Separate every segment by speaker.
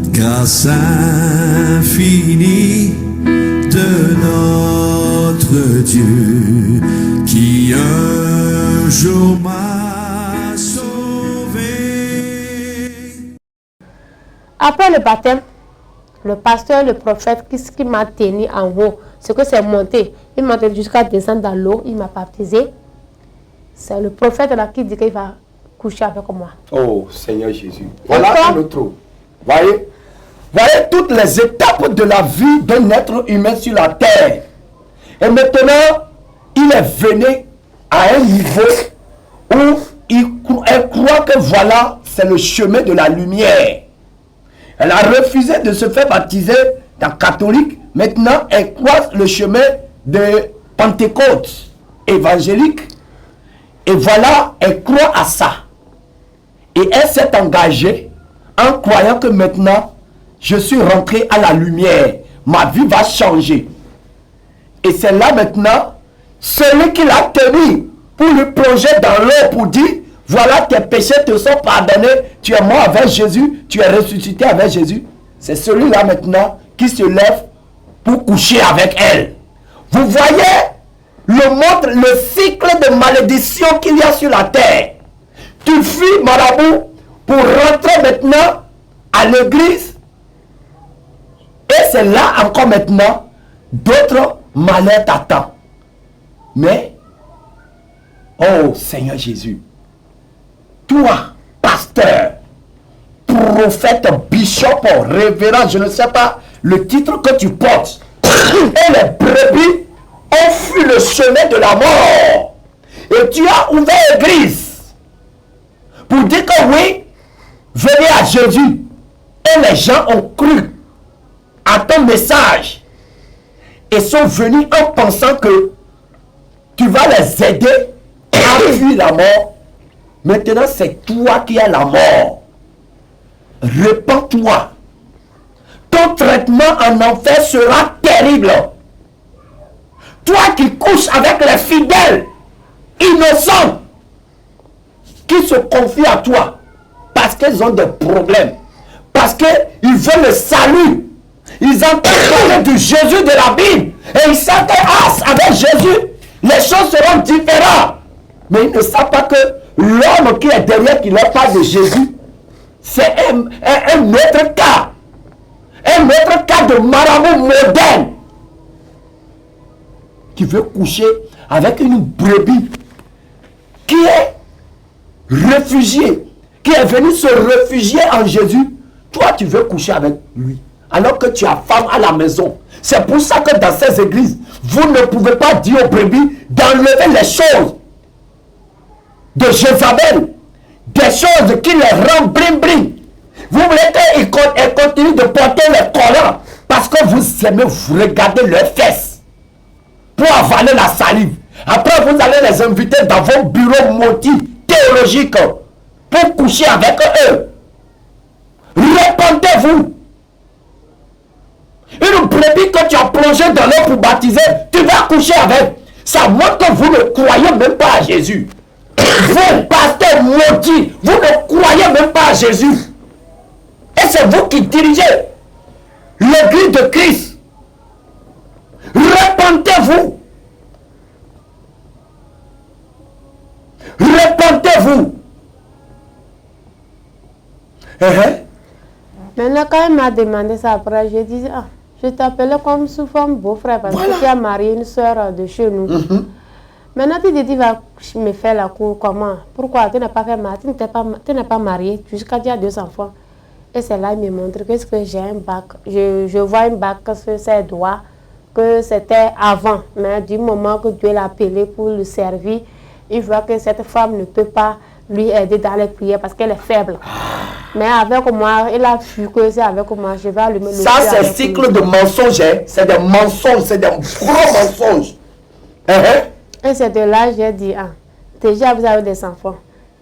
Speaker 1: Grâce infinie de notre Dieu qui un jour m'a sauvé.
Speaker 2: Après le baptême, le pasteur, le prophète, qu'est-ce qui m'a tenu en haut? C'est que c'est monté. Il m'a tenu jusqu'à descendre dans l'eau, il m'a baptisé. C'est le prophète là qui dit qu'il va coucher avec moi.
Speaker 3: Oh Seigneur Jésus. Voilà un autre. Voyez toutes les étapes de la vie d'un être humain sur la terre. Et maintenant, il est venu à un niveau où elle croit que voilà, c'est le chemin de la lumière. Elle a refusé de se faire baptiser dans catholique. Maintenant, elle croit le chemin de Pentecôte évangélique. Et voilà, elle croit à ça. Et elle s'est engagée en croyant que maintenant, je suis rentré à la lumière. Ma vie va changer. Et c'est là maintenant, celui qui l'a tenu pour le plonger dans l'eau pour dire, voilà, tes péchés te sont pardonnés, tu es mort avec Jésus, tu es ressuscité avec Jésus. C'est celui-là maintenant qui se lève pour coucher avec elle. Vous voyez le cycle de malédiction qu'il y a sur la terre. Tu fuis marabout pour rentrer maintenant à l'église. Et c'est là encore maintenant, d'autres malheurs t'attendent. Mais, oh Seigneur Jésus, toi, pasteur, prophète, bishop, révérend, je ne sais pas le titre que tu portes, et les brebis ont fui le chemin de la mort. Et tu as ouvert l'église pour dire que oui, venez à Jésus. Et les gens ont cru à ton message et sont venus en pensant que tu vas les aider à fuir la mort. Maintenant, c'est toi qui as la mort. Répands-toi. Ton traitement en enfer sera terrible. Toi qui couches avec les fidèles, innocents, qui se confient à toi parce qu'ils ont des problèmes, parce qu'ils veulent le salut. Ils entendent parler du Jésus de la Bible et ils savent que avec Jésus, les choses seront différentes. Mais ils ne savent pas que l'homme qui est derrière, qui leur parle de Jésus, c'est un autre cas. Un autre cas de marabout moderne qui veut coucher avec une brebis qui est réfugiée, qui est venue se réfugier en Jésus. Toi, tu veux coucher avec lui alors que tu as femme à la maison. C'est pour ça que dans ces églises, vous ne pouvez pas dire aux brebis d'enlever les choses de Jézabel, des choses qui les rendent bling-bling. Vous voulez qu'elles continuent de porter les collants parce que vous aimez vous regarder leurs fesses pour avaler la salive. Après, vous allez les inviter dans vos bureaux maudits théologiques pour coucher avec eux. Répentez-vous. Une brebis que tu as plongé dans l'eau pour baptiser, tu vas coucher avec. Ça montre que vous ne croyez même pas à Jésus. Vous, pasteurs maudits, vous ne croyez même pas à Jésus. Et c'est vous qui dirigez l'église de Christ. Répentez-vous. Répentez-vous.
Speaker 2: Maintenant, quand il m'a demandé ça après, je disais, je t'appelais comme sous forme beau-frère parce que tu as marié une soeur de chez nous. Maintenant, tu dis, tu vas me faire la cour, comment? Pourquoi tu n'as pas fait mariage? Tu n'es pas marié jusqu'à tu as 2 enfants. Et c'est là qu'il me montre que j'ai un bac. Je vois un bac sur ses doigts, que c'était avant. Mais du moment que Dieu l'a appelé pour le servir, il voit que cette femme ne peut pas lui aider dans les prières parce qu'elle est faible. Mais avec moi, il a vu que c'est avec moi, je vais allumer le feu.
Speaker 3: Ça, c'est un cycle de mensonges. Hein? C'est des mensonges, c'est des gros mensonges.
Speaker 2: Et c'est de là que j'ai dit, ah, déjà vous avez des enfants.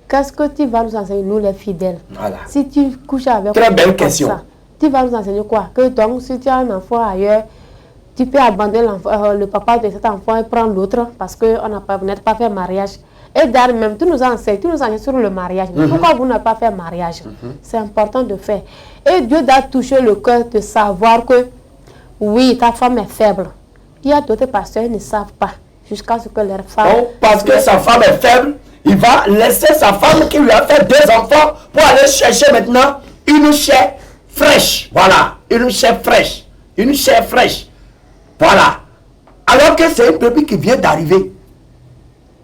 Speaker 2: Qu'est-ce que tu vas nous enseigner, nous les fidèles?
Speaker 3: Voilà.
Speaker 2: Si tu couches avec
Speaker 3: très belle question. Ça,
Speaker 2: tu vas nous enseigner quoi? Que donc, si tu as un enfant ailleurs, tu peux abandonner le papa de cet enfant et prendre l'autre parce que vous n'êtes pas fait mariage. Et d'ailleurs, même, tu nous enseignes sur le mariage. Pourquoi vous n'avez pas fait mariage? C'est important de faire. Et Dieu doit toucher le cœur de savoir que, oui, ta femme est faible. Il y a d'autres pasteurs qui ne savent pas jusqu'à ce que leur femme...
Speaker 3: Donc, parce que sa femme est faible, il va laisser sa femme qui lui a fait 2 enfants pour aller chercher maintenant une chair fraîche. Voilà, une chair fraîche. Une chair fraîche. Voilà. Alors que c'est une brebis qui vient d'arriver.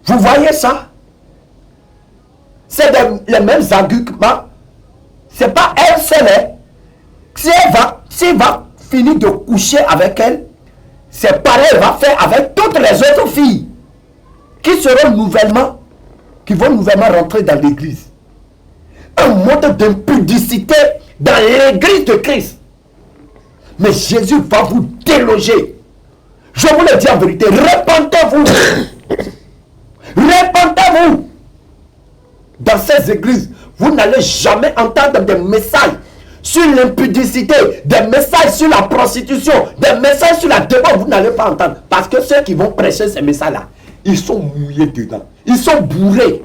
Speaker 3: Vous voyez ça? C'est les mêmes arguments. C'est pas elle seule. Hein. Si elle va finir de coucher avec elle, c'est pareil, elle va faire avec toutes les autres filles qui vont nouvellement rentrer dans l'église. Un mode d'impudicité dans l'église de Christ. Mais Jésus va vous déloger. Je vous le dis en vérité, répentez-vous. Répentez-vous. Dans ces églises, vous n'allez jamais entendre des messages sur l'impudicité, des messages sur la prostitution, des messages sur la débauche. Vous n'allez pas entendre. Parce que ceux qui vont prêcher ces messages-là, ils sont mouillés dedans. Ils sont bourrés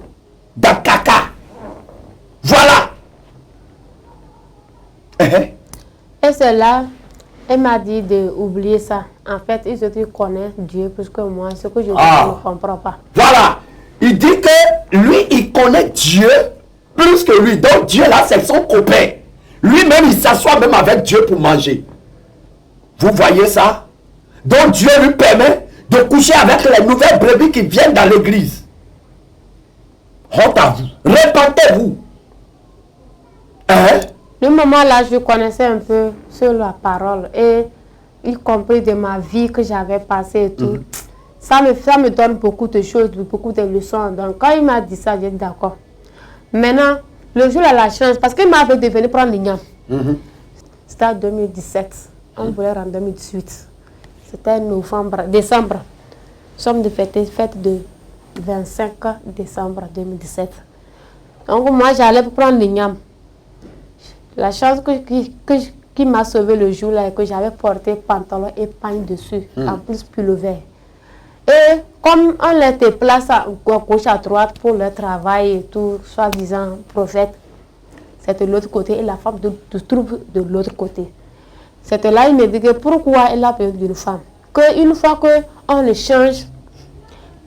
Speaker 3: d'un caca. Voilà.
Speaker 2: Et c'est là, elle m'a dit d'oublier ça. En fait, il se dit connaît Dieu plus que moi. Ce que je dis, je ne comprends pas.
Speaker 3: Voilà. Il dit que lui, il connaît Dieu plus que lui. Donc Dieu là, c'est son copain. Lui-même, il s'assoit même avec Dieu pour manger. Vous voyez ça? Donc Dieu lui permet de coucher avec les nouvelles brebis qui viennent dans l'église. Honte à vous. Répentez-vous.
Speaker 2: Le moment là, je connaissais un peu sur la parole et y compris de ma vie que j'avais passée et tout. Ça me donne beaucoup de choses, beaucoup de leçons. Donc quand il m'a dit ça, j'ai dit d'accord. Maintenant, le jour de la chance, parce qu'il m'avait devenu prendre l'igname. C'était en 2017. On voulait en 2018. C'était décembre. Nous sommes de fête de 25 décembre 2017. Donc moi, j'allais pour prendre l'igname. La chance qui m'a sauvé le jour là, que j'avais porté pantalon et pagne dessus, en plus pull vert. Et comme on les déplace à gauche à droite pour le travail et tout, soi-disant prophète, c'est de l'autre côté et la femme se trouve de l'autre côté. C'était là, il me dit que pourquoi elle a besoin d'une femme. Qu'une fois qu'on le change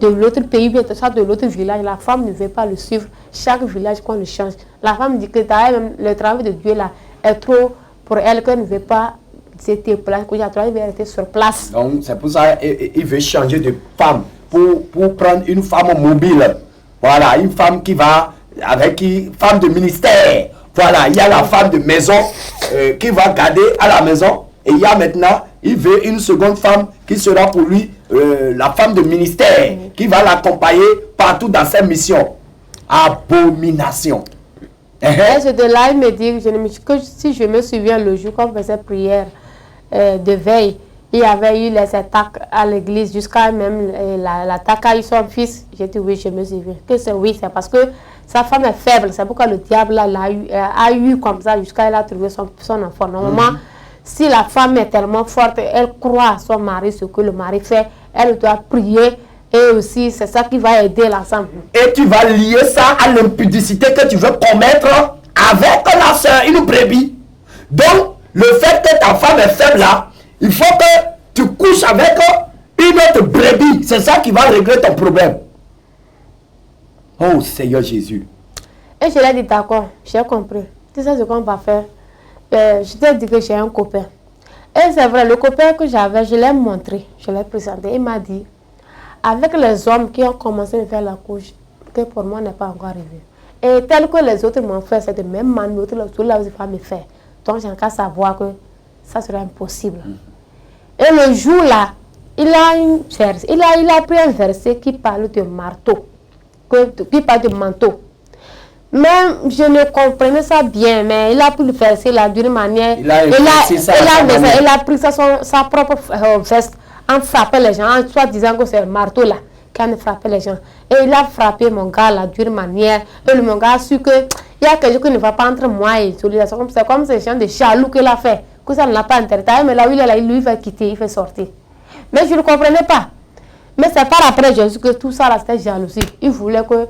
Speaker 2: de l'autre pays, bien ça de l'autre village, la femme ne veut pas le suivre. Chaque village qu'on le change. La femme dit que le travail de Dieu là est trop pour elle, qu'elle ne veut pas se déplacer, qu'il veut rester sur place.
Speaker 3: Donc c'est pour ça qu'il veut changer de femme pour prendre une femme mobile. Voilà, une femme qui va avec femme de ministère. Voilà, il y a la femme de maison qui va garder à la maison. Et il y a maintenant, il veut une seconde femme qui sera pour lui la femme de ministère, qui va l'accompagner partout dans ses missions. Abomination.
Speaker 2: Et c'est de là, il me dit que si je me souviens le jour qu'on faisait prière de veille, il y avait eu les attaques à l'église, jusqu'à même l'attaque à son fils. J'ai dit oui, je me souviens. Que c'est oui, c'est parce que sa femme est faible. C'est pourquoi le diable a eu comme ça jusqu'à elle a trouvé son enfant. Normalement, si la femme est tellement forte, elle croit à son mari, ce que le mari fait, elle doit prier. Et aussi, c'est ça qui va aider l'ensemble.
Speaker 3: Et tu vas lier ça à l'impudicité que tu veux commettre avec la soeur, une brebis. Donc, le fait que ta femme est faible là, il faut que tu couches avec une autre brebis. C'est ça qui va régler ton problème. Oh Seigneur Jésus.
Speaker 2: Et je l'ai dit d'accord, j'ai compris. Tu sais ce qu'on va faire. Je t'ai dit que j'ai un copain. Et c'est vrai, le copain que j'avais, je l'ai montré, je l'ai présenté. Il m'a dit, avec les hommes qui ont commencé à faire la couche, que pour moi n'est pas encore arrivé. Et tel que les autres m'ont fait, c'est de même manière que les autres femmes me font. Donc j'ai qu'à savoir que ça serait impossible. Et le jour là, il a pris un verset qui parle de marteau, qui parle de manteau. Même je ne comprenais ça bien, mais il a pris le verset là d'une manière. Il a pris sa propre veste en frappant les gens, en soit disant que c'est le marteau là qui a frappé les gens. Et il a frappé mon gars là d'une manière. Et mon gars a su que il y a quelque chose qui ne va pas entre moi et celui-là. C'est comme ces gens de jaloux qu'il a fait, que ça ne l'a pas intéressé. Mais là où il est là, lui va quitter, il fait sortir. Mais je ne comprenais pas. Mais c'est par après Jésus que tout ça là c'était jalousie. Il voulait que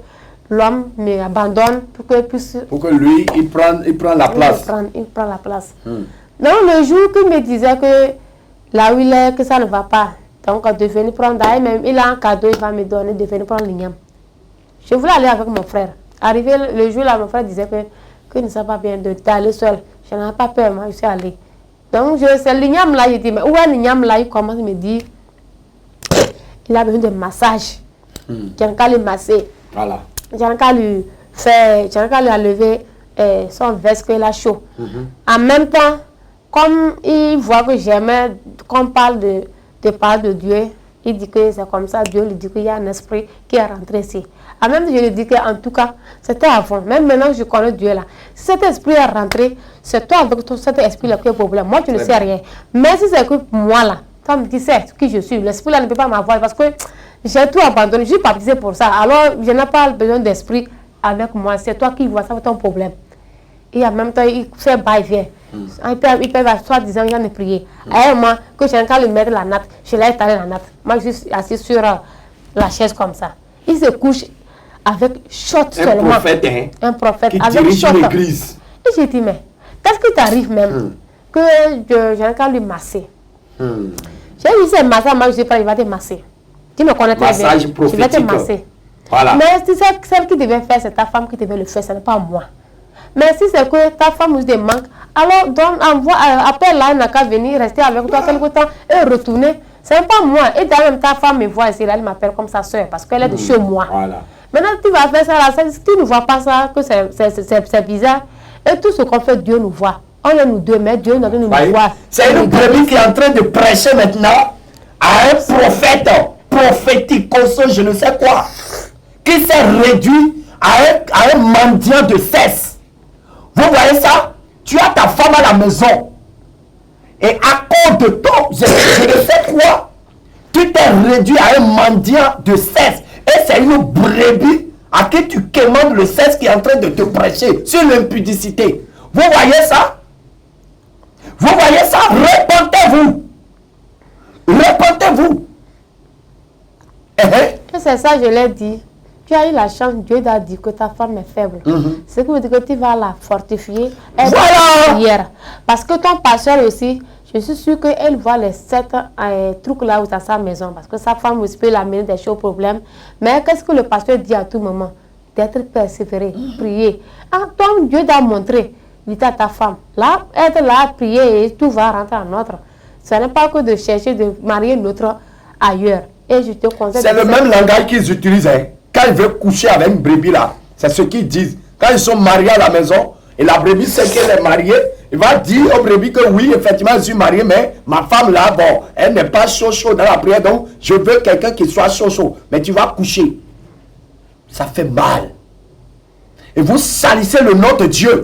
Speaker 2: l'homme me abandonne pour que puisse.
Speaker 3: Pour que lui, il prend la place.
Speaker 2: Il prend la place. Donc le jour qu'il me disait que là où il est, que ça ne va pas, donc de venir prendre, même il a un cadeau, il va me donner de venir prendre l'igname. Je voulais aller avec mon frère. Arrivé le jour là, mon frère disait que ne sait pas bien d'aller seul. Je n'avais pas peur, moi je suis allée. Donc c'est l'igname là, je dis, mais où est l'igname là? Il commence à me dire, il a besoin de massage. J'ai qu'à le masser.
Speaker 3: Voilà.
Speaker 2: J'ai qu'à lui enlever son veste qu'il a chaud. En même temps, comme il voit que j'aimais qu'on parle de Dieu, il dit que c'est comme ça, Dieu lui dit qu'il y a un esprit qui est rentré ici. En même temps, je lui dis qu'en tout cas, c'était avant. Même maintenant que je connais Dieu là, si cet esprit est rentré, c'est toi avec cet esprit là qui est problème. Moi, tu ne sais rien. Mais si c'est que moi là, toi me dis c'est qui je suis, l'esprit là ne peut pas m'avoir parce que j'ai tout abandonné, je suis baptisé pour ça. Alors, je n'ai pas besoin d'esprit avec moi. C'est toi qui vois ça, c'est ton problème. Et en même temps, il fait va-et-vient. Il peut soi-disant, il y a une prière. À un moment, que j'ai qu'à lui mettre la natte, je l'ai étalé la natte. Moi, je suis assis sur la chaise comme ça. Il se couche avec short seulement. Un prophète,
Speaker 3: qui
Speaker 2: avec
Speaker 3: dirige
Speaker 2: short.
Speaker 3: l'église.
Speaker 2: Et j'ai dit, mais qu'est-ce qui t'arrive même que j'ai qu'à lui masser. J'ai dit, c'est massage, moi, je dis pas, il va te masser. Tu me connais très bien. Je vais te masser.
Speaker 3: Voilà.
Speaker 2: Mais si c'est celle qui devait faire, c'est ta femme qui devait le faire, ce n'est pas moi. Mais si c'est que ta femme vous manque, alors appelle-la, elle n'a qu'à venir rester avec toi quelque temps et retourner. Ce n'est pas moi. Et d'ailleurs, ta femme me voit ici, là, elle m'appelle comme sa soeur parce qu'elle est de chez moi.
Speaker 3: Voilà.
Speaker 2: Maintenant, tu vas faire ça là, si tu ne vois pas ça, que c'est bizarre. Et tout ce qu'on fait, Dieu nous voit. On est nous deux, mais Dieu nous voit.
Speaker 3: C'est une brebis qui est en train de prêcher maintenant à un prophète prophétique, je ne sais quoi, qui s'est réduit à un mendiant de cesse. Vous voyez ça? Tu as ta femme à la maison. Et à cause de toi, je ne sais quoi, tu t'es réduit à un mendiant de cesse. Et c'est une brebis à qui tu commandes le cesse qui est en train de te prêcher sur l'impudicité. Vous voyez ça? Vous voyez ça? Repentez-vous. Repentez-vous.
Speaker 2: C'est ça, je l'ai dit. Tu as eu la chance, Dieu t'a dit que ta femme est faible. C'est que veut dire que tu vas la fortifier. Voilà. Parce que ton pasteur aussi, je suis sûre qu'elle voit les 7 trucs là où dans sa maison. Parce que sa femme aussi peut l'amener des choses problèmes. Mais qu'est-ce que le pasteur dit à tout moment? D'être persévéré, prier. Ah, toi, Dieu t'a montré. Il dit à ta femme, là, être là, prier et tout va rentrer en ordre. Ce n'est pas que de chercher de marier l'autre ailleurs. Et je te conseille.
Speaker 3: C'est le même langage qu'ils utilisent. Hein. Quand ils veulent coucher avec une brebis là, c'est ce qu'ils disent. Quand ils sont mariés à la maison, et la brebis sait qu'elle est mariée, il va dire aux brebis que oui, effectivement, je suis marié, mais ma femme là, bon, elle n'est pas chaud dans la prière, donc je veux quelqu'un qui soit chaud. Mais tu vas coucher. Ça fait mal. Et vous salissez le nom de Dieu.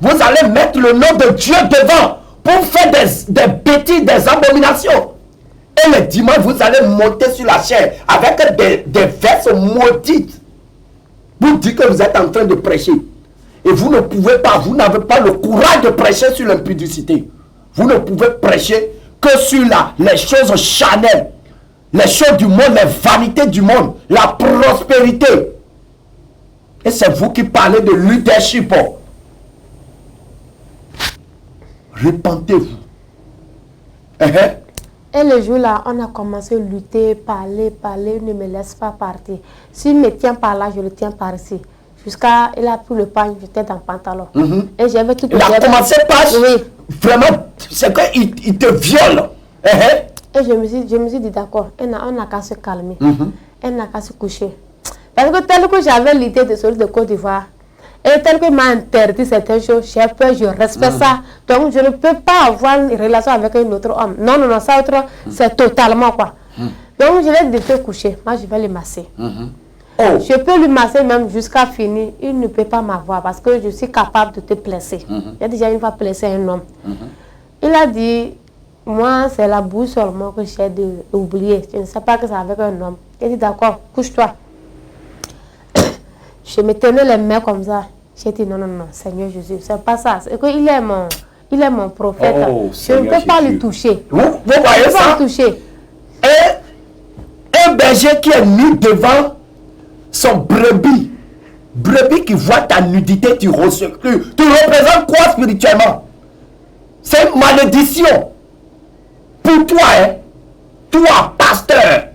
Speaker 3: Vous allez mettre le nom de Dieu devant pour faire des bêtises, des abominations. Et le dimanche, vous allez monter sur la chair avec des verses maudites. Vous dites que vous êtes en train de prêcher. Et vous ne pouvez pas, vous n'avez pas le courage de prêcher sur l'impudicité. Vous ne pouvez prêcher que sur les choses charnelles, les choses du monde, les vanités du monde, la prospérité. Et c'est vous qui parlez de leadership. Repentez-vous.
Speaker 2: Et le jour-là, on a commencé à lutter, parler, ne me laisse pas partir. S'il me tient par là, je le tiens par ici. Jusqu'à, il a pris le pain, j'étais dans le pantalon. Et j'avais tout.
Speaker 3: Il a commencé par... Oui. Vraiment, c'est qu'il te viole.
Speaker 2: Et je me suis dit, d'accord, on n'a qu'à se calmer. On n'a qu'à se coucher. Parce que tel que j'avais l'idée de celui de Côte d'Ivoire, Et tel que m'a interdit certaines choses, j'ai peur, je respecte ça. Donc, je ne peux pas avoir une relation avec un autre homme. Non, non, non, ça autre, c'est totalement quoi. Donc, je vais te coucher. Moi, je vais le masser. Je peux lui masser même jusqu'à finir. Il ne peut pas m'avoir parce que je suis capable de te placer. J'ai déjà une fois placé un homme. Il a dit, moi, c'est la bouche seulement que j'ai oublié. Je ne sais pas que c'est avec un homme. Il a dit, d'accord, couche-toi. Je me tenais les mains comme ça. J'ai dit, non, non, non, Seigneur Jésus, c'est pas ça. C'est qu'il est mon prophète. Je ne peux pas lui toucher.
Speaker 3: Vous voyez ça?
Speaker 2: Toucher.
Speaker 3: Un berger qui est nu devant son brebis. Brebis qui voit ta nudité, tu représentes quoi spirituellement? C'est une malédiction. Pour toi, hein? Toi, pasteur,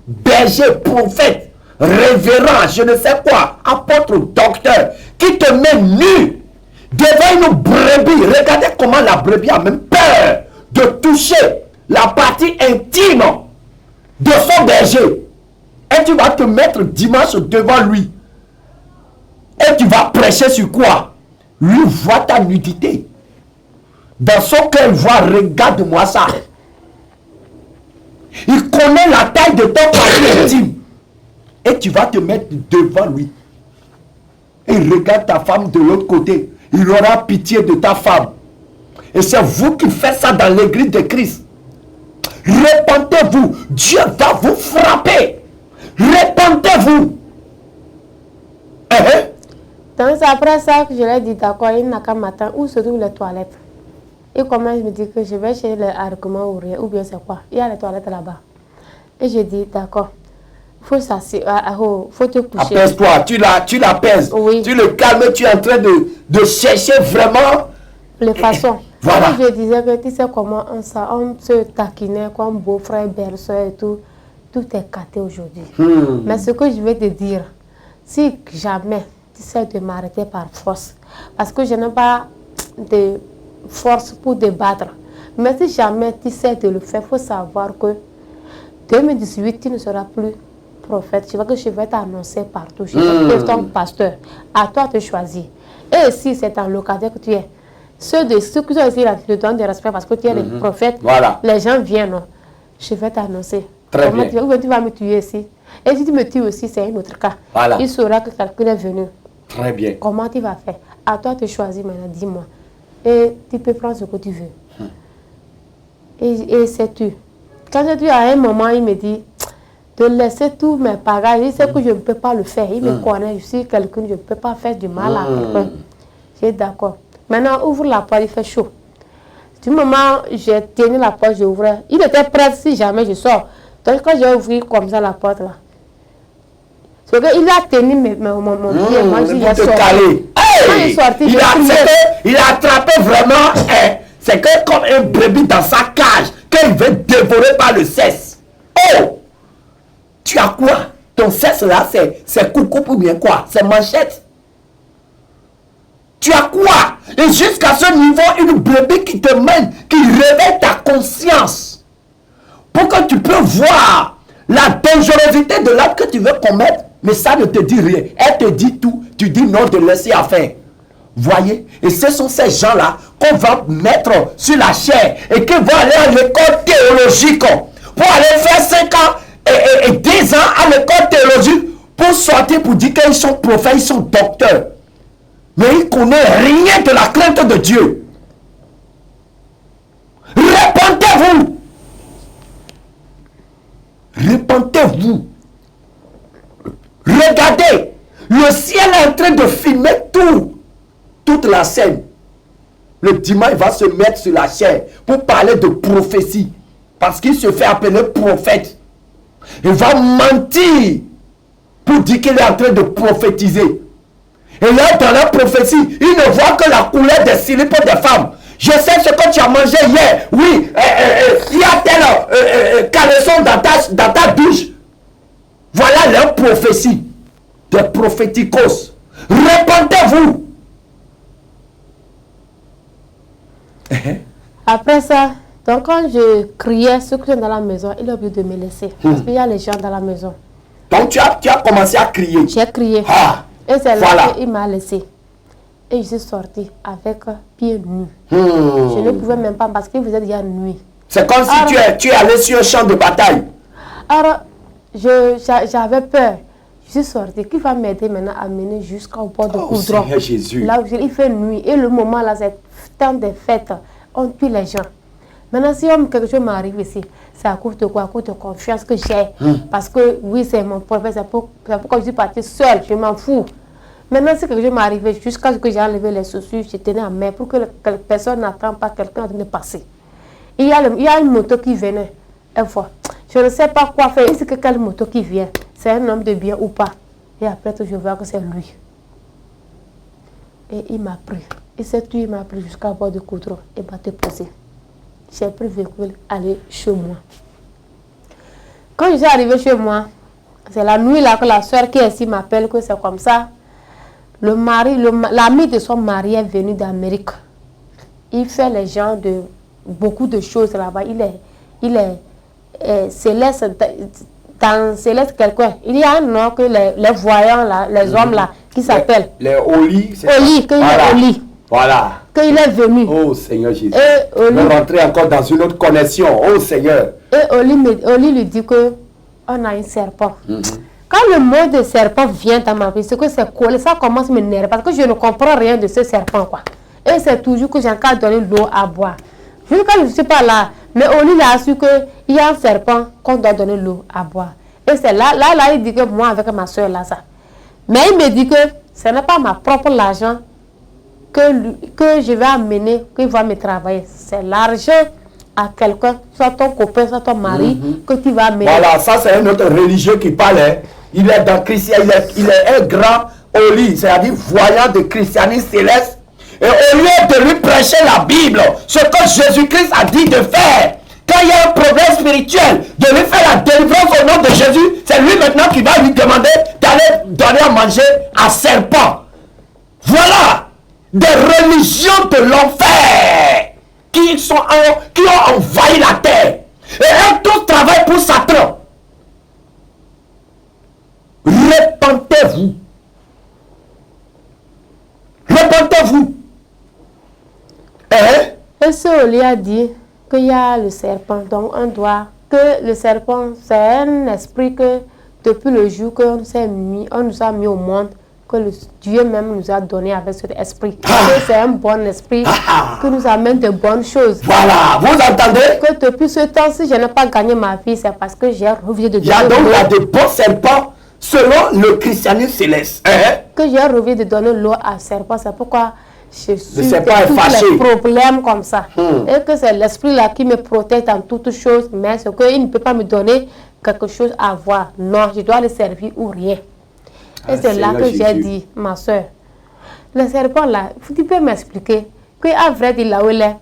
Speaker 3: berger, prophète, révérend, je ne sais quoi, apôtre, docteur, qui te met nu devant une brebis. Regardez comment la brebis a même peur de toucher la partie intime de son berger. Et tu vas te mettre dimanche devant lui. Et tu vas prêcher sur quoi? Lui voit ta nudité. Dans son cœur, il voit, regarde-moi ça. Il connaît la taille de ton partie intime. Et tu vas te mettre devant lui. Et il regarde ta femme de l'autre côté. Il aura pitié de ta femme. Et c'est vous qui faites ça dans l'église de Christ. Répentez-vous. Dieu va vous frapper. Répentez-vous.
Speaker 2: Donc c'est après ça que je lui ai dit, d'accord, il n'a qu'à matin, où se trouvent les toilettes? Et comment il me dit que je vais chez les arguments ou bien c'est quoi? Il y a les toilettes là-bas. Et je dis, d'accord, faut te coucher.
Speaker 3: Apaise-toi, tu l'apaises.
Speaker 2: Oui.
Speaker 3: Tu le calmes, tu es en train de chercher vraiment
Speaker 2: les façons.
Speaker 3: Voilà.
Speaker 2: Je disais que tu sais comment on se taquinait comme beau-frère, belle-soeur et tout. Tout est caté aujourd'hui. Mais ce que je vais te dire, si jamais tu sais de m'arrêter par force, parce que je n'ai pas de force pour débattre, mais si jamais tu sais de le faire, il faut savoir que 2018, tu ne seras plus prophète. Je vais t'annoncer partout. Je vais être ton pasteur. À toi de choisir. Et si c'est en locataire que tu es, ceux qui sont ici, je te donne des respect parce que tu es le prophète.
Speaker 3: Voilà.
Speaker 2: Les gens viennent. Non? Je vais t'annoncer.
Speaker 3: Très bien.
Speaker 2: Tu vas me tuer ici. Et si tu me tues aussi, c'est un autre cas.
Speaker 3: Voilà.
Speaker 2: Il saura que quelqu'un est venu.
Speaker 3: Très bien.
Speaker 2: Comment tu vas faire? À toi de choisir maintenant, dis-moi. Et tu peux prendre ce que tu veux. Et c'est tout. Quand je dis à un moment, il me dit de laisser tous mes bagages. Il sait que je ne peux pas le faire. Il me connaît. Je suis quelqu'un, je ne peux pas faire du mal à quelqu'un. J'ai d'accord. Maintenant, ouvre la porte, il fait chaud. Du moment où j'ai tenu la porte, j'ai ouvert. Il était prêt si jamais je sors. Donc quand j'ai ouvert comme ça la porte là, c'est qu'il a tenu mon pied. Moi, j'ai sorti.
Speaker 3: Hey! Il a attrapé vraiment. C'est que comme un brebis dans sa cage, qu'il veut dévorer par le cesse. Oh! Tu as quoi? Ton cesse là, c'est coucou ou bien quoi? C'est manchette. Tu as quoi? Et jusqu'à ce niveau, une brebis qui te mène, qui réveille ta conscience. Pour que tu peux voir la dangerosité de l'acte que tu veux commettre. Mais ça ne te dit rien. Elle te dit tout. Tu dis non de laisser à faire. Voyez? Et ce sont ces gens-là qu'on va mettre sur la chair et qui vont aller à l'école théologique pour aller faire 5 ans et 10 ans à l'école théologique pour sortir pour dire qu'ils sont prophètes, ils sont docteurs. Mais ils ne connaissent rien de la crainte de Dieu. Répentez-vous. Répentez-vous. Regardez, le ciel est en train de filmer toute la scène. Le dimanche, il va se mettre sur la chair pour parler de prophétie. Parce qu'il se fait appeler prophète. Il va mentir pour dire qu'il est en train de prophétiser. Et là, dans la prophétie, il ne voit que la couleur des slipes des femmes. Je sais ce que tu as mangé hier. Oui, il y a tel caleçon dans ta douche. Voilà leur prophétie. Des prophéticos. Répentez-vous.
Speaker 2: Après ça, donc quand je criais, ceux qui sont dans la maison, il a oublié de me laisser. Parce qu'il y a les gens dans la maison.
Speaker 3: Donc tu as commencé à crier.
Speaker 2: J'ai crié.
Speaker 3: Ah,
Speaker 2: et c'est
Speaker 3: voilà.
Speaker 2: là qu'il m'a laissé. Et je suis sortie avec pieds nus. Je ne pouvais même pas parce qu'il faisait déjà nuit.
Speaker 3: C'est comme si tu es allé sur un champ de bataille.
Speaker 2: Alors, j'avais peur. Je suis sortie. Qui va m'aider maintenant à mener jusqu'au port de Coudron?
Speaker 3: Seigneur Jésus.
Speaker 2: Là où il fait nuit. Et le moment là, c'est temps des fêtes. On tue les gens. Maintenant, si quelque chose m'arrive ici, c'est à cause de quoi? À cause de confiance que j'ai. Parce que oui, c'est mon prophète. C'est pourquoi je suis partie seule. Je m'en fous. Maintenant, si quelque chose m'arrivait, jusqu'à ce que j'ai enlevé les chaussures, je tenais à main pour que personne n'attende pas quelqu'un de passer. Il y a une moto qui venait. Une fois. Je ne sais pas quoi faire. Est-ce que quelle moto qui vient? C'est un homme de bien ou pas? Et après, je vois que c'est lui. Et il m'a pris. Et c'est lui, il m'a pris jusqu'à bord de Coudron et m'a déposé. J'ai pris le véhicule, aller chez moi. Quand je suis arrivée chez moi, c'est la nuit là que la soeur qui est ici m'appelle que c'est comme ça. L'ami de son mari est venu d'Amérique. Il fait les gens de beaucoup de choses là-bas. Il est céleste dans céleste quelqu'un. Il y a un nom que les voyants là, les hommes là, qui s'appellent
Speaker 3: les Oli.
Speaker 2: Oli, qu'il est Oli.
Speaker 3: Voilà.
Speaker 2: Qu'il est venu.
Speaker 3: Oh Seigneur Jésus.
Speaker 2: Et Oli,
Speaker 3: on rentrer encore dans une autre connexion. Oh Seigneur.
Speaker 2: Et Oli lui dit que on a un serpent. Quand le mot de serpent vient dans ma vie, c'est que c'est collé, ça commence à m'énerver parce que je ne comprends rien de ce serpent, quoi. Et c'est toujours que j'ai qu'à donner l'eau à boire. Jusqu'à je ne suis pas là, mais Oli a su qu'il y a un serpent qu'on doit donner l'eau à boire. Et c'est là, il dit que moi, avec ma soeur, là, ça. Mais il me dit que ce n'est pas ma propre argent que je vais amener, qu'il va me travailler. C'est l'argent à quelqu'un, soit ton copain, soit ton mari, que tu vas amener.
Speaker 3: Voilà, ça c'est un autre religieux qui parle. Hein. Il est dans Christian, il est un grand Oli, c'est-à-dire voyant de christianisme céleste. Et au lieu de lui prêcher la Bible, ce que Jésus-Christ a dit de faire, quand il y a un problème spirituel, de lui faire la délivrance au nom de Jésus, c'est lui maintenant qui va lui demander d'aller donner à manger à serpent. Voilà des religions de l'enfer qui ont envahi la terre. Et elles tous travaillent pour Satan. Repentez-vous. Repentez-vous.
Speaker 2: Et ce Oli a dit qu'il y a le serpent, donc on doit, que le serpent, c'est un esprit que depuis le jour qu'on nous a mis au monde, que Dieu même nous a donné avec cet esprit. Que c'est un bon esprit que nous amène de bonnes choses.
Speaker 3: Voilà, vous entendez?
Speaker 2: Que depuis ce temps, si je n'ai pas gagné ma vie, c'est parce que j'ai refusé de donner l'eau.
Speaker 3: Il y a de bons serpents selon le christianisme céleste.
Speaker 2: Que j'ai refusé de donner l'eau à serpent, c'est pourquoi je suis
Speaker 3: tous
Speaker 2: les problèmes comme ça. Et que c'est l'esprit là qui me protège dans toutes choses, mais c'est qu'il ne peut pas me donner quelque chose à voir. Non, je dois le servir ou rien. Et c'est là que j'ai dit, ma soeur, le serpent là, tu peux m'expliquer qu'à vrai dire là où elle est,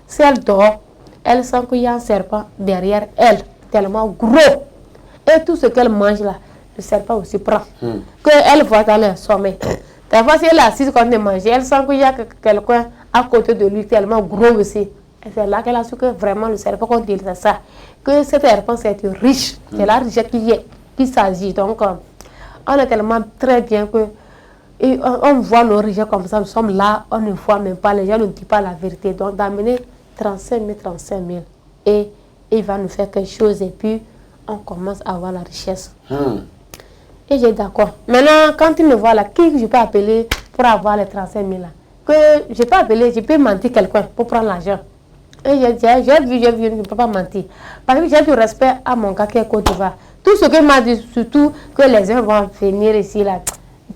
Speaker 2: si elle dort, elle sent qu'il y a un serpent derrière elle, tellement gros. Et tout ce qu'elle mange là, le serpent aussi prend. Qu'elle voit dans le sommeil. Des fois, si elle est assise quand elle mange, elle sent qu'il y a quelqu'un à côté de lui tellement gros aussi. Et c'est là qu'elle a su que vraiment le serpent, quand il fait ça, que cet serpent c'est riche, c'est la richesse qui s'agit. Donc, on est tellement très bien que on voit nos richesses comme ça, nous sommes là, on ne voit même pas, les gens ne disent pas la vérité. Donc, d'amener 35 000, et il va nous faire quelque chose et puis on commence à avoir la richesse. Et j'ai d'accord. Maintenant, quand il me voit là, qui je peux appeler pour avoir les 35 000 là? Que je peux appeler, je peux mentir quelqu'un pour prendre l'argent. Et j'ai vu, je ne peux pas mentir. Parce que j'ai du respect à mon gars qui est Côte d'Ivoire. Tout ce qu'il m'a dit, surtout que les gens vont venir ici là.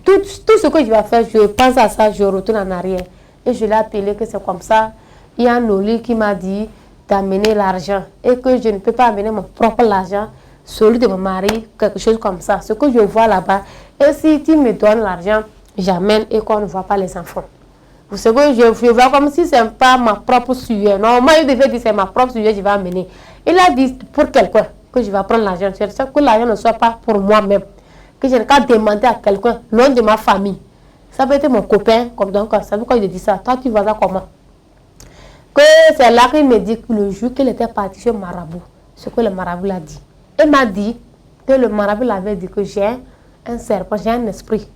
Speaker 2: Tout ce que je vais faire, je pense à ça, je retourne en arrière. Et je l'ai appelé que c'est comme ça. Il y a un Oli qui m'a dit d'amener l'argent. Et que je ne peux pas amener mon propre argent, celui de mon mari, quelque chose comme ça. Ce que je vois là-bas. Et si tu me donnes l'argent, j'amène et qu'on ne voit pas les enfants. Vous savez, je vois comme si ce n'est pas ma propre sueur. Non, moi, il devait dire c'est ma propre sueur, je vais amener. Il a dit pour quelqu'un que je vais prendre l'argent. C'est ça que l'argent ne soit pas pour moi-même. Que je n'ai qu'à demander à quelqu'un, loin de ma famille. Ça peut être mon copain, comme donc, ça veut quand il dit ça. Toi, tu vois ça comment? Que c'est là qu'il me dit que le jour qu'il était parti chez le marabout, ce que le marabout l'a dit. Il m'a dit que le marabout l'avait dit que j'ai un serpent, j'ai un esprit.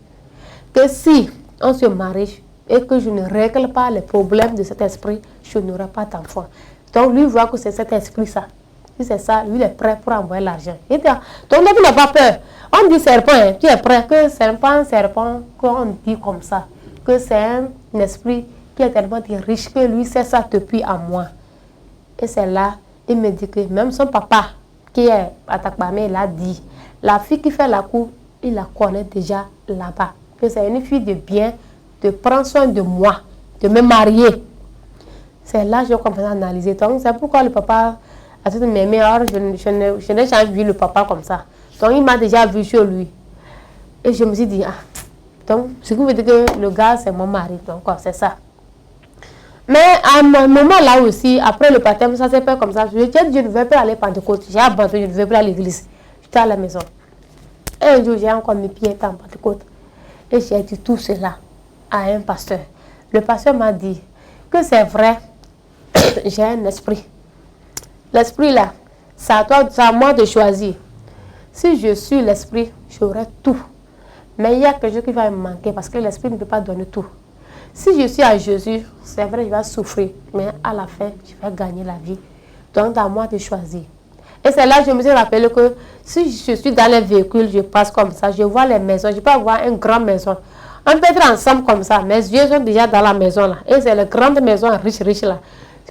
Speaker 2: Que si on se marie, et que je ne règle pas les problèmes de cet esprit, je n'aurai pas d'enfant. Donc lui voit que c'est cet esprit-là. Si c'est ça, lui il est prêt pour envoyer l'argent. Donc tu n'as pas peur. On dit serpent, hein, tu es prêt que serpent, qu'on dit comme ça. Que c'est un esprit qui est tellement riche que lui c'est ça depuis à moi. Et c'est là, il me dit que même son papa, qui est à Takbamé, il a dit, la fille qui fait la cour, il la connaît déjà là-bas. Que c'est une fille de bien, de prendre soin de moi, de me marier. C'est là que je commence à analyser. Donc c'est pourquoi le papa a dit, mais alors, je n'ai jamais vu le papa comme ça. Donc il m'a déjà vu sur lui. Et je me suis dit, ah, donc ce qui veut dire que le gars c'est mon mari. Donc c'est ça. Mais à un moment là aussi, après le baptême, ça s'est fait comme ça. Je dis, je ne veux pas aller à Pentecôte. J'ai abandonné, je ne veux pas aller à l'église. J'étais à la maison. Et un jour, j'ai encore mes pieds en Pentecôte. Et j'ai dit tout cela à un pasteur. Le pasteur m'a dit que c'est vrai, j'ai un esprit. L'esprit là, c'est à moi de choisir. Si je suis l'esprit, j'aurai tout. Mais il y a quelque chose qui va me manquer parce que l'esprit ne peut pas donner tout. Si je suis à Jésus, c'est vrai, je vais souffrir, mais à la fin, je vais gagner la vie. Donc, c'est à moi de choisir. Et c'est là que je me suis rappelé que si je suis dans les véhicules, je passe comme ça, je vois les maisons, je peux avoir une grande maison. On peut être ensemble comme ça, mes yeux sont déjà dans la maison là. Et c'est les grandes maisons riches là.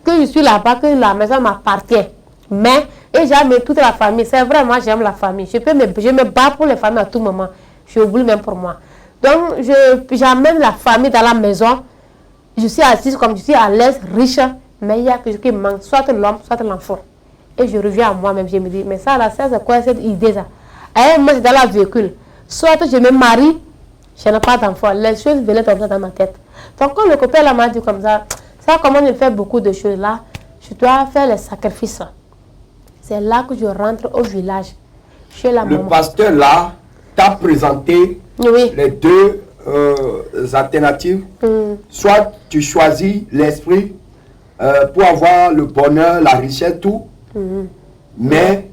Speaker 2: Que je suis là-bas, que la maison m'appartient. Mais, et j'aime toute la famille. C'est vrai, moi j'aime la famille. Je me bats pour les familles à tout moment. Je oublie même pour moi. Donc, j'amène la famille dans la maison. Je suis assise comme je suis à l'aise, riche. Mais il y a quelque chose qui me manque, soit l'homme, soit l'enfant. Et je reviens à moi-même. Je me dis, mais ça, là, c'est quoi cette idée-là? Et moi, c'est dans la véhicule. Soit je me marie, je n'ai pas d'enfant. Les choses venaient comme ça dans ma tête. Donc, quand le copain là m'a dit comme ça commence à faire beaucoup de choses là. Je dois faire les sacrifices. C'est là que je rentre au village, chez la maman.
Speaker 3: Le pasteur là t'a présenté les deux alternatives. Soit tu choisis l'esprit pour avoir le bonheur, la richesse, tout. Mais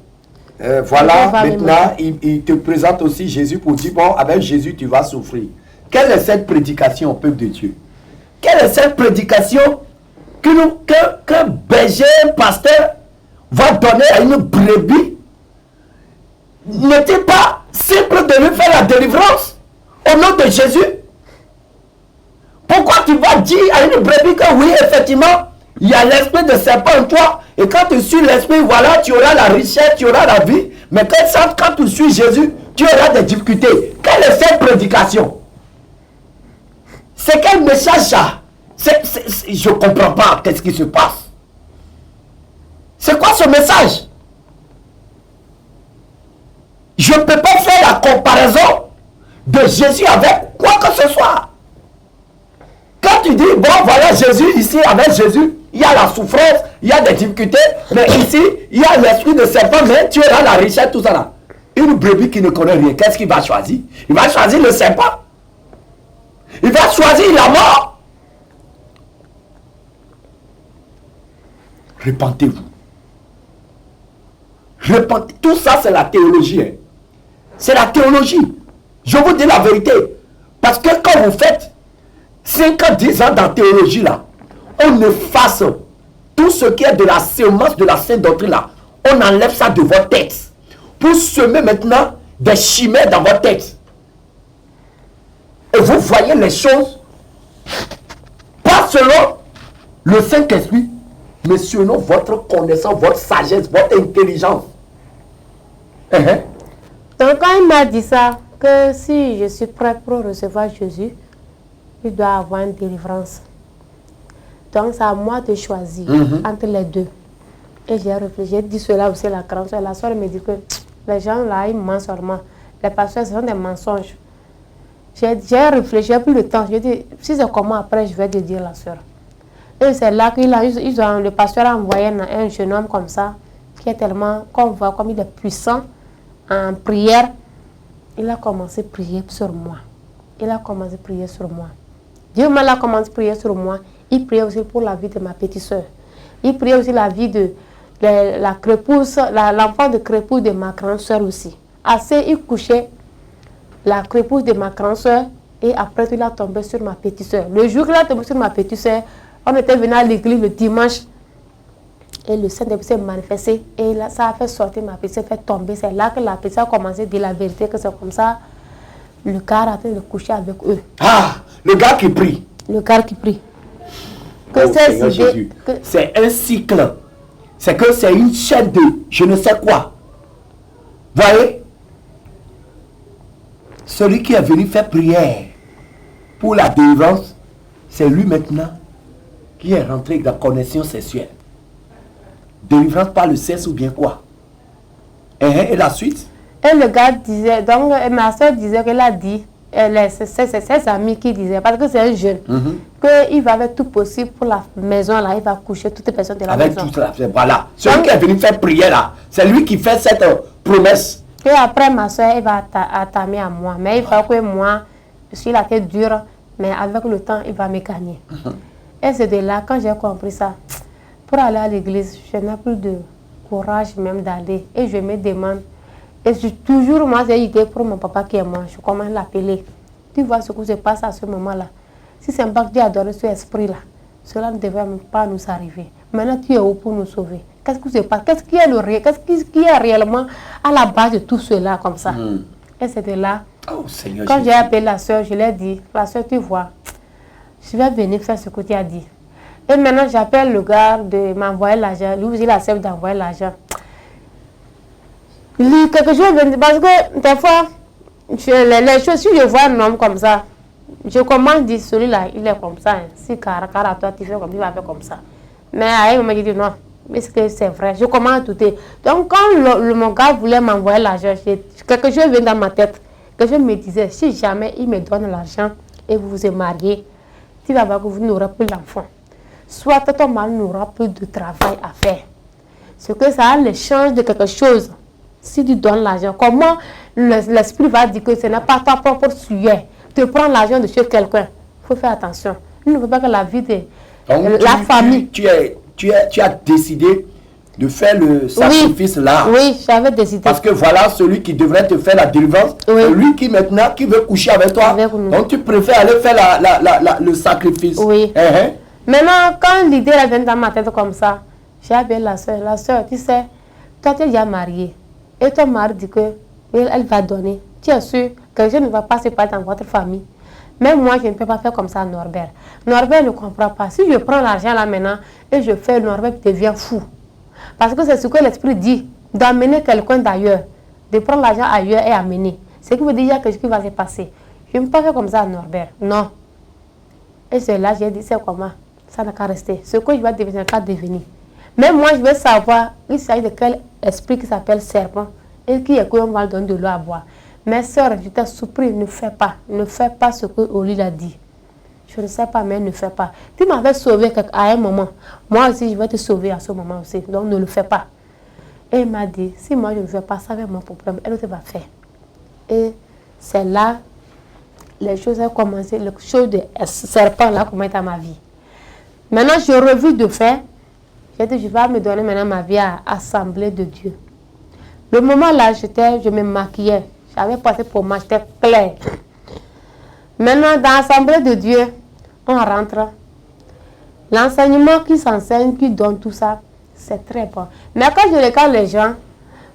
Speaker 3: voilà, maintenant, il te présente aussi Jésus pour dire, bon, avec Jésus, tu vas souffrir. Quelle est cette prédication, peuple de Dieu? Quelle est cette prédication qu'un berger, un pasteur va donner à une brebis? N'est-il pas simple de lui faire la délivrance au nom de Jésus? Pourquoi tu vas dire à une brebis que oui, effectivement, il y a l'esprit de serpent en toi, et quand tu suis l'esprit, voilà, tu auras la richesse, tu auras la vie, mais quand tu suis Jésus, tu auras des difficultés. Quelle est cette prédication? C'est quel message ça? Je ne comprends pas qu'est-ce qui se passe. C'est quoi ce message? Je ne peux pas faire la comparaison de Jésus avec quoi que ce soit. Quand tu dis, bon voilà Jésus, ici avec Jésus, il y a la souffrance, il y a des difficultés, mais ici, il y a l'esprit de serpent, mais tu auras la richesse, tout ça là. Une brebis qui ne connaît rien, qu'est-ce qu'il va choisir? Il va choisir le serpent. Il va choisir la mort. Repentez-vous. Repentez. Tout ça, c'est la théologie. Hein. C'est la théologie. Je vous dis la vérité. Parce que quand vous faites 5 ans, 10 ans dans la théologie, là, on efface tout ce qui est de la sémence de la sainte doctrine, là. On enlève ça de votre tête. Pour semer maintenant des chimères dans votre tête. Et vous voyez les choses, pas selon le Saint-Esprit, mais selon votre connaissance, votre sagesse, votre intelligence.
Speaker 2: Donc quand il m'a dit ça, que si je suis prêt pour recevoir Jésus, il doit avoir une délivrance. Donc c'est à moi de choisir entre les deux. Et j'ai réfléchi, j'ai dit cela aussi à la grande soeur. La soeur me dit que les gens là, ils mentent seulement. Les pasteurs, ce sont des mensonges. J'ai réfléchi, j'ai pris le temps. J'ai dit, si c'est comment après, je vais te dire la soeur. Et c'est là que le pasteur a envoyé un jeune homme comme ça, qui est tellement, qu'on voit comme il est puissant en prière. Il a commencé à prier sur moi. Il a commencé à prier sur moi. Dieu m'a commencé à prier sur moi. Il priait aussi pour la vie de ma petite soeur. Il priait aussi la vie de la crépousse, l'enfant de crépousse de ma grande soeur aussi. Assez, il couchait la crépousse de ma grande soeur Et après, il a tombé sur ma petite soeur. Le jour qu'il a tombé sur ma petite soeur, on était venu à l'église le dimanche. Et le Saint-Esprit s'est manifesté. Et là, ça a fait sortir ma petite soeur, fait tomber. C'est là que la petite soeur a commencé à dire la vérité, que c'est comme ça. Le gars a train de coucher avec eux.
Speaker 3: Ah, le gars qui prie.
Speaker 2: Le gars qui prie.
Speaker 3: Oh, Seigneur Jésus. C'est un cycle. C'est que c'est une chaîne de je ne sais quoi. Voyez? Celui qui est venu faire prière pour la délivrance, c'est lui maintenant qui est rentré dans la connexion sexuelle. Délivrance par le sexe ou bien quoi? Et la suite?
Speaker 2: Et le gars disait, donc ma soeur disait qu'elle a dit, c'est ses amis qui disaient, parce que c'est un jeune, qu'il va faire tout possible pour la maison là, il va coucher toutes les personnes de la maison.
Speaker 3: Avec tout ça, voilà. Celui qui est venu faire prière là, c'est lui qui fait cette promesse.
Speaker 2: Et après ma soeur, elle va attamer à moi. Mais il faut que moi, je suis la tête dure, mais avec le temps, il va me gagner. Et c'est de là, quand j'ai compris ça, pour aller à l'église, je n'ai plus de courage même d'aller. Et je me demande, et toujours, moi, j'ai idée pour mon papa qui est mort. Je commence à l'appeler. Tu vois ce qui se passe à ce moment-là. Si c'est un bac Dieu a donné ce esprit-là, cela ne devrait pas nous arriver. Maintenant, tu es où pour nous sauver? Qu'est-ce qui se passe? Qu'est-ce qui est réellement à la base de tout cela comme ça? Et c'était là.
Speaker 3: Oh, Seigneur
Speaker 2: quand
Speaker 3: Jésus.
Speaker 2: j'ai appelé la soeur, je lui ai dit, la soeur, tu vois, je vais venir faire ce que tu as dit. Et maintenant, j'appelle le gars de m'envoyer l'argent. Lui aussi, il accepte d'envoyer l'argent. Quelque chose, parce que des fois, les choses, si je vois un homme comme ça, je commence à dire, celui-là, il est comme ça. Hein. Si car à toi, tu fais comme il va faire comme ça. Mais à un moment, je dis non. Est-ce que c'est vrai? Je commence à douter. Donc, quand mon gars voulait m'envoyer l'argent, quelque chose vient dans ma tête. Que je me disais, si jamais il me donne l'argent et vous vous êtes mariés, tu vas voir que vous n'aurez plus l'enfant. Soit ton mari n'aura plus de travail à faire. C'est que ça a l'échange de quelque chose. Si tu donnes l'argent, comment l'esprit va dire que ce n'est pas ta propre sueur? Tu prends l'argent de chez quelqu'un. Il faut faire attention. Il ne faut pas que la vie de la famille...
Speaker 3: Tu as décidé de faire le sacrifice là.
Speaker 2: Oui, j'avais décidé.
Speaker 3: Parce que voilà celui qui devrait te faire la délivrance.
Speaker 2: Oui.
Speaker 3: Lui qui maintenant qui veut coucher avec toi. Donc tu préfères aller faire le sacrifice.
Speaker 2: Oui. Maintenant, quand l'idée vient dans ma tête comme ça, j'ai appelé la soeur. La soeur, tu sais, toi tu es déjà mariée. Et ton mari dit qu'elle va donner. Tu es sûr que je ne vais pas se passer dans votre famille. Même moi, je ne peux pas faire comme ça à Norbert. Norbert ne comprend pas. Si je prends l'argent là maintenant et je fais, Norbert devient fou. Parce que c'est ce que l'esprit dit, d'amener quelqu'un d'ailleurs, de prendre l'argent ailleurs et amener. Ce qui veut dire que ce qui va se passer. Je ne peux pas faire comme ça à Norbert. Non. Et c'est là j'ai dit, c'est comment? Ça n'a qu'à rester. Ce que je vais devenir, n'a qu'à devenir. Même moi, je veux savoir, il s'agit de quel esprit qui s'appelle serpent et qui est qu'on va donner de l'eau à boire. Mais sœur, je t'ai supplie, ne fais pas ce que Oli a dit. Je ne sais pas, mais ne fais pas. Tu m'avais sauvé à un moment. Moi aussi, je vais te sauver à ce moment aussi. Donc, ne le fais pas. Et il m'a dit, si moi je ne fais pas, ça va être mon problème. Elle te va faire. Et c'est là, les choses ont commencé, le chose de serpent là commence dans ma vie. Maintenant, j'ai revu de faire. J'ai dit, je vais me donner maintenant ma vie à Assemblée de Dieu. Le moment là, je me maquillais. J'avais passé pour moi, j'étais claire. Maintenant, dans l'Assemblée de Dieu, on rentre. L'enseignement qui s'enseigne, qui donne tout ça, c'est très bon. Mais quand je regarde les gens,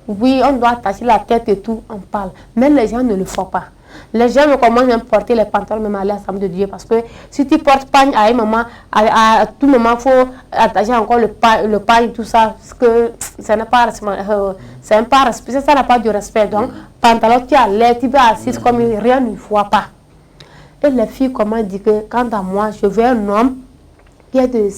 Speaker 2: oui, on doit attacher la tête et tout, on parle. Mais les gens ne le font pas. Les gens me commencent à porter les pantalons, même à l'Assemblée de Dieu. Parce que si tu portes pagne à un moment, à tout moment, il faut attacher encore le pagne, tout ça. Parce que ça n'a pas respect. Ça n'a pas de respect. Donc, pantalon, tu as l'air, tu vas assis comme rien ne voit pas. Et les filles, comment dire que, quant à moi, je veux un homme qui est de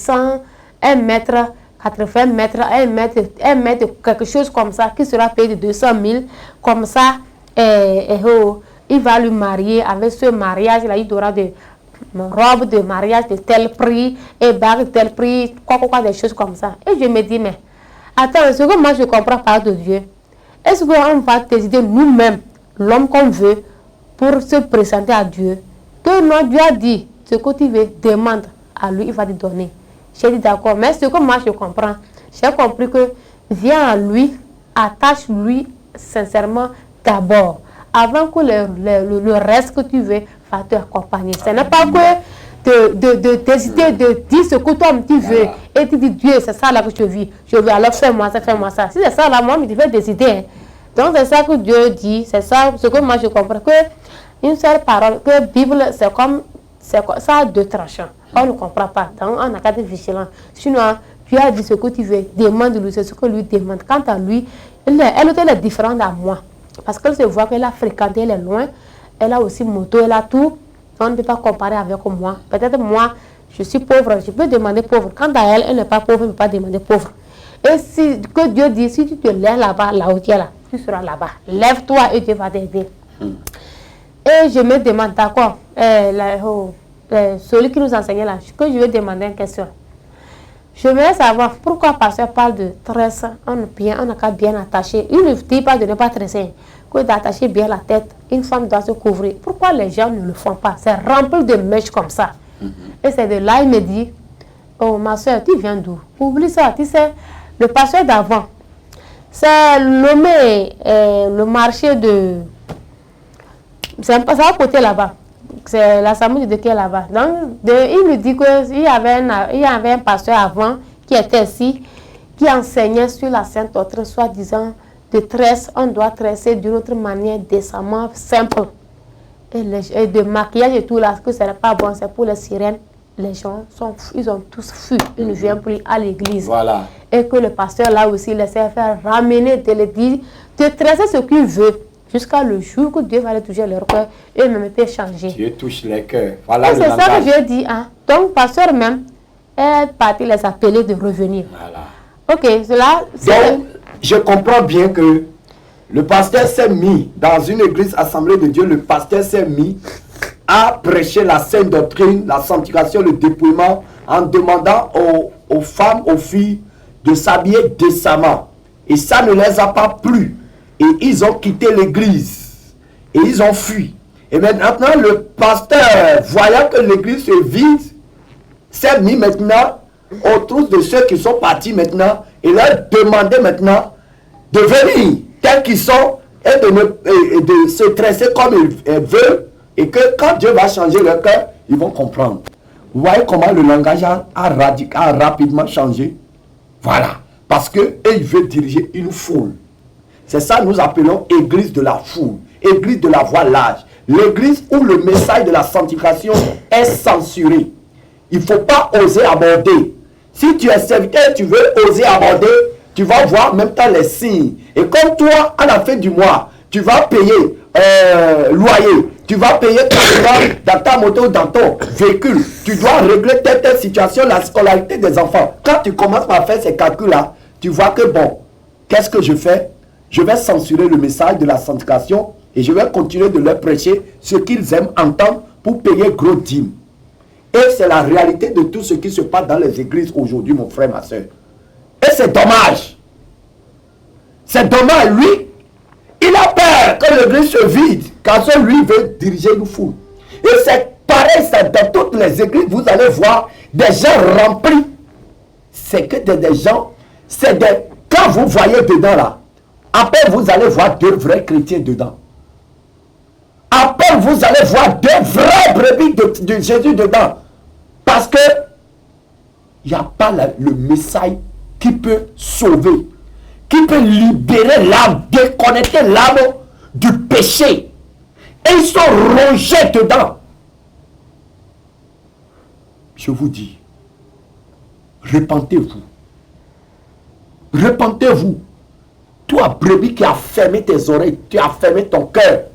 Speaker 2: 1 mètre, 80 mètres, 1 mètre, quelque chose comme ça, qui sera payé de 200 000, comme ça, il va lui marier. Avec ce mariage-là, il aura des robes de mariage de tel prix, et bagues de tel prix, quoi, des choses comme ça. Et je me dis, mais, attends, ce que moi je comprends pas de Dieu, est-ce qu'on va décider nous-mêmes, l'homme qu'on veut, pour se présenter à Dieu, que non, Dieu a dit, ce que tu veux, demande à lui, il va te donner. J'ai dit d'accord, mais ce que moi je comprends, j'ai compris que viens à lui, attache-lui sincèrement d'abord, avant que le reste que tu veux va t'accompagner. Ce n'est pas que d'hésiter, de dire ce que toi tu veux. Et tu dis, Dieu, c'est ça là que je veux. Alors fais-moi ça. Si c'est ça là, moi, je devais décider. Hein. Donc c'est ça que Dieu dit, c'est ça, ce que moi je comprends. Que une seule parole, que la Bible, c'est comme ça a deux tranchants. On ne comprend pas. Donc on n'a qu'à être vigilant. Sinon, Dieu a dit ce que tu veux, demande-lui, c'est ce que lui demande. Quant à lui, elle est différente à moi. Parce qu'elle se voit qu'elle a fréquenté, elle est loin. Elle a aussi moto, elle a tout. On ne peut pas comparer avec moi. Peut-être moi, je suis pauvre, je peux demander pauvre. Quant à elle, elle n'est pas pauvre, elle ne peut pas demander pauvre. Et si que Dieu dit, si tu te lèves là-bas, là où tu es là, tu seras là-bas. Lève-toi et Dieu va t'aider. Et je me demande, d'accord, celui qui nous enseignait là, que je vais demander une question. Je voudrais savoir pourquoi pasteur parle de tresse, on n'a qu'à bien attacher. Il ne dit pas de ne pas tresser, que d'attacher bien la tête. Une femme doit se couvrir. Pourquoi les gens ne le font pas? C'est rempli de mèches comme ça. Et c'est de là, il me dit, oh ma soeur, tu viens d'où? Oublie ça, tu sais, le pasteur d'avant, c'est nommé le marché de... C'est à côté là-bas. C'est la Samoudi de qui est là-bas. Donc, il nous dit qu'il y avait un pasteur avant qui était ici, qui enseignait sur la Sainte Doctrine, soi-disant, de tresse. On doit tresser d'une autre manière, décemment, simple. Et de maquillage et tout là, que ce n'est pas bon, c'est pour les sirènes. Les gens ils ont tous fui. Ils ne viennent plus à l'église.
Speaker 3: Voilà. Et
Speaker 2: que le pasteur là aussi laissait faire ramener de l'église, de tresser ce qu'il veut. Jusqu'à le jour que Dieu va les toucher leur cœur et même peut changer.
Speaker 3: Dieu touche les cœurs. Voilà.
Speaker 2: C'est ça que je dis. Hein. Donc, pasteur même est parti les appeler de revenir.
Speaker 3: Voilà.
Speaker 2: Ok, cela.
Speaker 3: Donc, je comprends bien que le pasteur s'est mis dans une église assemblée de Dieu. Le pasteur s'est mis à prêcher la sainte doctrine, la sanctification, le dépouillement, en demandant aux femmes, aux filles de s'habiller décemment. Et ça ne les a pas plu. Et ils ont quitté l'église. Et ils ont fui. Et maintenant, le pasteur, voyant que l'église se vide, s'est mis maintenant autour de ceux qui sont partis maintenant et leur demander maintenant de venir tels qu'ils sont et de se tresser comme ils veulent. Et que quand Dieu va changer leur cœur, ils vont comprendre. Vous voyez comment le langage a rapidement changé? Voilà. Parce qu'il veut diriger une foule. C'est ça que nous appelons église de la foule, église de la voix large. L'église où le message de la sanctification est censuré. Il ne faut pas oser aborder. Si tu es serviteur, tu veux oser aborder, tu vas voir même temps les signes. Et comme toi, à la fin du mois, tu vas payer loyer, tu vas payer dans ta moto, dans ton véhicule, tu dois régler telle situation, la scolarité des enfants. Quand tu commences par faire ces calculs-là, tu vois que bon, qu'est-ce que je fais? Je vais censurer le message de la sanctification et je vais continuer de leur prêcher ce qu'ils aiment entendre pour payer gros dîmes. Et c'est la réalité de tout ce qui se passe dans les églises aujourd'hui, mon frère, ma soeur. Et c'est dommage. C'est dommage, lui. Il a peur que l'église se vide, car lui veut diriger une foule. Et c'est pareil, dans toutes les églises, vous allez voir des gens remplis. C'est que des gens, quand vous voyez dedans là, après vous allez voir deux vrais chrétiens dedans. Après vous allez voir deux vrais brebis de Jésus dedans. Parce que il n'y a pas le message qui peut sauver, qui peut libérer l'âme, déconnecter l'âme du péché. Et ils sont rongés dedans. Je vous dis, repentez-vous. Repentez-vous. Toi, brebis qui a fermé tes oreilles, tu as fermé ton cœur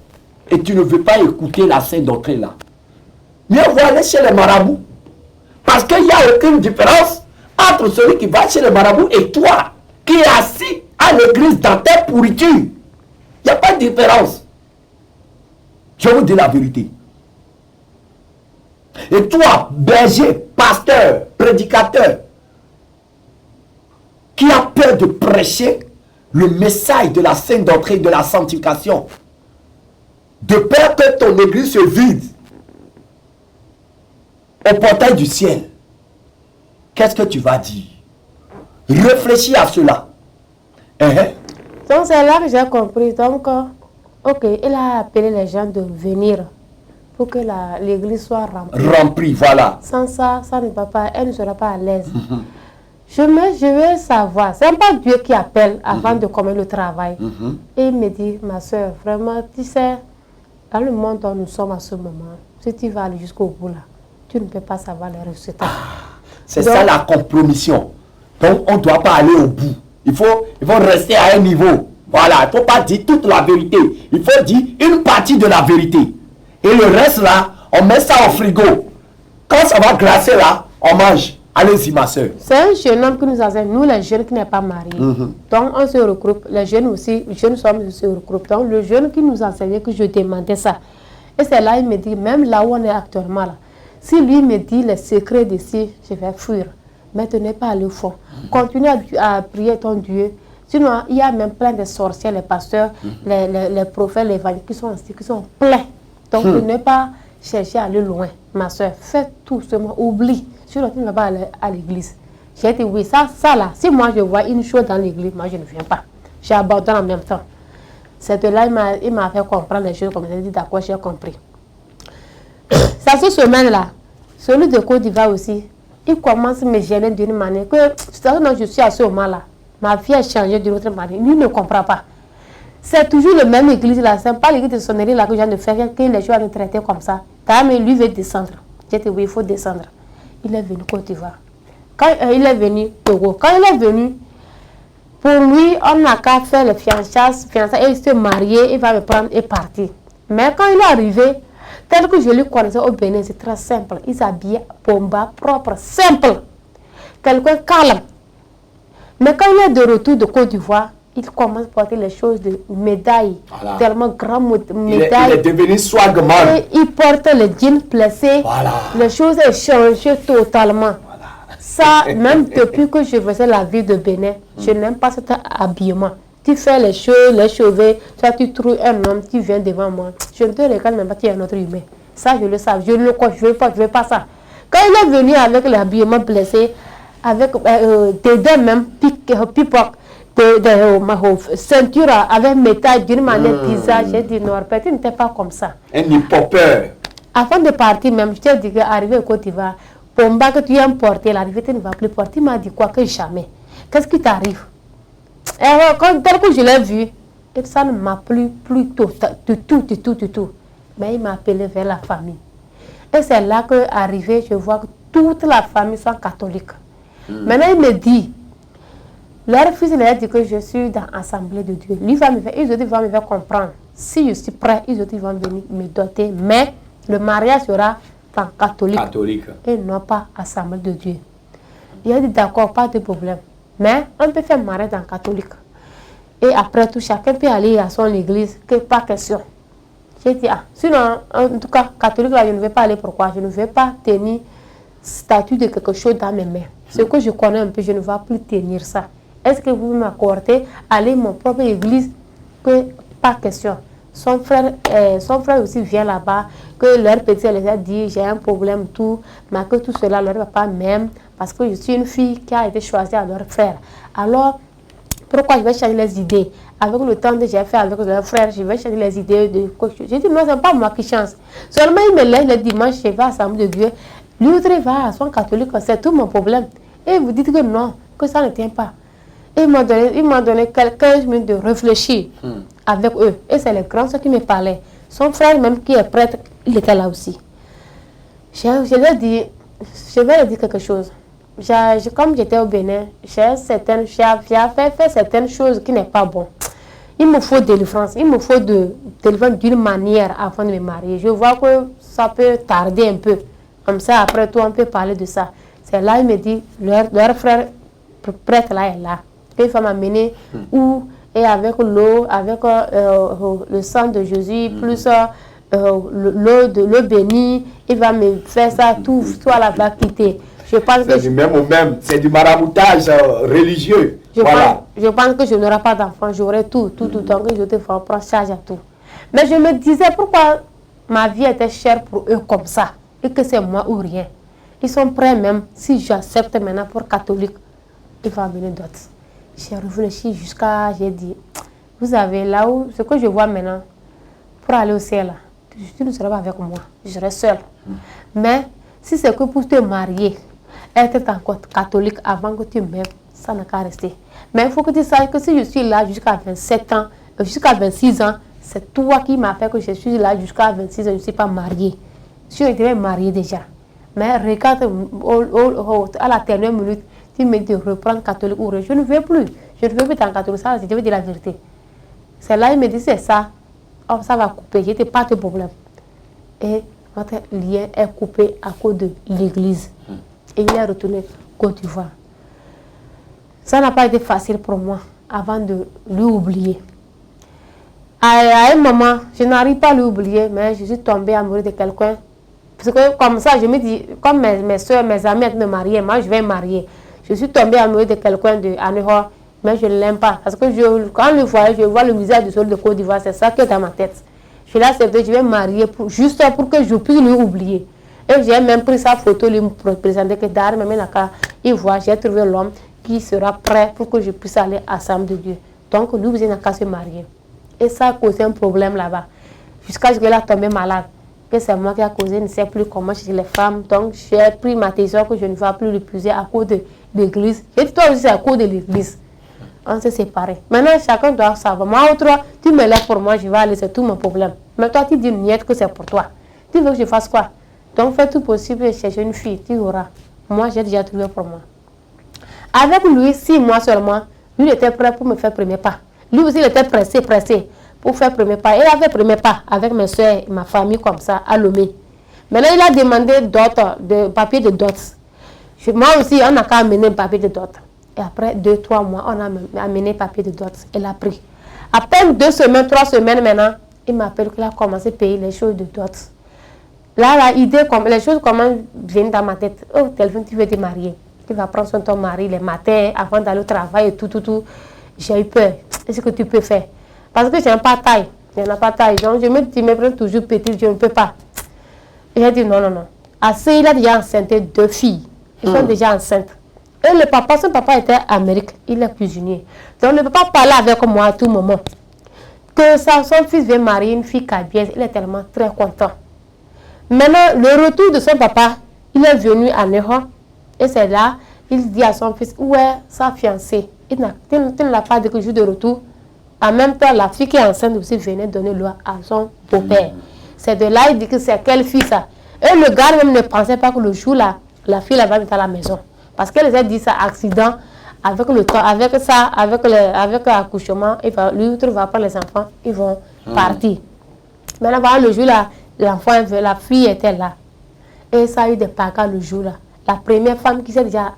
Speaker 3: et tu ne veux pas écouter la sainte doctrine là. Mieux vaut aller chez les marabouts. Parce qu'il n'y a aucune différence entre celui qui va chez les marabouts et toi qui es assis à l'église dans ta pourriture. Il n'y a pas de différence. Je vous dis la vérité. Et toi, berger, pasteur, prédicateur, qui a peur de prêcher le message de la sainte doctrine, de la sanctification, de peur que ton église se vide au portail du ciel, qu'est-ce que tu vas dire? Réfléchis à cela.
Speaker 2: Donc c'est là que j'ai compris. Donc, ok, il a appelé les gens de venir. pour que l'église soit remplie.
Speaker 3: Remplie, voilà.
Speaker 2: Sans ça, ça ne va pas, elle ne sera pas à l'aise. Je veux savoir, c'est pas Dieu qui appelle avant de commencer le travail. Et il me dit, ma soeur, vraiment, tu sais, dans le monde où nous sommes à ce moment, si tu vas aller jusqu'au bout là, tu ne peux pas savoir les résultats.
Speaker 3: C'est ça la compromission. Donc on ne doit pas aller au bout. Il faut rester à un niveau. Voilà, il ne faut pas dire toute la vérité. Il faut dire une partie de la vérité. Et le reste là, on met ça au frigo. Quand ça va glacer là, on mange. Allez-y ma soeur.
Speaker 2: C'est un jeune homme qui nous enseigne, nous les jeunes qui n'est pas mariés. Donc on se regroupe, les jeunes aussi, les jeunes hommes se regroupent. Donc le jeune qui nous enseignait que je demandais ça. Et c'est là il me dit, même là où on est actuellement là, si lui me dit les secrets d'ici, je vais fuir. Mais tu n'es pas allé au fond. Continue à prier ton Dieu. Sinon, il y a même plein de sorciers, les pasteurs, les prophètes, les évangélistes qui sont pleins. Donc tu n'es pas chercher à aller loin. Ma soeur, fais tout seulement, oublie. Sinon, tu ne vas pas aller à l'église. J'ai dit oui, ça là, si moi je vois une chose dans l'église, moi je ne viens pas. J'abandonne en même temps. C'est de là il m'a fait comprendre les choses comme j'ai dit, d'accord, j'ai compris. Ça, cette semaine-là, celui de Côte d'Ivoire aussi, il commence à me gêner d'une manière que, je suis à ce moment-là, ma vie a changé d'une autre manière. Lui ne comprend pas. C'est toujours le même église là, c'est pas l'église de sonnerie là que je viens de faire, que les gens vont traiter comme ça. Mais lui veut descendre. J'ai dit oui, il faut descendre. Il est venu Côte d'Ivoire. Quand il est venu Togo, quand il est venu, pour lui, on n'a qu'à faire le fiançailles et il se marier, il va me prendre et partir. Mais quand il est arrivé, tel que je le connaissais au Bénin, c'est très simple. Il s'habille bomba, propre, simple. Quelqu'un calme. Mais quand il est de retour de Côte d'Ivoire, il commence à porter les choses de médailles, voilà. Tellement grand médailles.
Speaker 3: Il est devenu swagman.
Speaker 2: Il porte les jeans plissés. Voilà. Les choses ont changé totalement. Voilà. Ça, même depuis que je faisais la vie de Bénin, je n'aime pas cet habillement. Tu fais les choses, les cheveux, soit tu trouves un homme qui vient devant moi. Je ne te regarde même pas, tu es un autre humain. Ça, je le sais. Je ne veux pas ça. Quand il est venu avec l'habillement blessé, avec des dents même, pipoc, de ceinture avec métal d'une manière bizarre, j'ai dit non, tu n'étais pas comme ça.
Speaker 3: Un hip-hopper.
Speaker 2: Avant de partir même, je t'ai dit qu'arrivé au Côte d'Ivoire, Pomba que tu aimes porter, l'arrivée tu ne vas plus porter. Il m'a dit quoi que jamais. Qu'est-ce qui t'arrive? Et alors, tel que je l'ai vu, ça ne m'a plu plus du tout. Mais il m'a appelé vers la famille. Et c'est là que, arrivé, je vois que toute la famille sont catholiques. Maintenant, il me dit, leur fils il a dit que je suis dans l'Assemblée de Dieu. Lui va me faire comprendre. Si je suis prêt, ils vont venir me doter. Mais le mariage sera en catholique. Et non pas Assemblée de Dieu. Il a dit d'accord, pas de problème. Mais on peut faire mariage dans catholique. Et après tout, chacun peut aller à son église, que pas question. J'ai dit, sinon, en tout cas, catholique, là, je ne vais pas aller. Pourquoi? Je ne vais pas tenir statut de quelque chose dans mes mains. Ce que je connais un peu, je ne vais plus tenir ça. Est-ce que vous m'accordez aller à mon propre église? Que pas question. Son frère aussi vient là-bas, que leur petit les a dit, j'ai un problème, tout, mais que tout cela, leur papa même, parce que je suis une fille qui a été choisie à leur frère. Alors, pourquoi je vais changer les idées? Avec le temps que j'ai fait avec leur frère, je vais changer les idées de quelque chose. J'ai dit, non, ce n'est pas moi qui change. Seulement, il me laisse le dimanche, je vais à l'Assemblée de Dieu. L'autre va à son catholique, c'est tout mon problème. Et vous dites que non, que ça ne tient pas. Et il m'a donné 15 minutes de réfléchir avec eux. Et c'est les grands qui me parlaient. Son frère même qui est prêtre, il était là aussi. Je vais lui dire quelque chose. Comme j'étais au Bénin, j'ai fait certaines choses qui n'est pas bon. Il me faut délivrance. Il me faut de délivrance d'une manière avant de me marier. Je vois que ça peut tarder un peu. Comme ça, après tout, on peut parler de ça. C'est là, il me dit, leur frère prêtre là est là. Il va m'amener où, et avec l'eau, avec le sang de Jésus, plus l'eau bénie, il va me faire ça, tout à la vacuité.
Speaker 3: C'est du même au même, c'est du maraboutage religieux.
Speaker 2: Je pense que je n'aurai pas d'enfant, j'aurai tout, donc je te prends charge à tout. Mais je me disais pourquoi ma vie était chère pour eux comme ça, et que c'est moi ou rien. Ils sont prêts même, si j'accepte maintenant pour catholique, il va venir d'autres. J'ai réfléchi jusqu'à, j'ai dit, vous savez, là où, ce que je vois maintenant, pour aller au ciel, tu ne seras pas avec moi, je serai seule. Mais si c'est que pour te marier, être encore catholique avant que tu m'aimes, ça n'a qu'à rester. Mais il faut que tu saches que si je suis là jusqu'à 27 ans, jusqu'à 26 ans, c'est toi qui m'as fait que je suis là jusqu'à 26 ans, je ne suis pas mariée. Je suis déjà mariée déjà. Mais regarde, à la dernière minute, tu me dis reprendre catholique ou je ne veux plus. Je ne veux plus être en catholique, ça, je te veux dire la vérité. C'est là, il me dit, c'est ça. Oh, ça va couper, je n'ai pas de problème. Et notre lien est coupé à cause de l'église. Et il est retourné Côte d'Ivoire. Ça n'a pas été facile pour moi avant de lui oublier. À un moment, je n'arrive pas à lui oublier, mais je suis tombée amoureuse de quelqu'un. Parce que comme ça, je me dis, comme mes soeurs, mes amis me marier, moi je vais me marier. Je suis tombée amoureuse de quelqu'un de Anéhor, mais je ne l'aime pas. Parce que quand je vois le musée du sol de Côte d'Ivoire, c'est ça qui est dans ma tête. Je l'ai accepté, je vais me marier juste pour que je puisse lui oublier. Et j'ai même pris sa photo, lui présenter que Dar me il voit, j'ai trouvé l'homme qui sera prêt pour que je puisse aller à l'Assemblée de Dieu. Donc, nous, vous n'avez qu'à se marier. Et ça a causé un problème là-bas. Jusqu'à ce qu'elle a tombé malade. Que c'est moi qui a causé, je ne sais plus comment chez les femmes. Donc, j'ai pris ma décision que je ne vais plus l'épuiser à cause de l'église. Et toi aussi, c'est à cause de l'église. On s'est séparés. Maintenant, chacun doit savoir. Moi, ou toi, tu me lèves pour moi, je vais aller, c'est tout mon problème. Mais toi, tu dis niet que c'est pour toi. Tu veux que je fasse quoi? Donc, fais tout possible et chercher une fille, tu auras. Moi, j'ai déjà trouvé pour moi. Avec lui, 6 mois seulement, lui, il était prêt pour me faire premier pas. Lui aussi, il était pressé pour faire premier pas. Il a fait premier pas avec mes soeurs et ma famille comme ça, à Lomé. Maintenant, il a demandé de papier de dot. Moi aussi, on n'a qu'à amener un papier de dot. Et après 2-3 mois, on a amené papier de dot. Il a pris. À peine 2 semaines, 3 semaines maintenant, il m'appelle qu'il a commencé à payer les choses de dot. Là, l'idée, les choses comment viennent dans ma tête. Oh, téléphone, tu veux te marier. Tu vas prendre ton mari les matins avant d'aller au travail et tout. J'ai eu peur. Qu'est-ce que tu peux faire? Parce que je n'ai pas taille. Donc, je me dis, me prends toujours petite, je ne peux pas. J'ai dit non. Assez, il a déjà enceinte 2 filles. Ils sont déjà enceintes. Et son papa était en Amérique. Il est cuisinier. Donc, il ne peut pas parler avec moi à tout moment. Que son fils vient marier une fille cabiaise, il est tellement très content. Maintenant, le retour de son papa, il est venu à Ného. Et c'est là, il dit à son fils, où est sa fiancée? Tu ne l'as pas dit que je suis de retour. En même temps, la fille qui est enceinte aussi venait donner loi à son beau-père. C'est de là, il dit que c'est quelle fille ça? Et le gars même ne pensait pas que le jour là, la fille elle va venir à la maison. Parce qu'elle a dit ça, accident, avec le temps, avec l'accouchement, l'autre va prendre les enfants, ils vont partir. Maintenant, le jour là, la fille était là. Et ça a eu des pacas le jour là. La première femme qui s'est déjà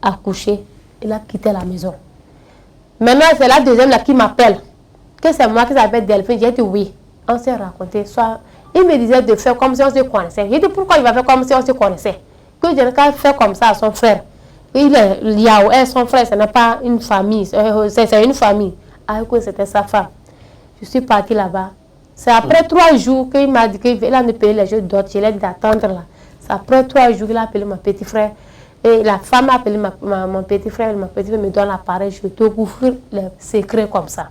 Speaker 2: accouchée, elle a quitté la maison. Maintenant, c'est la deuxième là qui m'appelle. Que c'est moi qui s'appelle Delphine. J'ai dit oui. On s'est raconté. Il me disait de faire comme si on se connaissait. J'ai dit pourquoi il va faire comme si on se connaissait. Que je n'ai qu'à faire comme ça à son frère. Il est Liao, son frère, ce n'est pas une famille. C'est une famille. Ah, que c'était sa femme. Je suis partie là-bas. C'est après 3 jours qu'il m'a dit qu'il allait payer les jeux d'autres. Je l'ai dit d'attendre là. C'est après 3 jours qu'il a appelé mon petit frère. Et la femme a appelé mon petit frère. Mon petit frère me donne l'appareil. Je vais te ouvrir les secrets comme ça.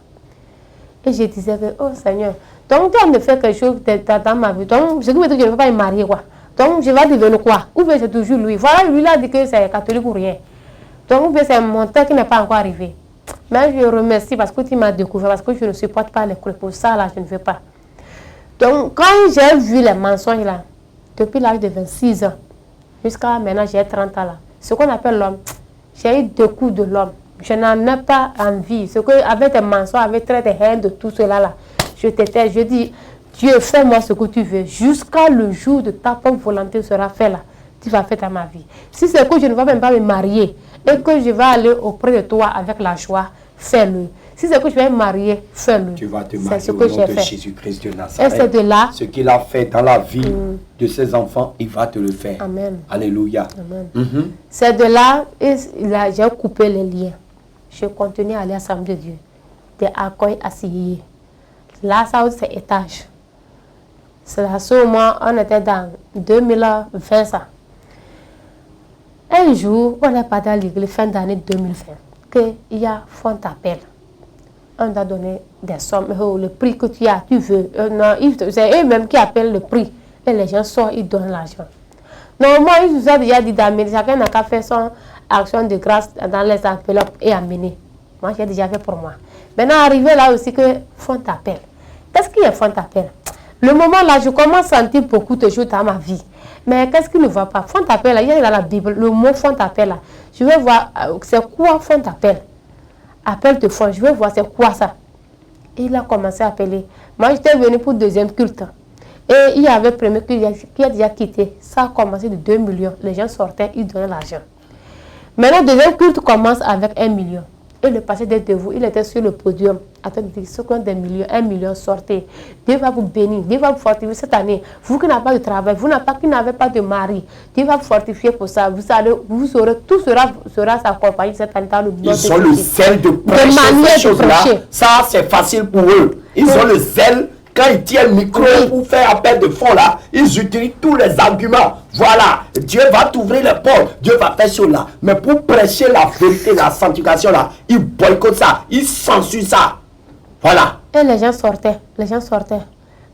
Speaker 2: Et je disais, oh Seigneur. Donc, tu as de faire quelque chose dans ma vie. Donc, je me dis que je ne vais pas me marier, quoi. Donc, je vais devenir quoi? Ou bien c'est toujours lui. Voilà, lui, il a dit que c'est catholique ou rien. Donc, ou bien c'est mon temps qui n'est pas encore arrivé. Mais je remercie parce que tu m'as découvert, parce que je ne supporte pas les coups. Pour ça, là, je ne veux pas. Donc, quand j'ai vu les mensonges, là, depuis l'âge de 26 ans, jusqu'à maintenant, j'ai 30 ans, là, ce qu'on appelle l'homme, j'ai eu 2 coups de l'homme. Je n'en ai pas envie. Ce que, avec tes mensonges, avec tes haines de tout cela, là, je t'étais, je dis, Dieu, fais-moi ce que tu veux. Jusqu'à le jour de ta propre volonté sera fait là. Tu vas faire dans ma vie. Si c'est que je ne vais même pas me marier et que je vais aller auprès de toi avec la joie, fais-le. Si c'est que je vais me marier, fais-le.
Speaker 3: Tu vas te marier
Speaker 2: ce
Speaker 3: au
Speaker 2: que
Speaker 3: nom de
Speaker 2: fait.
Speaker 3: Jésus-Christ de Nazareth.
Speaker 2: Et c'est de là.
Speaker 3: Ce qu'il a fait dans la vie de ses enfants, il va te le faire.
Speaker 2: Amen.
Speaker 3: Alléluia.
Speaker 2: Amen. C'est de là, j'ai coupé les liens. Je continue à aller à l'Assemblée de Dieu. De Accueil à Sillé. Là, ça aussi, c'est étage. C'est à ce moment, on était dans 2020, ça. Un jour, on est parti à l'église fin d'année 2020, qu'il y a fond d'appel. On a donné des sommes, le prix que tu as, tu veux. Non, c'est eux-mêmes qui appellent le prix. Et les gens sortent, ils donnent l'argent. Normalement, ils nous ont déjà dit d'amener. Chacun n'a qu'à faire son action de grâce dans les enveloppes et amener. Moi, j'ai déjà fait pour moi. Maintenant, arrivé là aussi que font appel. Qu'est-ce qui est font appel? Le moment là, je commence à sentir beaucoup de choses dans ma vie. Mais qu'est-ce qui ne va pas? Font appel là, il y a dans la Bible, le mot font appel là. Je vais voir, c'est quoi font appel? Appel de fond, je vais voir c'est quoi ça. Et il a commencé à appeler. Moi, j'étais venu pour le deuxième culte. Et il y avait le premier culte qui a déjà quitté. Ça a commencé de 2 millions. Les gens sortaient, ils donnaient l'argent. Maintenant, le deuxième culte commence avec 1 million. Et le pasteur était debout, il était sur le podium. Attends, ce qu'on a des millions, 1 million, sortez. Dieu va vous bénir, Dieu va vous fortifier cette année. Vous qui n'avez pas de travail, qui n'avez pas de mari, Dieu va vous fortifier pour ça. Vous saurez, tout sera s'accompagner cette année dans le monde.
Speaker 3: Ils ont le zèle de prêcher ces choses-là. Ça, c'est facile pour eux. Ils ont le zèle. Quand ils tiennent le micro pour faire appel de fonds là, ils utilisent tous les arguments. Voilà, Dieu va t'ouvrir les portes, Dieu va faire cela. Mais pour prêcher la vérité, la sanctification là, ils boycottent ça, ils censurent ça. Voilà.
Speaker 2: Et les gens sortaient,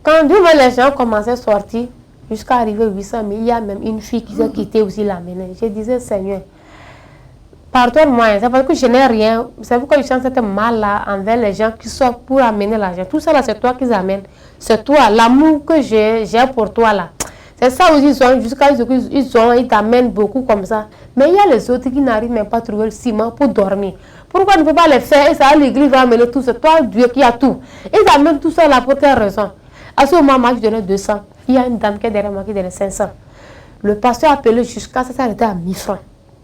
Speaker 2: Quand les gens commençaient à sortir, jusqu'à arriver à 800 000, il y a même une fille qui s'est quittée aussi la menée. Je disais, Seigneur, pardonne-moi, c'est parce que je n'ai rien. C'est pourquoi je sens cette mal là envers les gens qui sortent pour amener l'argent. Tout ça là, c'est toi qui amènes. C'est toi, l'amour que j'ai pour toi là. C'est ça aussi, ils t'amènent beaucoup comme ça. Mais il y a les autres qui n'arrivent même pas à trouver le ciment pour dormir. Pourquoi ne peut pas les faire? Et ça, l'église va amener tout. C'est toi, Dieu, qui a tout. Ils amènent tout ça là pour quelle raison? À ce moment, je donnais 200. Il y a une dame qui est derrière moi qui donnait 500. Le pasteur a appelé jusqu'à ça s'arrêter à 1000 francs.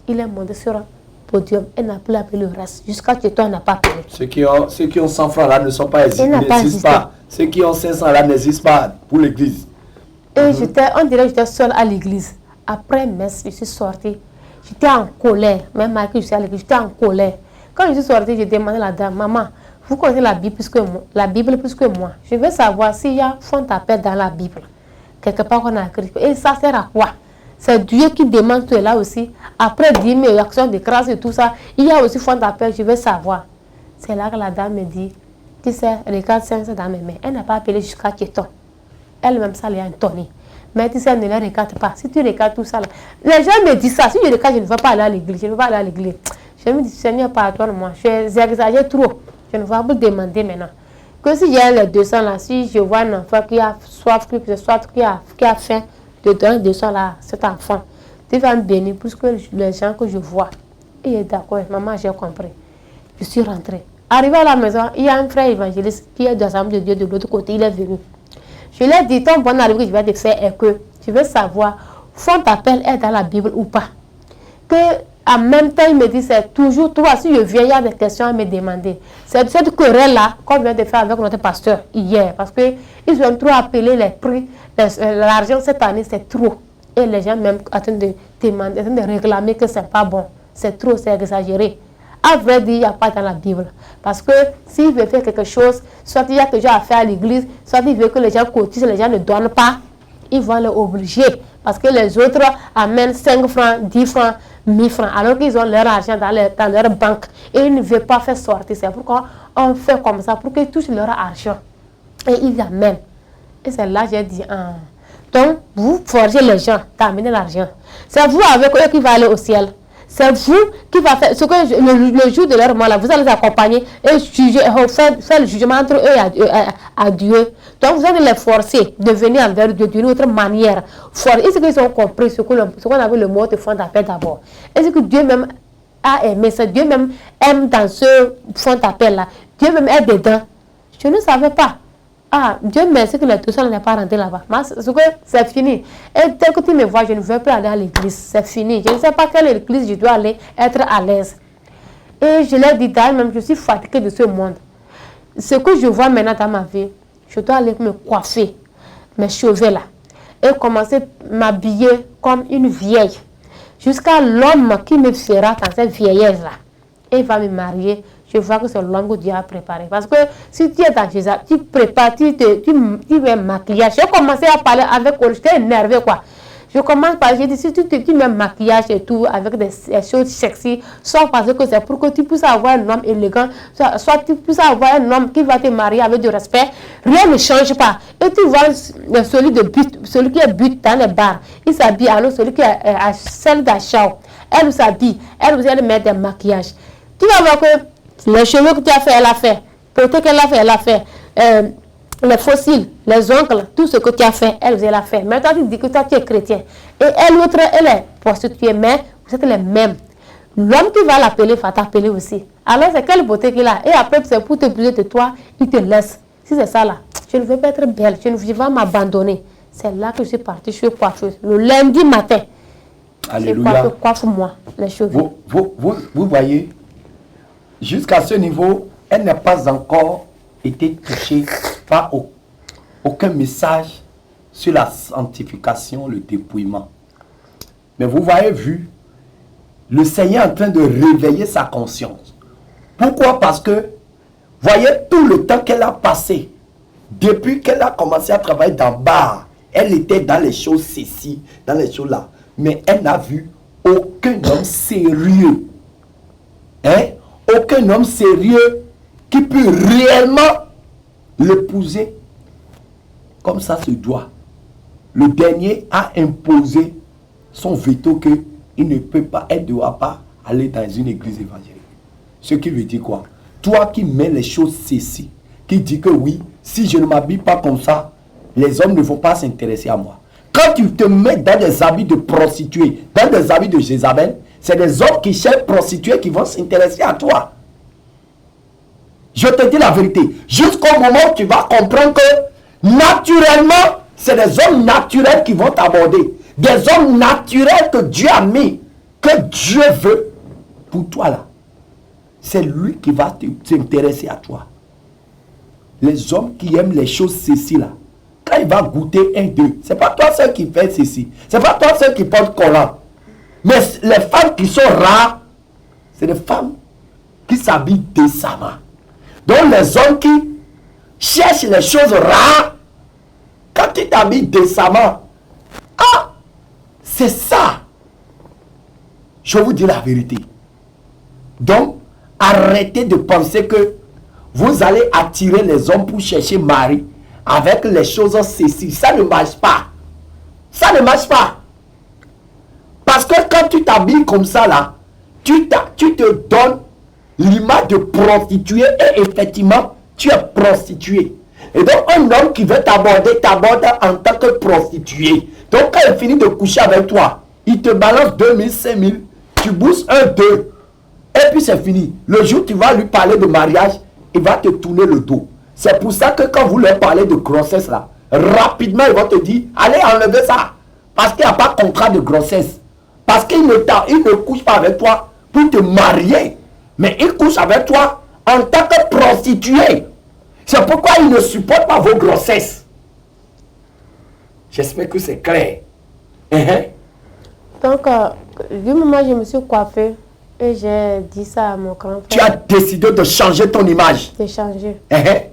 Speaker 2: Il est monté sur un podium. Elle n'a plus appelé le reste. Jusqu'à ce que toi, on n'a pas appelé.
Speaker 3: Ceux qui ont 100 francs là ne sont pas n'existent pas. Ceux qui ont 500 là n'existent pas pour l'église.
Speaker 2: Et on dirait que j'étais seule à l'église. Après messe, je suis sortie. J'étais en colère. Même malgré que je suis à l'église, j'étais en colère. Quand je suis sortie, j'ai demandé à la dame, maman, vous connaissez la Bible plus que moi. Je veux savoir s'il y a fond d'appel dans la Bible. Quelque part qu'on a écrit. Et ça sert à quoi? C'est Dieu qui demande tout là aussi. Après 10 000 actions de grâce et tout ça, il y a aussi fond d'appel, je veux savoir. C'est là que la dame me dit, tu sais, regarde 500 dans mes mains. Elle n'a pas appelé jusqu'à Tieton. Elle-même, ça l'a étonné. Mais tu sais, elle ne les regarde pas. Si tu regardes tout ça, là, les gens me disent ça. Si je regarde, je ne vais pas aller à l'église. Je ne vais pas aller à l'église. Je me dis, Seigneur, pardonne-moi. J'exagère trop. Je ne vais pas vous demander maintenant. Que si j'ai les 200 là, si je vois un enfant qui a soif, qui a faim, de donner 200 là à cet enfant, tu vas me bénir plus que les gens que je vois. Et il est d'accord, maman, j'ai compris. Je suis rentrée. Arrivé à la maison, il y a un frère évangéliste qui est de l'Assemblée de Dieu de l'autre côté, il est venu. Je lui ai dit, ton bon arrivé que je vais te faire est que tu veux savoir, fond d'appel est dans la Bible ou pas. Que en même temps, il me dit, c'est toujours toi, si je viens, il y a des questions à me demander. C'est cette querelle-là qu'on vient de faire avec notre pasteur hier, parce qu'ils ont trop appelé les prix, l'argent cette année, c'est trop. Et les gens même attendent de demander, attendent de réclamer que c'est pas bon. C'est trop, c'est exagéré. À vrai dire, il n'y a pas dans la Bible. Parce que s'il veut faire quelque chose, soit il y a quelque chose à faire à l'église, soit il veut que les gens cotisent, les gens ne donnent pas, ils vont les obliger. Parce que les autres amènent 5 francs, 10 francs, 1000 francs, alors qu'ils ont leur argent dans leur banque. Et ils ne veulent pas faire sortir. C'est pourquoi on fait comme ça, pour qu'ils touchent leur argent. Et ils amènent. Et c'est là que j'ai dit, donc vous forgez les gens d'amener l'argent. C'est vous avec eux qui va aller au ciel. C'est vous qui va faire ce que le jour de leur mort là, vous allez les accompagner et juger, faire le jugement entre eux et à Dieu. Donc vous allez les forcer de venir envers Dieu d'une autre manière. Est-ce qu'ils ont compris ce qu'on avait le mot de fond d'appel d'abord? Est-ce que Dieu même a aimé ça? Dieu même aime dans ce fond d'appel là. Dieu même est dedans. Je ne savais pas. Ah, Dieu merci que les tout ça n'est pas rentré là-bas. C'est fini. Et tel que tu me vois, je ne veux plus aller à l'église. C'est fini. Je ne sais pas quelle église je dois aller être à l'aise. Et je leur dis même, je suis fatiguée de ce monde. Ce que je vois maintenant dans ma vie, je dois aller me coiffer, mes cheveux là, et commencer à m'habiller comme une vieille. Jusqu'à l'homme qui me fera dans cette vieillesse-là. Et il va me marier. Je vois que c'est l'homme que Dieu a préparé. Parce que si tu es dans Jésus, tu prépares, tu mets maquillage. J'ai commencé à parler avec eux, j'étais énervée quoi. Je commence par, je dis, si tu mets maquillage et tout, avec des choses sexy, soit parce que c'est pour que tu puisses avoir un homme élégant, soit tu puisses avoir un homme qui va te marier avec du respect, rien ne change pas. Et tu vois celui qui est but dans les bars, il s'habille, alors celui qui est celle d'achat, elle s'habille, elle met des maquillages. Tu vas voir que les cheveux que tu as fait, elle a fait. Peut-être qu'elle a fait, elle a fait. Les fossiles, les ongles, tout ce que tu as fait, elle a fait. Maintenant, tu dis que toi, tu es chrétien. Et elle, l'autre, elle est prostituée, mais vous êtes les mêmes. L'homme qui va l'appeler va t'appeler aussi. Alors, c'est quelle beauté qu'il a. Et après, c'est pour te épouser de toi, il te laisse. Si c'est ça là, je ne veux pas être belle, je vais m'abandonner. C'est là que je suis partie, je suis coiffeuse. Le lundi matin,
Speaker 3: Alléluia.
Speaker 2: Je coiffe-moi les cheveux.
Speaker 3: Vous voyez, jusqu'à ce niveau, elle n'a pas encore été touchée par aucun message sur la sanctification, le dépouillement. Mais vous voyez, le Seigneur est en train de réveiller sa conscience. Pourquoi? Parce que, voyez tout le temps qu'elle a passé, depuis qu'elle a commencé à travailler dans le bar, elle était dans les choses ceci, dans les choses là. Mais elle n'a vu aucun homme sérieux. Hein? Aucun homme sérieux qui peut réellement l'épouser comme ça se doit. Le dernier a imposé son veto qu'il ne peut pas, elle ne doit pas aller dans une église évangélique. Ce qui veut dire quoi? Toi qui mets les choses ceci, qui dit que oui, si je ne m'habille pas comme ça, les hommes ne vont pas s'intéresser à moi. Quand tu te mets dans des habits de prostituée, dans des habits de Jézabel, c'est des hommes qui cherchent prostituées qui vont s'intéresser à toi. Je te dis la vérité. Jusqu'au moment où tu vas comprendre que naturellement, c'est des hommes naturels qui vont t'aborder. Des hommes naturels que Dieu a mis, que Dieu veut pour toi là. C'est lui qui va s'intéresser à toi. Les hommes qui aiment les choses ceci là, quand il va goûter un d'eux, c'est pas toi seul qui fait ceci. C'est pas toi seul qui porte Coran. Mais les femmes qui sont rares, c'est des femmes qui s'habillent décemment. Donc les hommes qui cherchent les choses rares, quand tu t'habilles décemment, ah, c'est ça. Je vous dis la vérité. Donc, arrêtez de penser que vous allez attirer les hommes pour chercher mari avec les choses ceci. Ça ne marche pas. Ça ne marche pas. Parce que quand tu t'habilles comme ça là, tu te donnes l'image de prostituée et effectivement, tu es prostituée. Et donc, un homme qui veut t'aborder, t'aborde en tant que prostituée. Donc, quand il finit de coucher avec toi, il te balance 2000, 5000, tu bousses 1, 2, et puis c'est fini. Le jour où tu vas lui parler de mariage, il va te tourner le dos. C'est pour ça que quand vous leur parlez de grossesse là, rapidement ils vont te dire, allez enlever ça. Parce qu'il n'y a pas de contrat de grossesse. Parce qu'il ne couche pas avec toi pour te marier. Mais il couche avec toi en tant que prostituée. C'est pourquoi il ne supporte pas vos grossesses. J'espère que c'est clair.
Speaker 2: Donc, du moment où je me suis coiffée, et j'ai dit ça à mon grand frère.
Speaker 3: Tu as décidé de changer ton image.
Speaker 2: De changer.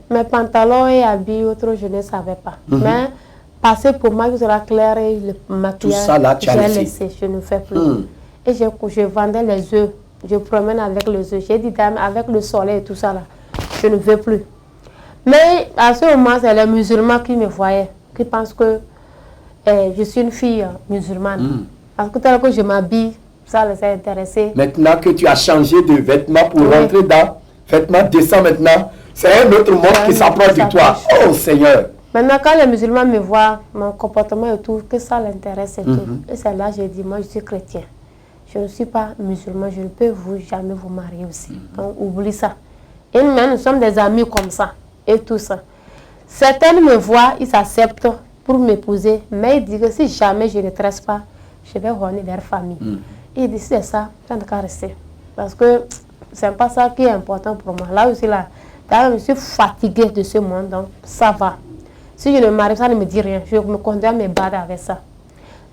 Speaker 2: Mes pantalons et habits, autres, je ne savais pas. Mais passer pour moi, il sera clair et le maquillage,
Speaker 3: tout ça là, tu as
Speaker 2: laissé. Je ne fais plus. Et je vendais les œufs. Je promène avec les œufs. J'ai dit, avec le soleil et tout ça là, je ne veux plus. Mais à ce moment, c'est les musulmans qui me voyaient, qui pensent que je suis une fille musulmane. Parce que tel que je m'habille, ça les a intéressés.
Speaker 3: Maintenant que tu as changé de vêtements pour rentrer dans vêtements décents maintenant, c'est un autre monde qui s'approche de toi. Oh Seigneur.
Speaker 2: Maintenant, quand les musulmans me voient, mon comportement et tout, que ça l'intéresse et tout. Et c'est là que j'ai dit, moi je suis chrétien. Je ne suis pas musulman, je ne peux jamais vous marier aussi. Donc oublie ça. Et nous sommes des amis comme ça. Et tout ça. Certains me voient, ils s'acceptent pour m'épouser, mais ils disent que si jamais je ne tresse pas, je vais renier leur famille. Et ils disent c'est ça, ça ne qu'à rester. Parce que c'est pas ça qui est important pour moi. Là aussi, là, je suis fatiguée de ce monde, donc ça va. Si je ne marie, ça ne me dit rien. Je me continue à me battre avec ça.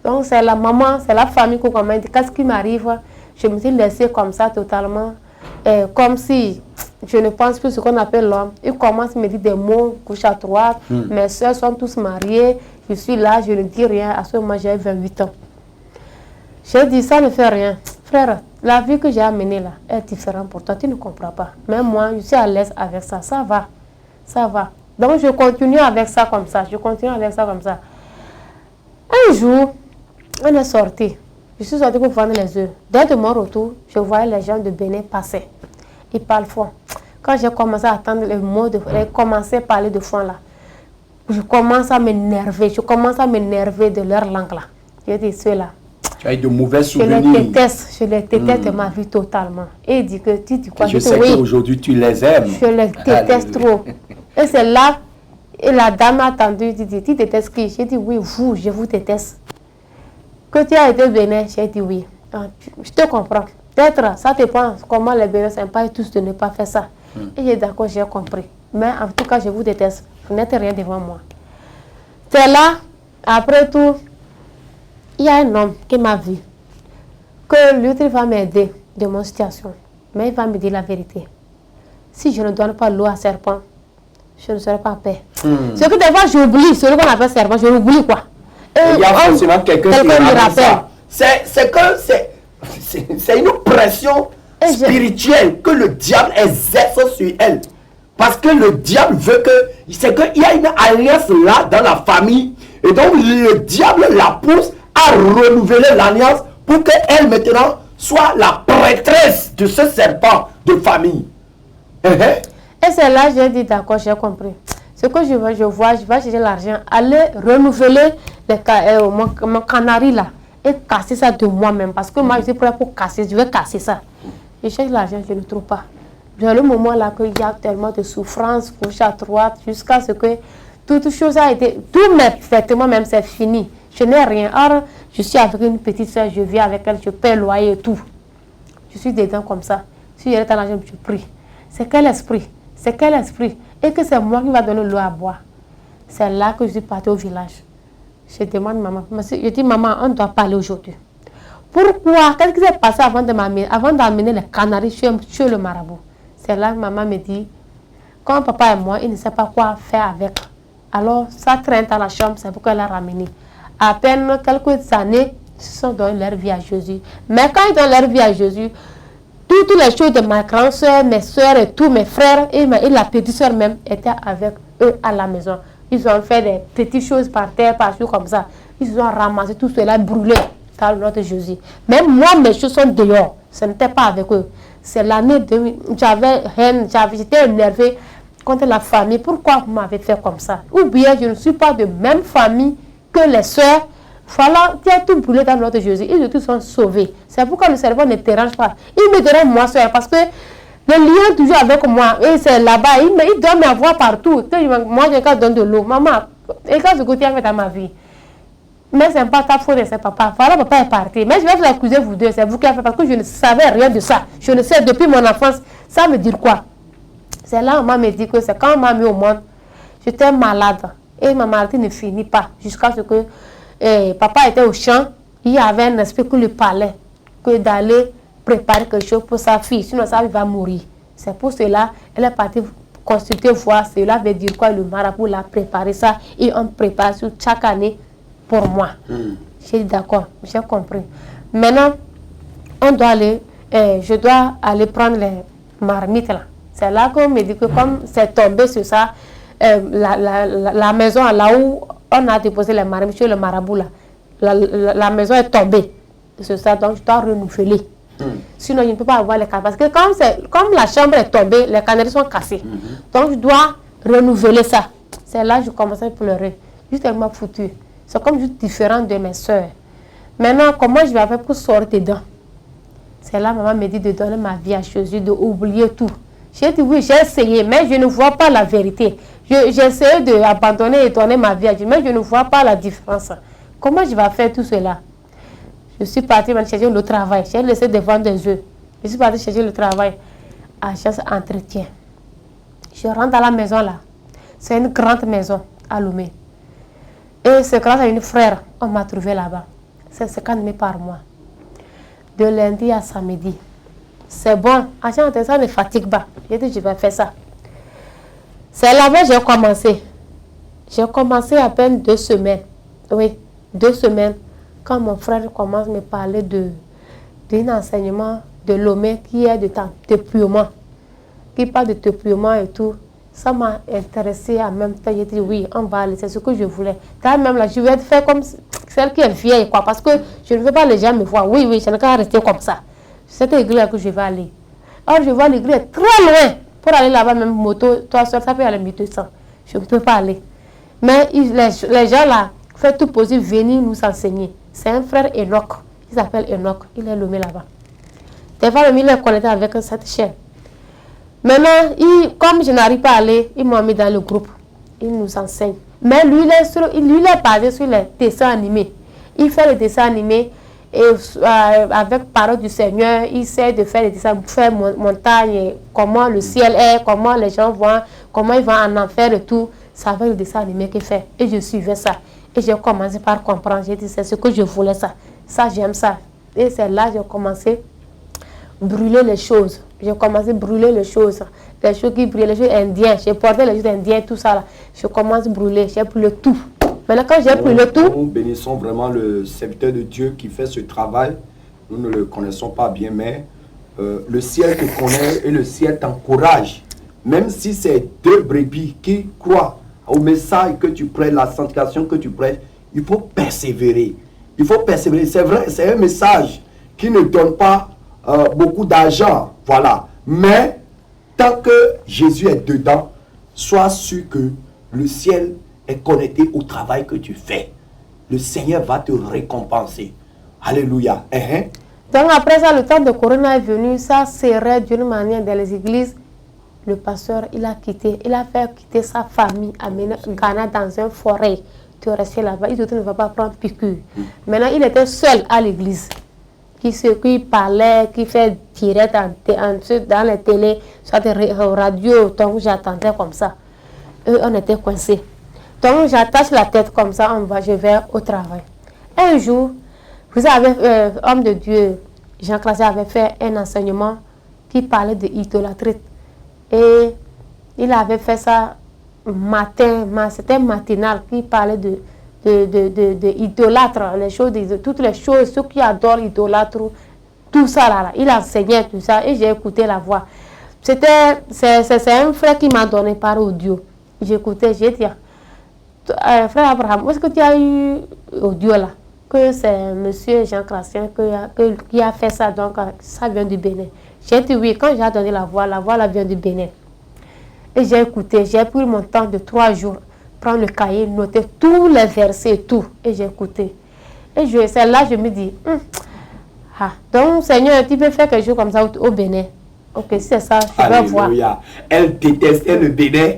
Speaker 2: Donc c'est la maman, c'est la famille qui m'a dit qu'est-ce qui m'arrive. Je me suis laissée comme ça totalement. comme si je ne pense plus ce qu'on appelle l'homme. Il commence à me dire des mots, gauche à droite. Mes soeurs sont tous mariées. Je suis là, je ne dis rien. À ce moment, j'avais 28 ans. J'ai dit, ça ne fait rien. Frère, la vie que j'ai amenée là est différente pour toi. Tu ne comprends pas. Mais moi, je suis à l'aise avec ça. Ça va. Ça va. Donc, je continue avec ça comme ça. Je continue avec ça comme ça. Un jour, on est sorti. Je suis sortie pour vendre les œufs. Dès de mon retour, je voyais les gens de Bénin passer. Ils parlent fort. Quand j'ai commencé à entendre les mots, commencé à parler de fond là, je commence à m'énerver. Je commence à m'énerver de leur langue là. Je dis ceux-là.
Speaker 3: Tu as eu de mauvais
Speaker 2: Je
Speaker 3: souvenirs.
Speaker 2: je les déteste de ma vie totalement. Et il dit que tu dis quoi?
Speaker 3: Je sais qu'aujourd'hui tu les aimes.
Speaker 2: Je les déteste trop. Et c'est là, et la dame a attendu, elle dit, tu détestes qui? J'ai dit oui, vous, je vous déteste. Que tu as été Bénin, j'ai dit oui. Je te comprends. Peut-être, ça dépend comment les Bénins sont pas tous de ne pas faire ça. Et j'ai d'accord, j'ai compris. Mais en tout cas, je vous déteste. Vous n'êtes rien devant moi. C'est là, après tout, il y a un homme qui m'a vu. Que l'autre va m'aider de mon situation. Mais il va me dire la vérité. Si je ne donne pas l'eau à serpent, je ne serai pas en paix. Ce que des fois j'oublie, celui qu'on appelle serpent, je l'oublie quoi.
Speaker 3: Il y a forcément quelqu'un qui
Speaker 2: me rappelle.
Speaker 3: Ça. C'est une pression spirituelle que le diable exerce sur elle. Parce que le diable veut que... C'est qu'il y a une alliance là dans la famille. Et donc le diable la pousse à renouveler l'alliance pour qu'elle maintenant soit la prêtresse de ce serpent de famille.
Speaker 2: Et c'est là que j'ai dit d'accord, j'ai compris. Ce que je vois, je vais chercher l'argent, aller renouveler mon canari là et casser ça de moi-même. Parce que moi je suis prêt pour casser, je vais casser ça. Je cherche l'argent, je ne trouve pas. Dans le moment là qu'il y a tellement de souffrance, gauche à droite, jusqu'à ce que toute chose a été, tous mes vêtements même c'est fini. Je n'ai rien. Or, je suis avec une petite soeur, je vis avec elle, je paie le loyer et tout. Je suis dedans comme ça. Si j'ai l'argent, je prie. C'est quel esprit? C'est quel esprit? Et que c'est moi qui va donner l'eau à boire. C'est là que je suis partie au village. Je demande maman. Je dis maman, on doit parler aujourd'hui. Pourquoi? Qu'est-ce qui s'est passé avant d'amener les canaris chez le marabout? C'est là que maman me dit, quand papa et moi, il ne sait pas quoi faire avec. Alors, ça traîne dans la chambre, c'est pourquoi elle l'a ramené. À peine quelques années, ils se sont donné leur vie à Jésus. Mais quand ils donnent leur vie à Jésus, toutes les choses de ma grande soeur, mes soeurs et tous mes frères, et la petite soeur même, étaient avec eux à la maison. Ils ont fait des petites choses par terre, partout comme ça. Ils ont ramassé tout cela, brûlé dans le nom de Jésus. Même moi, mes choses sont dehors. Ce n'était pas avec eux. C'est l'année 2000. J'avais haine, j'étais énervée contre la famille. Pourquoi vous m'avez fait comme ça? Ou bien je ne suis pas de même famille que les soeurs. Voilà, tu as tout brûlé dans le nom de Jésus. Ils tous sont sauvés. C'est pourquoi le cerveau ne dérange pas. Il me dérange moi, soeur, parce que le lien est toujours avec moi. Et c'est là-bas. Il doit m'avoir partout. Moi, j'ai qu'à donner de l'eau. Maman, regarde ce que tu as fait dans ma vie. Mais ce n'est pas ta faute, c'est papa. Voilà, papa est parti. Mais je vais vous accuser, vous deux. C'est vous qui avez fait. Parce que je ne savais rien de ça. Je ne sais depuis mon enfance. Ça veut dire quoi? C'est là où maman me dit que c'est quand on m'a mis au monde, j'étais malade. Et ma maladie ne finit pas. Jusqu'à ce que papa était au champ. Il y avait un esprit qui lui parlait. Que d'aller préparer quelque chose pour sa fille. Sinon, sa fille va mourir. C'est pour cela elle est partie consulter, voir. Cela veut dire quoi? Le marabout l'a préparé ça. Et on prépare sur chaque année pour moi. J'ai dit d'accord, j'ai compris. Maintenant, on doit aller, je dois aller prendre les marmites là. C'est là qu'on me dit que comme c'est tombé sur ça, la maison là où on a déposé les marmites chez le marabout là, la maison est tombée. C'est ça, donc je dois renouveler. Sinon, je ne peux pas avoir les canaries. Parce que comme la chambre est tombée, les canaries sont cassés. Donc, je dois renouveler ça. C'est là que je commence à pleurer. Je suis tellement foutue. C'est comme juste différent de mes soeurs. Maintenant, comment je vais faire pour sortir dedans? C'est là que maman me dit de donner ma vie à Jésus, d'oublier tout. J'ai dit oui, j'ai essayé, mais je ne vois pas la vérité. J'ai essayé d'abandonner et donner ma vie à Dieu, mais je ne vois pas la différence. Comment je vais faire tout cela? Je suis partie chercher le travail. J'ai laissé devant des œufs. Je suis partie chercher le travail à Agence Entretien. Je rentre dans la maison là. C'est une grande maison à Lomé. Et c'est grâce à une frère, on m'a trouvé là-bas. C'est 50 000 par mois. De lundi à samedi. c'est bon. Ça ne fatigue pas. J'ai dit, je vais faire ça. C'est là-bas que j'ai commencé. J'ai commencé à peine 2 semaines. Oui, 2 semaines. Quand mon frère commence à me parler d'un enseignement de Lomé qui est de dépouillement, qui parle de dépouillement et tout, ça m'a intéressé en même temps. J'ai dit oui, on va aller, c'est ce que je voulais. Quand même là, je vais faire comme celle qui est vieille, quoi, parce que je ne veux pas les gens me voir. Oui, je ne peux pas rester comme ça. C'est cette église que je vais aller. Alors je vois l'église très loin. Pour aller là-bas, même moto, toi seul, ça peut aller 1200. Je ne peux pas aller. Mais les gens là, font tout possible, venir nous enseigner. C'est un frère Enoch. Il s'appelle Enoch. Il est nommé là-bas. Des fois, il est connecté avec cette chaîne. Maintenant, comme je n'arrive pas à aller, ils m'ont mis dans le groupe. Il nous enseigne. Mais lui, il est basé sur les dessins animés. Il fait les dessins animés et avec parole du Seigneur, il essaie de faire des dessins, faire montagne, comment le ciel est, comment les gens voient, comment ils vont en enfer et tout. C'est avec le dessin animé qu'il fait. Et je suivais ça. Et j'ai commencé par comprendre. J'ai dit, c'est ce que je voulais, ça. Ça, j'aime ça. Et c'est là que j'ai commencé à brûler les choses. J'ai commencé à brûler les choses qui brûlaient, les choses indiennes. J'ai porté les choses indiennes, tout ça là. Je commence à brûler, j'ai brûlé tout. Maintenant, quand j'ai brûlé tout...
Speaker 3: Nous bénissons vraiment le serviteur de Dieu qui fait ce travail. Nous ne le connaissons pas bien, mais le ciel te connaît et le ciel t'encourage. Même si c'est 2 brebis qui croient au message que tu prêches, la sanctification que tu prêches, il faut persévérer. Il faut persévérer. C'est vrai, c'est un message qui ne donne pas beaucoup d'argent. Voilà. Mais tant que Jésus est dedans, sois sûr que le ciel est connecté au travail que tu fais. Le Seigneur va te récompenser. Alléluia.
Speaker 2: Donc après ça, le temps de Corona est venu, ça serait d'une manière dans les églises. Le pasteur, il a fait quitter sa famille, amener Ghana dans une forêt. Tu restes là-bas, il ne va pas prendre piqûre. Maintenant, il était seul à l'église. Qui parlait, qui fait direct dans les télés, soit des radios, donc j'attendais comme ça. On était coincés. Donc j'attache la tête comme ça, je vais au travail. Un jour, vous avez, homme de Dieu, Jean Classé avait fait un enseignement qui parlait de idolâtrie. Et il avait fait ça c'était matinal, qui parlait de idolâtres, toutes les choses, ceux qui adorent idolâtres, tout ça là. Il enseignait tout ça et j'ai écouté la voix. C'est un frère qui m'a donné par audio. J'écoutais, j'ai dit, frère Abraham, où est-ce que tu as eu audio là? Que c'est monsieur Jean Classien qui a fait ça, donc ça vient du Bénin. J'ai dit oui, quand j'ai donné la voix là vient du Bénin. Et j'ai écouté, j'ai pris mon temps de 3 jours, prendre le cahier, noter tous les versets, tout. Et j'ai écouté. Et c'est là que je me dis, donc Seigneur, tu peux faire quelque chose comme ça au Bénin. Ok, si c'est ça, je vais voir.
Speaker 3: Elle détestait le Bénin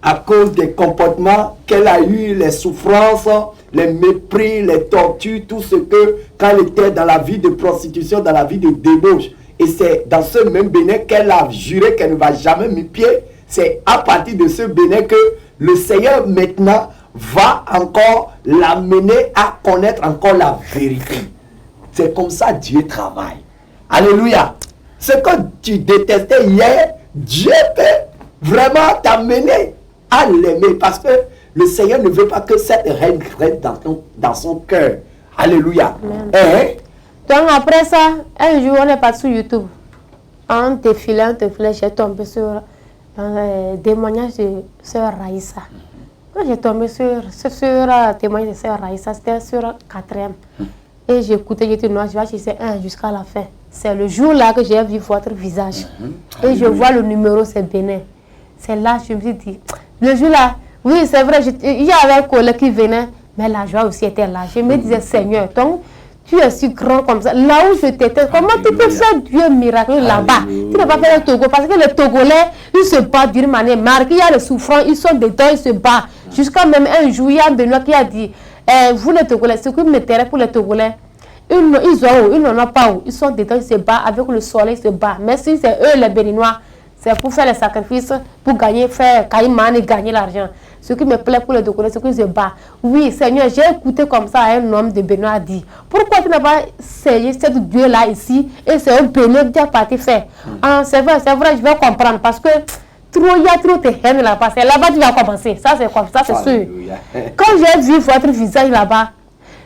Speaker 3: à cause des comportements qu'elle a eu, les souffrances, les mépris, les tortures, tout ce que, quand elle était dans la vie de prostitution, dans la vie de débauche. Et c'est dans ce même Bénin qu'elle a juré qu'elle ne va jamais mettre pied. C'est à partir de ce Bénin que le Seigneur maintenant va encore l'amener à connaître encore la vérité. C'est comme ça que Dieu travaille. Alléluia. Ce que tu détestais hier, Dieu peut vraiment t'amener à l'aimer parce que le Seigneur ne veut pas que cette reine reste dans son cœur. Alléluia.
Speaker 2: Donc après ça, un jour on est parti sur YouTube. En défilant, j'ai tombé sur un témoignage de Sœur Raïssa. Quand j'ai tombé sur le témoignage de Sœur Raïssa, c'était sur 4e. Et j'ai écouté, j'ai dit non, je vais chercher jusqu'à la fin. C'est le jour là que j'ai vu votre visage. Et je vois le numéro, c'est Bénin. C'est là que je me suis dit, le jour là, oui c'est vrai, il y avait un collègue qui venait, mais la joie aussi était là. Je me disais, Seigneur, donc tu es si grand comme ça. Là où je t'étais, comment tu peux faire Dieu miracle là-bas? Tu ne peux pas faire le Togo, parce que les Togolais, ils se battent d'une manière marquée. Il y a les souffrants, ils sont dedans, ils se battent. Jusqu'à même un jour, il y a Benoît qui a dit, vous les Togolais, ce que vous mettez pour les Togolais, ils n'en ont pas où. Ils sont dedans, ils se battent avec le soleil, ils se battent. Mais si c'est eux les Béninois, c'est pour faire les sacrifices, pour gagner, faire caïman et gagner l'argent. Ce qui me plaît pour les documents, c'est que je bats. Oui, Seigneur, j'ai écouté comme ça un homme de Benoît a dit. Pourquoi tu n'as pas essayé ce Dieu-là ici et c'est un Benoît qui a parti faire. C'est vrai, je vais comprendre parce que il y a trop de haine là-bas. C'est là-bas que tu vas commencer. Ça, c'est comme ça, c'est sûr. Quand j'ai vu votre visage là-bas,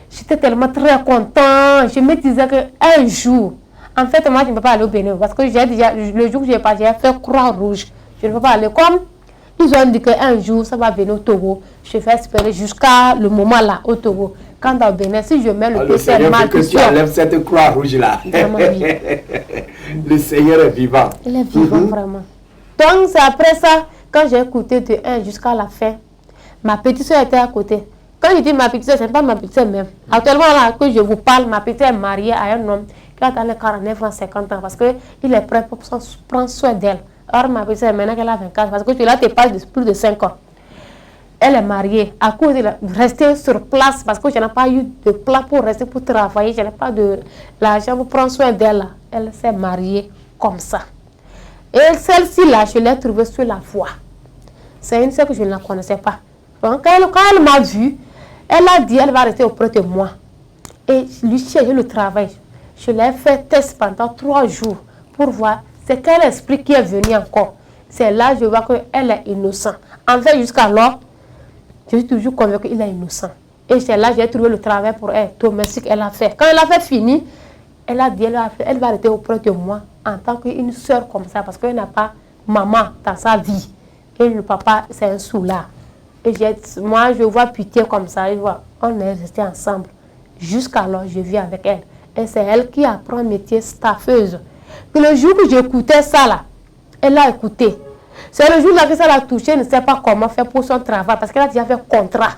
Speaker 2: j'étais tellement très content. Je me disais qu'un jour, en fait, moi, je ne peux pas aller au Bénin parce que j'ai déjà, le jour que j'ai pas, j'ai fait Croix-Rouge. Je ne peux pas aller comme. Ils ont dit qu'un jour, ça va venir au Togo. Je vais espérer jusqu'à le moment là, au Togo. Quand au Bénin, si je mets le PC mal,
Speaker 3: que tu enlèves cette croix rouge là. Le Seigneur est vivant.
Speaker 2: Il est vivant vraiment. Donc, c'est après ça, quand j'ai écouté de 1 jusqu'à la fin, ma petite soeur était à côté. Quand je dis ma petite soeur, ce n'est pas ma petite soeur même. Actuellement, là, que je vous parle, ma petite est mariée à un homme qui a atteint les 49 ans, 50 ans, parce qu'il est prêt pour prendre soin d'elle. Or, ma petite soeur, maintenant qu'elle a 24, parce que tu là, tu parles de plus de 5 ans. Elle est mariée. À cause de rester sur place, parce que je n'ai pas eu de plan pour rester, pour travailler, je n'ai pas de l'argent pour prendre soin d'elle. Elle s'est mariée comme ça. Et celle-ci là, je l'ai trouvée sur la voie. C'est une sœur que je ne la connaissais pas. Donc, quand elle m'a vue, elle a dit elle va rester auprès de moi. Et lui chercher le travail. Je l'ai fait test pendant 3 jours pour voir c'est quel esprit qui est venu encore. C'est là que je vois qu'elle est innocente. En fait, jusqu'alors, je suis toujours convaincue qu'il est innocent. Et c'est là que j'ai trouvé le travail pour elle, domestique, elle a fait. Quand elle a fait fini, elle a dit elle va rester auprès de moi en tant qu'une soeur comme ça, parce qu'elle n'a pas maman dans sa vie. Et le papa, c'est un soulard. Et moi, je vois pitié comme ça. On est restés ensemble. Jusqu'alors, je vis avec elle. Et c'est elle qui apprend le métier staffeuse. Et le jour que j'écoutais ça, là, elle a écouté. C'est le jour là que ça l'a touché, elle ne sait pas comment faire pour son travail, parce qu'elle a déjà fait contrat.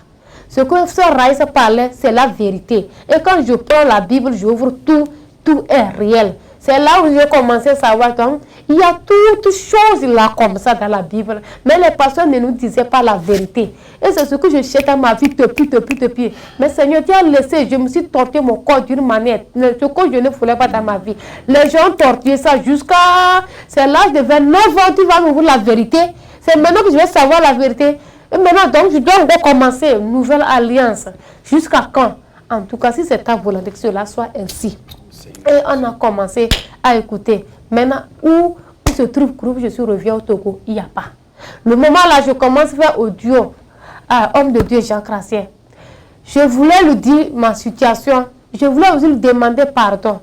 Speaker 2: Ce que Sœur Raïssa parlait, c'est la vérité. Et quand je prends la Bible, j'ouvre tout, tout est réel. C'est là où j'ai commencé à savoir qu'il y a toutes choses là comme ça dans la Bible. Mais les pasteurs ne nous disaient pas la vérité. Et c'est ce que je cherche dans ma vie depuis. Mais Seigneur, tu as laissé, je me suis torturé mon corps d'une manière, ce que je ne voulais pas dans ma vie. Les gens torturent ça jusqu'à... C'est l'âge de 29 ans, tu vas m'ouvrir la vérité. C'est maintenant que je vais savoir la vérité. Et maintenant, donc, je dois encore commencer une nouvelle alliance. Jusqu'à quand? En tout cas, si c'est ta volonté que cela soit ainsi. Et on a commencé à écouter. Maintenant, où se trouve le groupe, je suis revenu au Togo, il n'y a pas. Le moment là, je commence à faire audio à Homme de Dieu Jean Crassien. Je voulais lui dire ma situation. Je voulais aussi lui demander pardon.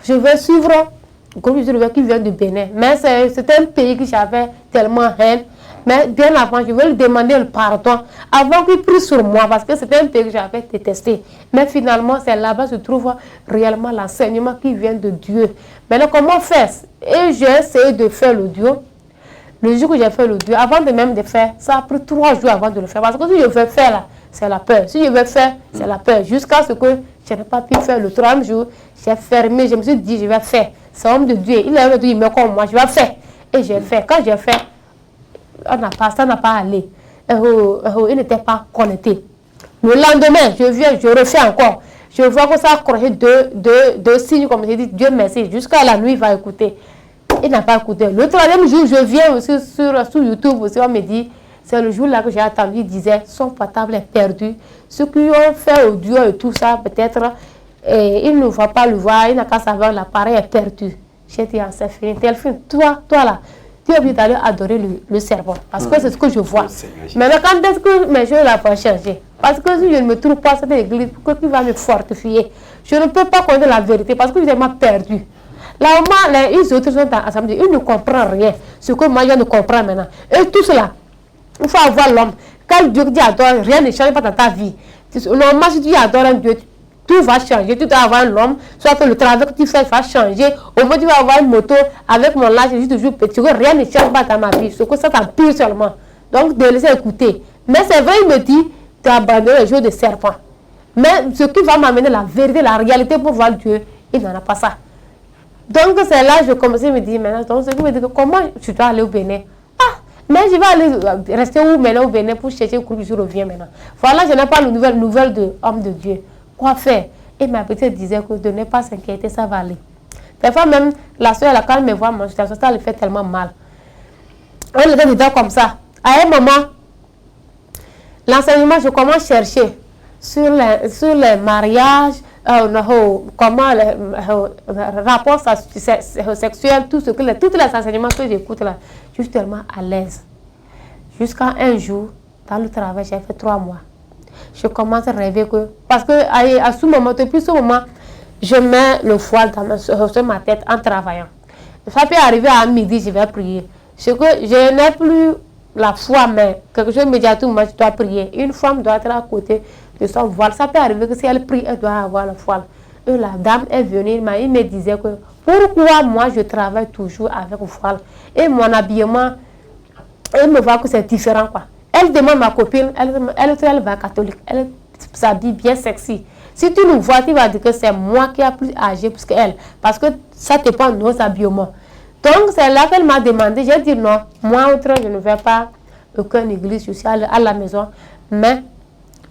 Speaker 2: Je vais suivre le groupe qui vient du Bénin. Mais c'était un pays que j'avais tellement haine. Mais bien avant, je vais lui demander le pardon avant qu'il prie sur moi, parce que c'était un pays que j'avais détesté. Mais finalement, c'est là-bas que se trouve réellement l'enseignement qui vient de Dieu. Maintenant, comment faire? Et j'ai essayé de faire l'audio. Le jour où j'ai fait l'audio, avant de même de faire, ça a pris 3 jours avant de le faire. Parce que si je veux faire là, c'est la peur. Si je veux faire, c'est la peur. Jusqu'à ce que je n'ai pas pu faire le 3e jour, j'ai fermé, je me suis dit, je vais faire. C'est homme de Dieu. Il est dit, mais comme moi, je vais faire. Et j'ai fait. Quand j'ai fait, ça n'a pas allé. Il n'était pas connecté. Le lendemain, je viens, je refais encore. Je vois que ça a croché deux signes, comme je dis, Dieu merci. Jusqu'à la nuit, il va écouter. Il n'a pas écouté. Le 3e jour, je viens aussi sur YouTube, aussi, on me dit, c'est le jour là que j'ai attendu, il disait, son portable est perdu. Ceux qui ont fait audio et tout ça, peut-être, il ne va pas le voir, il n'a qu'à savoir, l'appareil est perdu. J'ai dit, c'est fini. Toi là, tu es obligé d'aller adorer le serpent. Parce que c'est ce que je vois. Maintenant, quand est-ce que mes choses là vont changer? Parce que si je ne me trouve pas cette église, qui va me fortifier? Je ne peux pas connaître la vérité parce que je suis perdu. Là, les autres sont ensemble, ils ne comprennent rien. Ce que moi, je ne comprends maintenant. Et tout cela, il faut avoir l'homme. Quand Dieu dit adore, rien ne change pas dans ta vie. Normalement, si tu adores un Dieu, tout va changer. Tu dois avoir un homme, soit que le travail que tu fais va changer. Au moins, tu vas avoir une moto avec mon âge, je suis toujours petit. Rien ne change pas dans ma vie. Ce que ça t'empire seulement. Donc, de laisser écouter. Mais c'est vrai, il me dit, tu as abandonné le jeu de serpent. Mais ce qui va m'amener la vérité, la réalité pour voir Dieu, il n'en a pas ça. Donc, c'est là que je commençais à me dire, maintenant, donc, ce qui me dit que comment tu dois aller au Bénin? Ah, mais je vais aller rester où maintenant au Bénin pour chercher le groupe, je reviens maintenant. Voilà, je n'ai pas de nouvelle de homme de Dieu. Quoi faire? Et ma petite disait que de ne pas s'inquiéter, ça va aller. Des fois même, la soeur, quand elle me voit, ça lui fait tellement mal. On était dedans comme ça. À un moment, l'enseignement, je commence à chercher sur les mariages, comment les rapports sexuels, tous les enseignements que j'écoute là. Je suis tellement à l'aise. Jusqu'à un jour, dans le travail, j'ai fait 3 mois. Je commence à rêver que... Parce que à ce moment, depuis ce moment, je mets le voile sur ma tête en travaillant. Ça peut arriver à midi, je vais prier. Je n'ai plus la foi, mais quelque chose me dit à tout moment, je dois prier. Une femme doit être à côté de son voile. Ça peut arriver que si elle prie, elle doit avoir le voile. Et la dame est venue, il me disait que pourquoi moi je travaille toujours avec le voile. Et mon habillement, elle me voit que c'est différent, quoi. Elle demande ma copine, elle va catholique, elle s'habille bien sexy. Si tu nous vois, tu vas dire que c'est moi qui a plus âgé plus qu'elle. Parce que ça dépend de nos habillements. Donc c'est là qu'elle m'a demandé, j'ai dit non, moi autre je ne vais pas aucune église, je suis à la maison, mais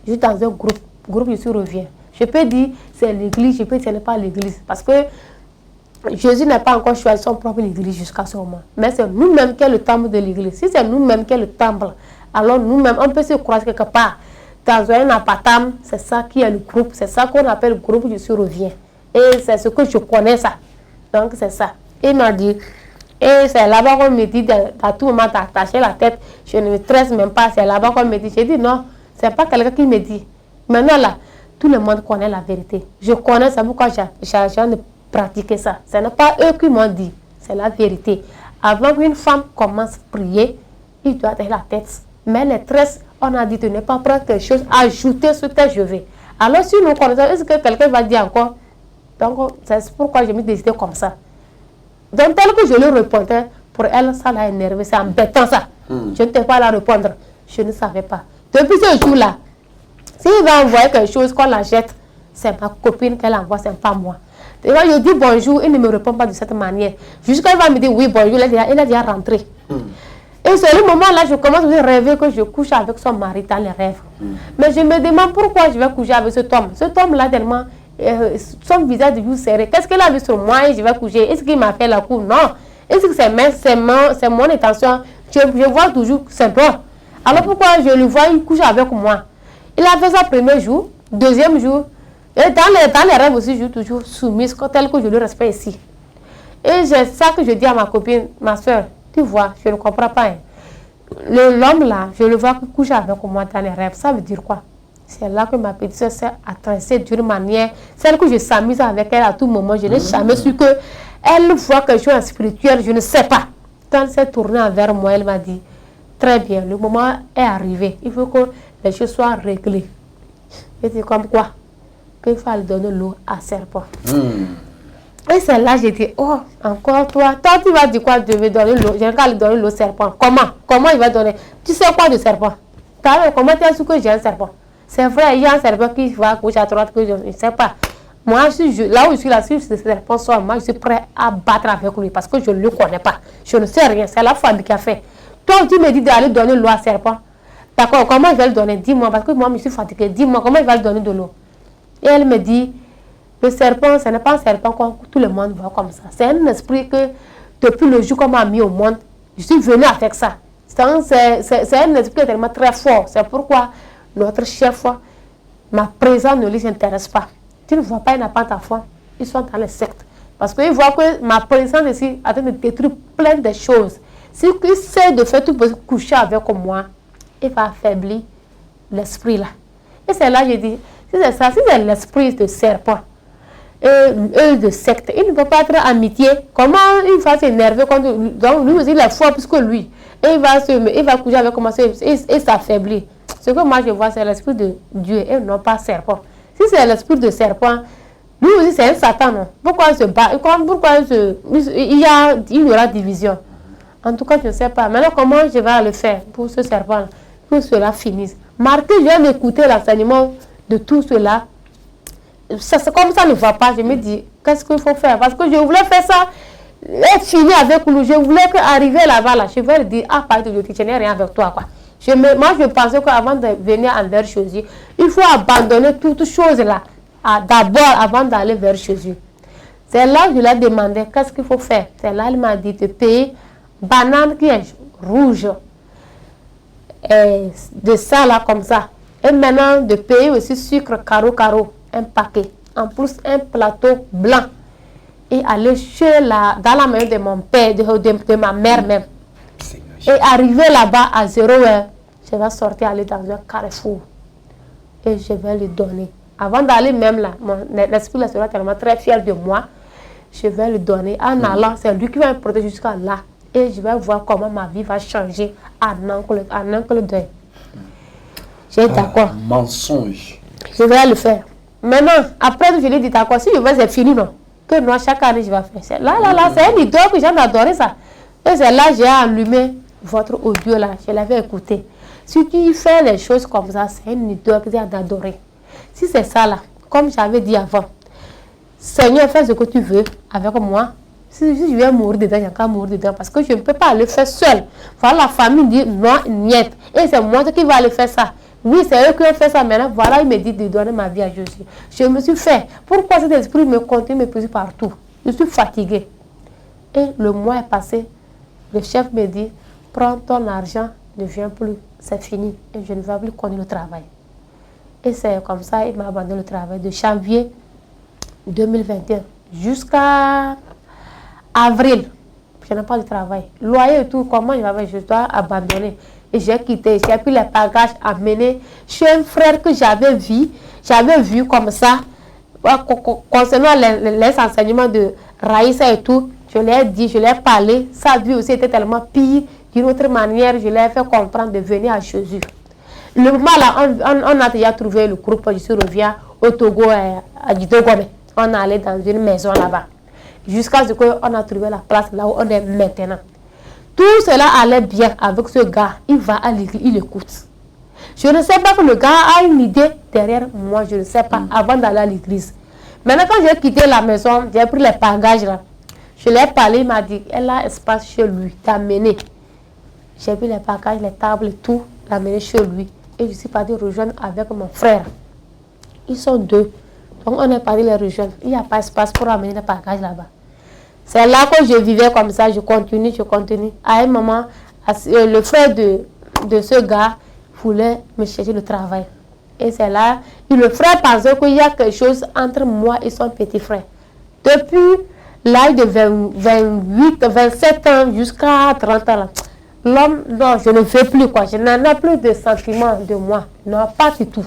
Speaker 2: je suis dans un groupe je suis reviens. Je peux dire c'est l'église, je peux dire ce n'est pas l'église. Parce que Jésus n'a pas encore choisi son propre église jusqu'à ce moment. Mais c'est nous-mêmes qui est le temple de l'église. Si c'est nous-mêmes qui est le temple, alors nous-mêmes, on peut se croiser quelque part. Dans un appartement, c'est ça qui est le groupe. C'est ça qu'on appelle le groupe je suis reviens. Et c'est ce que je connais ça. Donc c'est ça. Il m'a dit, et c'est là-bas qu'on me dit, à tout moment, d'attacher la tête. Je ne me stresse même pas. C'est là-bas qu'on me dit. J'ai dit non, c'est pas quelqu'un qui me dit. Maintenant là, tout le monde connaît la vérité. Je connais ça, pourquoi j'ai pratiquer ça. Ce n'est pas eux qui m'ont dit, c'est la vérité. Avant qu'une femme commence à prier, il doit être la tête. Mais les tresses, on a dit de ne pas prendre quelque chose, ajouter sur tes cheveux. Alors si nous connaissons, est-ce que quelqu'un va dire encore? Donc c'est pourquoi je me décidé comme ça. Donc tel que je lui répondais, pour elle, ça l'a énervé, c'est embêtant ça. Je ne t'ai pas la répondre. Je ne savais pas. Depuis ce jour-là, s'il va envoyer quelque chose qu'on la jette, c'est ma copine qu'elle envoie, c'est pas moi. Et moi, je dis bonjour, il ne me répond pas de cette manière. Jusqu'à il va me dire oui, bonjour, il est déjà rentré. Et c'est le moment-là, je commence à rêver que je couche avec son mari dans les rêves. Mais je me demande pourquoi je vais coucher avec cet homme. Cet homme-là, tellement, son visage est serré. Qu'est-ce qu'il a vu sur moi et je vais coucher? Est-ce qu'il m'a fait la cour? Non. Est-ce que c'est mon intention? Je vois toujours, c'est bon. Alors pourquoi je le vois, il couche avec moi? Il a fait ça premier jour, deuxième jour. Et dans les rêves aussi, je suis toujours soumise, tel que je le respecte ici. Et c'est ça que je dis à ma copine, ma soeur, tu vois, je ne comprends pas. Hein. L'homme là, je le vois coucher avec moi dans les rêves, ça veut dire quoi? C'est là que ma petite soeur s'est adressée d'une manière, celle que je s'amuse avec elle à tout moment, je n'ai jamais su qu'elle voit quelque chose de spirituel, je ne sais pas. Quand elle s'est tournée vers moi, elle m'a dit, très bien, le moment est arrivé, il faut que les choses soient réglées. Je dis comme quoi? Qu'il fallait donner l'eau à serpent. Et c'est là que j'ai dit, oh, encore toi tu vas dire quoi, je vais donner l'eau, je vais lui donner l'eau serpent. Comment il va donner? Tu sais quoi du serpent? Comment tu as su que j'ai un serpent? C'est vrai, il y a un serpent qui va à gauche, à droite, que je ne sais pas. Moi, là où je suis là, si ce serpent sort, moi, je suis prêt à battre avec lui parce que je ne le connais pas. Je ne sais rien, c'est la femme qui a fait. Toi, tu me dis d'aller donner l'eau à serpent. D'accord, comment il va le donner? Dis-moi, parce que moi, je suis fatiguée. Dis-moi, comment il va le donner de l'eau? Et elle me dit, le serpent, ce n'est pas un serpent que tout le monde voit comme ça. C'est un esprit que, depuis le jour qu'on m'a mis au monde, je suis venue avec ça. C'est un esprit tellement très fort. C'est pourquoi notre chef, ma présence ne les intéresse pas. Tu ne vois pas, il n'a pas ta foi. Ils sont dans les sectes. Parce qu'ils voient que ma présence ici a de détruire plein de choses. Si il sait de faire tout pour coucher avec moi, il va affaiblir l'esprit là. Et c'est là que je dis, si c'est ça, si c'est l'esprit de serpent et de secte, il ne peut pas être amitié. Comment il va s'énerver contre lui? Donc lui aussi il a foi plus que lui. Et il va coucher avec moi et s'affaiblir. Ce que moi je vois, c'est l'esprit de Dieu et non pas serpent. Si c'est l'esprit de serpent, lui aussi c'est un Satan, non? Pourquoi il se bat? Pourquoi il y aura division? En tout cas, je ne sais pas. Maintenant, comment je vais le faire pour ce serpent, pour que cela finisse? Marqué, je viens d'écouter l'enseignement de tout cela. C'est comme ça ne va pas. Je me dis, qu'est-ce qu'il faut faire? Parce que je voulais faire ça, être fini avec lui. Je voulais arriver là-bas, là. Je vais lui dire, ah, pardon, je n'ai rien avec toi, quoi. Moi, je pensais qu'avant de venir envers Jésus, il faut abandonner toutes choses là. D'abord, avant d'aller vers Jésus. C'est là que je lui ai demandé, qu'est-ce qu'il faut faire? C'est là qu'il m'a dit de payer banane qui est rouge. Et de ça là comme ça. Et maintenant de payer aussi sucre carreau, un paquet. En plus un plateau blanc. Et aller dans la maison de mon père, de ma mère même. Et arriver là-bas à 0 heure, je vais sortir, aller dans un carrefour. Et je vais lui donner. Avant d'aller même là, l'esprit là sera tellement très fier de moi. Je vais lui donner. En allant, c'est lui qui va me protéger jusqu'à là. Et je vais voir comment ma vie va changer en un clin d'œil. J'ai dit d'accord.
Speaker 3: Mensonge.
Speaker 2: Je vais le faire. Maintenant, après, je lui ai dit d'accord. Si je veux, c'est fini, non? Que moi, chaque année, je vais faire. Là, c'est un idole que j'aime adorer ça. Et c'est là que j'ai allumé votre audio là. Je l'avais écouté. Si tu fais les choses comme ça, c'est une idole que j'ai adoré. Si c'est ça là, comme j'avais dit avant, Seigneur, fais ce que tu veux avec moi. Si je vais mourir dedans, j'ai qu'à mourir dedans parce que je ne peux pas le faire seul. Voilà, la famille dit non, niet. Et c'est moi qui vais aller faire ça. Oui, c'est eux qui ont fait ça maintenant. Voilà, il me dit de donner ma vie à Jésus. Je me suis fait. Pourquoi cet esprit me continue, me pousse partout? Je suis fatiguée. Et le mois est passé. Le chef me dit, prends ton argent, ne viens plus. C'est fini. Et je ne vais plus continuer le travail. Et c'est comme ça, il m'a abandonné le travail de janvier 2021 jusqu'à avril. Je n'ai pas de travail. Loyer et tout, comment je dois abandonner. Et j'ai quitté, j'ai pris les bagages amenés chez un frère que j'avais vu comme ça, concernant les enseignements de Raïssa et tout. Je l'ai dit, je l'ai parlé. Sa vie aussi était tellement pire. D'une autre manière, je l'ai fait comprendre de venir à Jésus. Le moment là, on a déjà trouvé le groupe, je suis revenu au Togo, à Didogome. On est allé dans une maison là-bas. Jusqu'à ce qu'on a trouvé la place là où on est maintenant. Tout cela allait bien avec ce gars. Il va à l'église, il écoute. Je ne sais pas que le gars a une idée derrière moi, je ne sais pas, avant d'aller à l'église. Maintenant, quand j'ai quitté la maison, j'ai pris les bagages là. Je l'ai parlé, il m'a dit, elle a espace chez lui, t'as mené. J'ai pris les bagages, les tables et tout, l'ai amené chez lui. Et je suis partie rejoindre avec mon frère. Ils sont deux. Donc on est parti les rejoindre. Il n'y a pas espace pour amener les bagages là-bas. C'est là que je vivais comme ça, je continue. À un moment, le frère de ce gars voulait me chercher le travail. Et c'est là, le frère pensait qu'il y a quelque chose entre moi et son petit frère. Depuis l'âge de 28, 27 ans jusqu'à 30 ans, l'homme, non, je ne veux plus quoi. Je n'en ai plus de sentiments de moi. Non, pas du tout.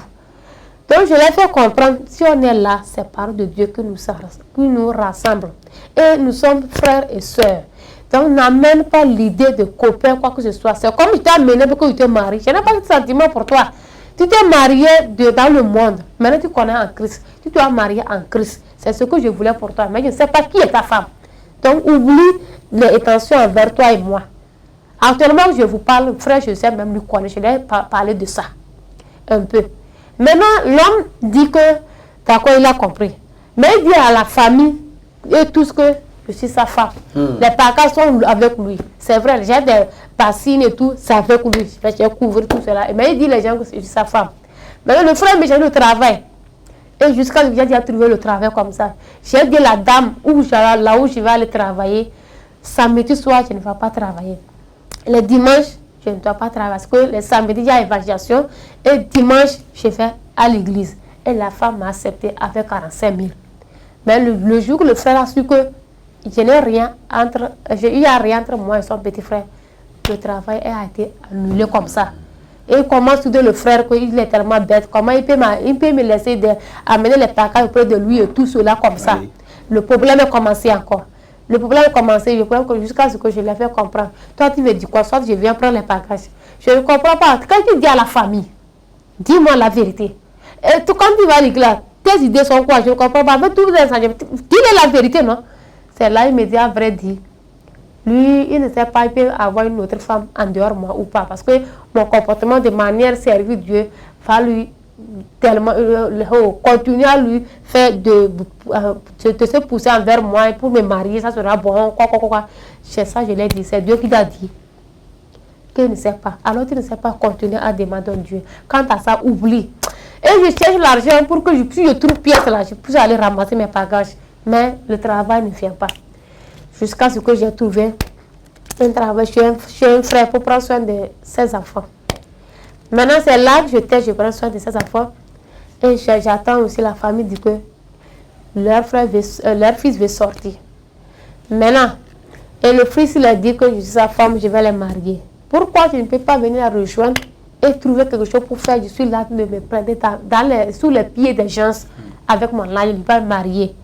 Speaker 2: Donc je l'ai fait comprendre, si on est là, c'est par de Dieu que nous rassemble. Et nous sommes frères et sœurs. Donc n'amène pas l'idée de copain, quoi que ce soit. C'est comme je t'ai amené pour que tu te maries. Je n'ai pas de sentiment pour toi. Tu t'es marié dans le monde. Maintenant tu connais en Christ. Tu t'es marié en Christ. C'est ce que je voulais pour toi. Mais je ne sais pas qui est ta femme. Donc oublie les tensions envers toi et moi. Actuellement, je vous parle, frère, je sais même lui connaître. Je vais parler de ça un peu. Maintenant, l'homme dit que, d'accord, il a compris. Mais il dit à la famille et tout ce que je suis sa femme. Les bagages sont avec lui. C'est vrai, j'ai des bassines et tout, c'est avec lui. Je couvre tout cela. Mais il dit les gens que je suis sa femme. Maintenant, le frère me cherche le travail. Et jusqu'à ce que j'ai trouvé le travail comme ça. J'ai dit à la dame, là où je vais aller travailler, samedi soir, je ne vais pas travailler. Les dimanches, je ne dois pas travailler parce que les samedis, il y a évaluation. Et dimanche, je vais à l'église. Et la femme m'a accepté avec 45 000. Mais le jour où le frère a su que il n'y a rien entre moi et son petit frère, le travail a été annulé comme ça. Et comment soudain le frère, il est tellement bête, comment il peut me laisser amener les paquets auprès de lui et tout cela comme ça. Oui. Le problème a commencé encore. Le problème a commencé, jusqu'à ce que je l'ai fait comprendre. Toi, tu me dis quoi? Soit je viens prendre les bagages. Je ne comprends pas. Quand tu dis à la famille, dis-moi la vérité. Et quand tu vas à l'église, tes idées sont quoi? Je ne comprends pas. Mais dis-le la vérité, non? C'est là, il me dit à vrai dire. Lui, il ne sait pas, il peut avoir une autre femme en dehors de moi ou pas. Parce que mon comportement de manière servir Dieu va lui tellement continuer à lui faire de se pousser envers moi pour me marier, ça sera bon, quoi. C'est ça, je l'ai dit, c'est Dieu qui l'a dit. Qu'il ne sait pas. Alors tu ne sais pas continuer à demander à Dieu. Quant à ça, oublie. Et je cherche l'argent pour que si je trouve pièce là, je puisse aller ramasser mes bagages. Mais le travail ne vient pas. Jusqu'à ce que j'ai trouvé un travail chez un frère pour prendre soin de ses enfants. Maintenant, c'est là que je prends soin de ses enfants. Et j'attends aussi la famille dit que leur fils veut sortir. Maintenant, et le fils il a dit que je suis sa femme, je vais les marier. Pourquoi je ne peux pas venir la rejoindre et trouver quelque chose pour faire? Je suis là de me prendre sous les pieds des gens avec mon âge, je ne peux pas me marier.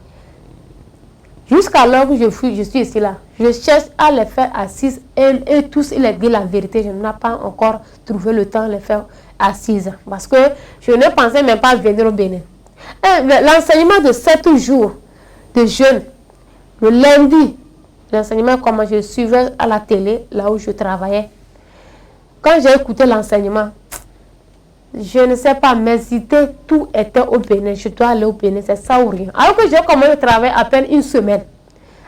Speaker 2: Jusqu'alors que je suis ici là, je cherche à les faire assises et tous ils disent la vérité. Je n'ai pas encore trouvé le temps de les faire assises parce que je ne pensais même pas venir au Bénin. L'enseignement de 7 jours de jeûne, le lundi, l'enseignement comme je suivais à la télé, là où je travaillais. Quand j'ai écouté l'enseignement, je ne sais pas, mes idées, tout était au Bénin. Je dois aller au Bénin, c'est ça ou rien. Alors que j'ai commencé à travailler à peine une semaine.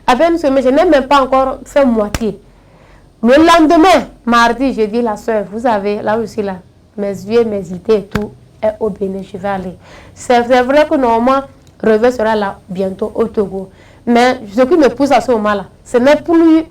Speaker 2: À peine une semaine, je n'ai même pas encore fait moitié. Le lendemain, mardi, je dis la soeur, vous avez, là aussi, là, mes yeux, mes idées et tout est au Bénin, je vais aller. C'est vrai que normalement, Revers sera là bientôt au Togo. Mais ce qui me pousse à ce moment-là, ce n'est plus,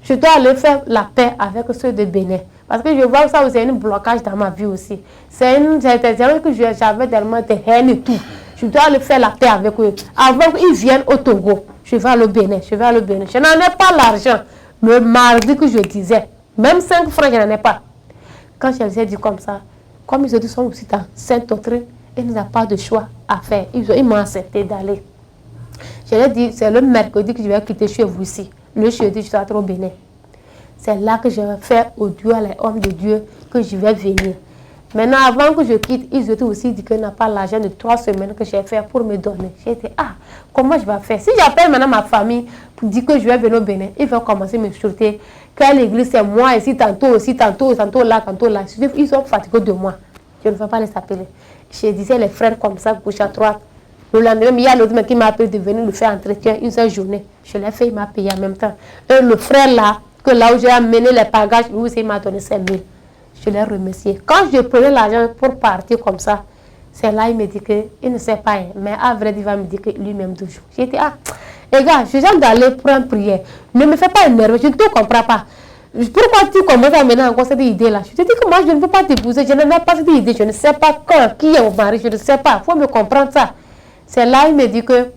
Speaker 2: je dois aller faire la paix avec ceux de Bénin. Parce que je vois que ça aussi un blocage dans ma vie aussi. C'est vrai que j'avais tellement de haine et tout. Je dois aller faire la paix avec eux. Avant qu'ils viennent au Togo, je vais aller au Bénin. Je n'en ai pas l'argent. Le mardi que je disais, même 5 francs, je n'en ai pas. Quand je les ai dit comme ça, comme ils sont aussi dans Sainte-Autrine, ils n'ont pas de choix à faire. Ils m'ont accepté d'aller. Je leur ai dit, c'est le mercredi que je vais quitter chez vous ici. Le jeudi, je dois être au Bénin. C'est là que je vais faire au Dieu, à l'homme de Dieu, que je vais venir. Maintenant, avant que je quitte, ils étaient aussi dit qu'ils n'ont pas l'argent de 3 semaines que j'ai fait pour me donner. J'ai dit, comment je vais faire? Si j'appelle maintenant ma famille pour dire que je vais venir au Bénin, ils vont commencer à me chuter. Que l'église, c'est moi ici, tantôt là. Ils sont fatigués de moi. Je ne vais pas les appeler. Je disais les frères comme ça, gauche à droite. Le lendemain, il y a l'autre mec qui m'a appelé de venir lui faire entretien une seule journée. Je l'ai fait, il m'a payé en même temps. Et le frère là, que là où j'ai amené les bagages, lui aussi, il m'a donné 5 000. Je l'ai remercié. Quand je prenais l'argent pour partir comme ça, c'est là il me dit qu'il ne sait pas. Mais à vrai dire, il va me dire que lui-même toujours. J'ai dit, les gars, je viens d'aller pour une prière. Ne me fais pas énerver, je ne te comprends pas. Pourquoi tu commences à mener encore cette idée-là? Je te dis que moi, je ne veux pas t'épouser, je n'en ai pas cette idée. Je ne sais pas quand, qui est mon mari, je ne sais pas. Il faut me comprendre ça. C'est là il me dit que,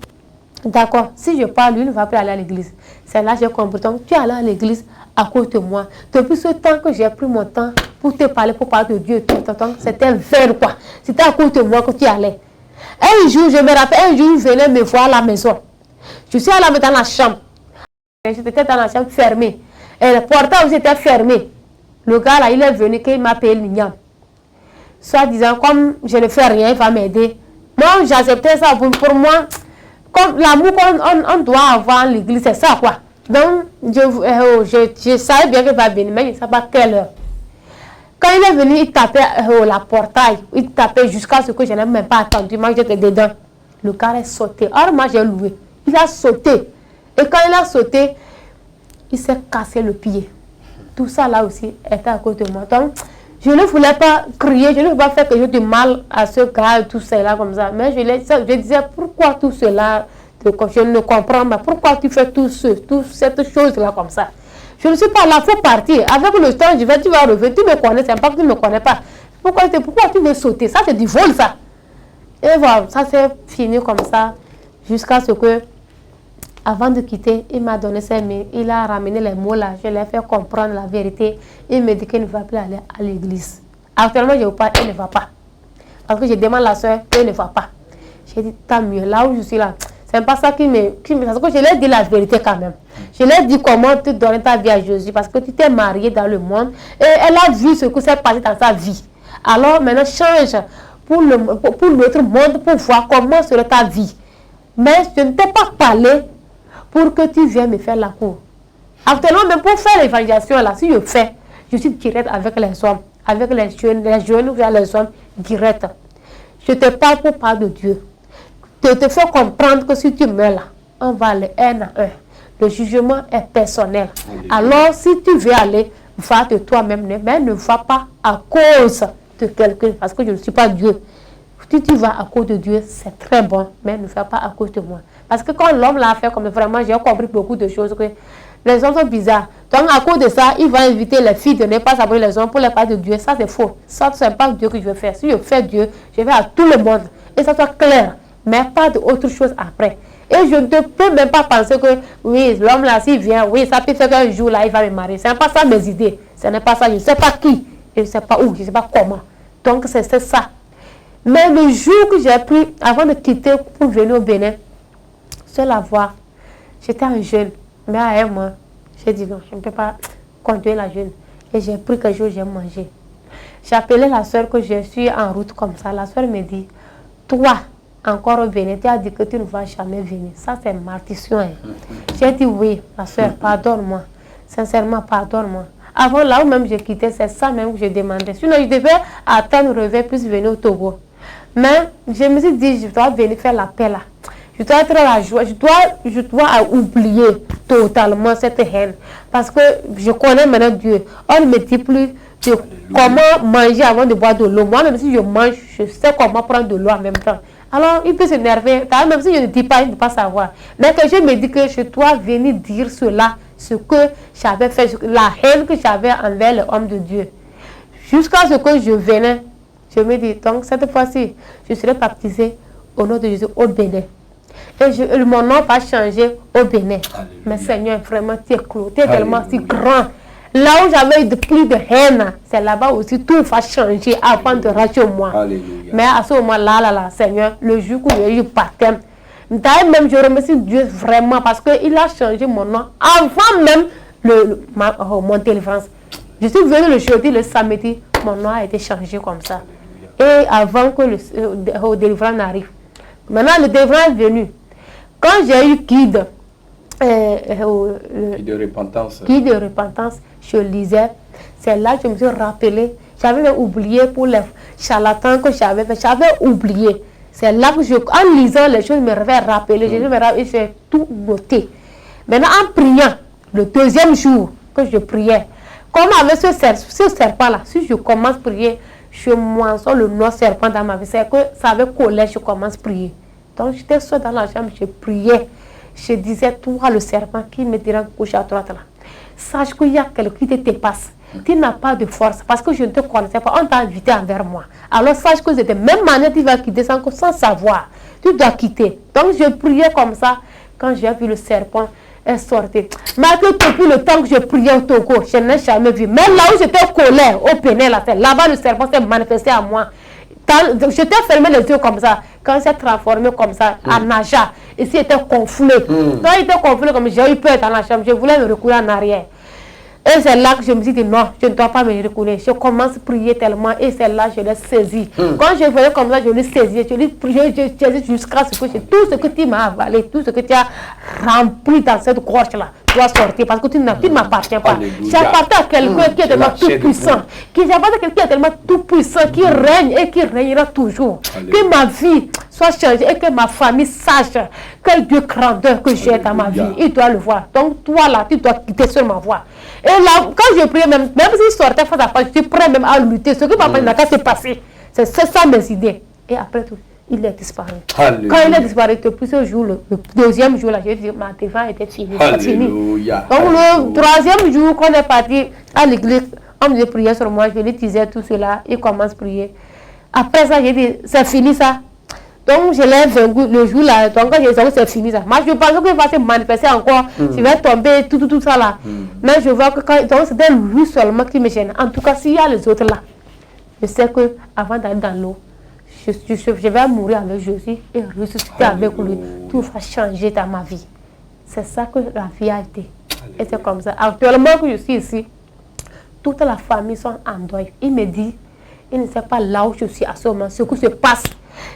Speaker 2: d'accord, si je parle, lui ne va plus aller à l'église. C'est là que j'ai compris. Donc, tu es allé à l'église à cause de moi. Depuis ce temps que j'ai pris mon temps pour te parler, pour parler de Dieu, tout le temps, c'était vain quoi. C'était à cause de moi que tu allais. Un jour, je me rappelle, un jour, il venait me voir à la maison. Je suis allée dans la chambre. J'étais dans la chambre fermée. Et le portail aussi était fermé. Le gars là, il est venu, qu'il m'a payé le niam. Soit disant, comme je ne fais rien, il va m'aider. Moi, j'acceptais ça pour moi. Comme l'amour qu'on doit avoir en l'église, c'est ça quoi. Donc, je savais bien qu'il va venir, mais je ne savais pas quelle heure. Quand il est venu, il tapait la portail. Il tapait jusqu'à ce que je n'ai même pas attendu. Moi, j'étais dedans. Le gars est sauté. Alors, moi, j'ai loué. Il a sauté. Et quand il a sauté, il s'est cassé le pied. Tout ça là aussi était à cause de moi. Donc, je ne voulais pas crier, je ne voulais pas faire quelque chose de mal à ce gars, tout cela comme ça. Mais je disais, pourquoi tout cela, je ne comprends pas. Pourquoi tu fais toute cette chose-là comme ça? Je ne suis pas là, il faut partir. Avec le temps, tu vas revenir. Tu me connais, c'est pas que tu ne me connais pas. Pourquoi tu veux sauter? Ça, c'est du vol, ça. Et voilà, ça s'est fini comme ça, jusqu'à ce que, avant de quitter, il m'a donné 5 000. Il a ramené les mots là. Je l'ai fait comprendre la vérité. Il me dit qu'il ne va plus aller à l'église. Actuellement, je ne veux pas, il ne va pas. Parce que je demande à la soeur, il ne va pas. J'ai dit, tant mieux, là où je suis là. C'est pas ça qui me... Parce que je lui ai dit la vérité quand même. Je lui ai dit comment te donner ta vie à Jésus. Parce que tu t'es marié dans le monde. Et elle a vu ce que s'est passé dans sa vie. Alors maintenant, change pour l'autre monde pour voir comment sera ta vie. Mais je ne t'ai pas parlé pour que tu viennes me faire la cour. Actuellement, même pour faire l'évangélisation, là, si je fais, je suis direct avec les hommes, avec les jeunes ou les hommes, direct. Je te parle pour parler de Dieu. Je te fais comprendre que si tu meurs là, on va aller un à un. Le jugement est personnel. Alors, si tu veux aller, va de toi-même, mais ne va pas à cause de quelqu'un, parce que je ne suis pas Dieu. Si tu vas à cause de Dieu, c'est très bon, mais ne va pas à cause de moi. Parce que quand l'homme l'a fait, comme vraiment, j'ai compris beaucoup de choses. Que Les hommes sont bizarres. Donc, à cause de ça, il va inviter les filles de ne pas s'abonner les hommes pour les parler de Dieu. Ça, c'est faux. Ça, c'est pas Dieu que je veux faire. Si je fais Dieu, je vais à tout le monde. Et ça soit clair. Mais pas d'autre chose après. Et je ne peux même pas penser que, oui, l'homme là, s'il vient, oui, ça peut faire qu'un jour là, il va me marier. Ce n'est pas ça mes idées. Ce n'est pas ça. Je ne sais pas qui. Je ne sais pas où. Je ne sais pas comment. Donc, c'est ça. Mais le jour que j'ai pris, avant de quitter pour venir au Bénin, seul à voir, j'étais un jeune. Mais à un moment, j'ai dit non, je ne peux pas conduire la jeune. Et j'ai pris quelque chose, j'ai mangé. J'ai appelé la soeur que je suis en route comme ça. La soeur me dit, toi, encore au Bénin, tu as dit que tu ne vas jamais venir. Ça, c'est maldiction. Hein. J'ai dit oui, ma soeur, pardonne-moi. Sincèrement, pardonne-moi. Avant, là où même je quittais, c'est ça même que je demandais. Sinon, je devais attendre le réveil plus venir au Togo. Mais je me suis dit, je dois venir faire la paix là. Je dois être à la joie. Je dois oublier totalement cette haine. Parce que je connais maintenant Dieu. On ne me dit plus comment manger avant de boire de l'eau. Moi, même si je mange, je sais comment prendre de l'eau en même temps. Alors, il peut s'énerver. Même si je ne dis pas, il ne peut pas savoir. Mais que je me dis que je dois venir dire cela, ce que j'avais fait, la haine que j'avais envers les hommes de Dieu. Jusqu'à ce que je venais, je me dis, donc cette fois-ci, je serai baptisé au nom de Jésus au Bénin. Et mon nom va changer au Bénin. Alléluia. Mais Seigneur, vraiment, tu es clos, tu es tellement si grand. Là où j'avais plus de haine, c'est là-bas aussi, tout va changer avant de rentrer au moi. Alléluia. Mais à ce moment-là, Seigneur, le jour où j'ai eu baptême, d'ailleurs même je remercie Dieu vraiment parce qu'il a changé mon nom avant même mon délivrance. Je suis venue le jeudi, le samedi, mon nom a été changé comme ça. Et avant que le délivrance n'arrive. Maintenant, le délivrance est venu. Quand j'ai eu guide de repentance, je lisais. C'est là que je me suis rappelé. J'avais même oublié pour les charlatans que j'avais fait. J'avais oublié. C'est là que en lisant les choses, je me réveille rappeler. J'ai tout noté. Maintenant, en priant, le deuxième jour que je priais, comme avec ce serpent-là, si je commence à prier, je moissonne le noir serpent dans ma vie. C'est que ça avait collé, je commence à prier. Donc, j'étais seule dans la chambre, je priais. Je disais, toi, le serpent qui me dira couche à droite là, sache qu'il y a quelqu'un qui te dépasse. Tu n'as pas de force parce que je ne te connaissais pas. On t'a invité envers moi. Alors, sache que c'est de même manière tu vas quitter sans savoir. Tu dois quitter. Donc, je priais comme ça. Quand j'ai vu le serpent, elle sortait. Mais depuis le temps que je priais au Togo, je n'ai jamais vu. Même là où j'étais collée, au Bénin, là-bas, le serpent s'est manifesté à moi. J'étais fermé les yeux comme ça. Quand il s'est transformé comme ça, en nageant, ici il était gonflé. Quand il était gonflé, comme j'ai eu peur dans la chambre, je voulais me reculer en arrière. Et c'est là que je me suis dit non, je ne dois pas me reculer. Je commence à prier tellement et c'est là que je l'ai saisi. Quand je faisais comme ça, je l'ai saisi. Je l'ai saisi jusqu'à ce que tout ce que tu m'as avalé, tout ce que tu as rempli dans cette gorge-là, doit sortir parce que tu ne m'appartiens pas. J'appartiens à quelqu'un qui est tellement tout puissant. J'appartiens à quelqu'un qui est tellement tout puissant, qui règne et qui régnera toujours. Que ma vie soit changée et que ma famille sache quel Dieu grandeur que j'ai dans ma vie. Il doit le voir. Donc toi là, tu dois quitter sur ma voie. Et là, quand je priais, même s'il sortait face à face, je suis prêt même à lutter. Ce que papa n'a qu'à se passer. C'est ça mes idées. Et après tout, il est disparu. Alléluia. Quand il est disparu, depuis ce jour, le deuxième jour, là, j'ai dit, ma défense était finie. Donc le troisième jour, quand on est parti à l'église, on me priait sur moi, je lui disais tout cela, il commence à prier. Après ça, j'ai dit, c'est fini ça. Donc je l'ai vaincu le jour là, donc quand j'ai dit c'est fini ça. Moi je pense qu'il va se manifester encore, je vais tomber, tout ça là. Mais je vois que donc c'était lui seulement qui me gêne. En tout cas, s'il y a les autres là, je sais que avant d'aller dans l'eau, je vais mourir avec Jésus et ressusciter avec lui. Tout va changer dans ma vie. C'est ça que la vie a été. Et c'est comme ça. Actuellement que je suis ici, toute la famille sont en deuil. Il me dit, il ne sait pas là où je suis à ce moment, ce qui se passe.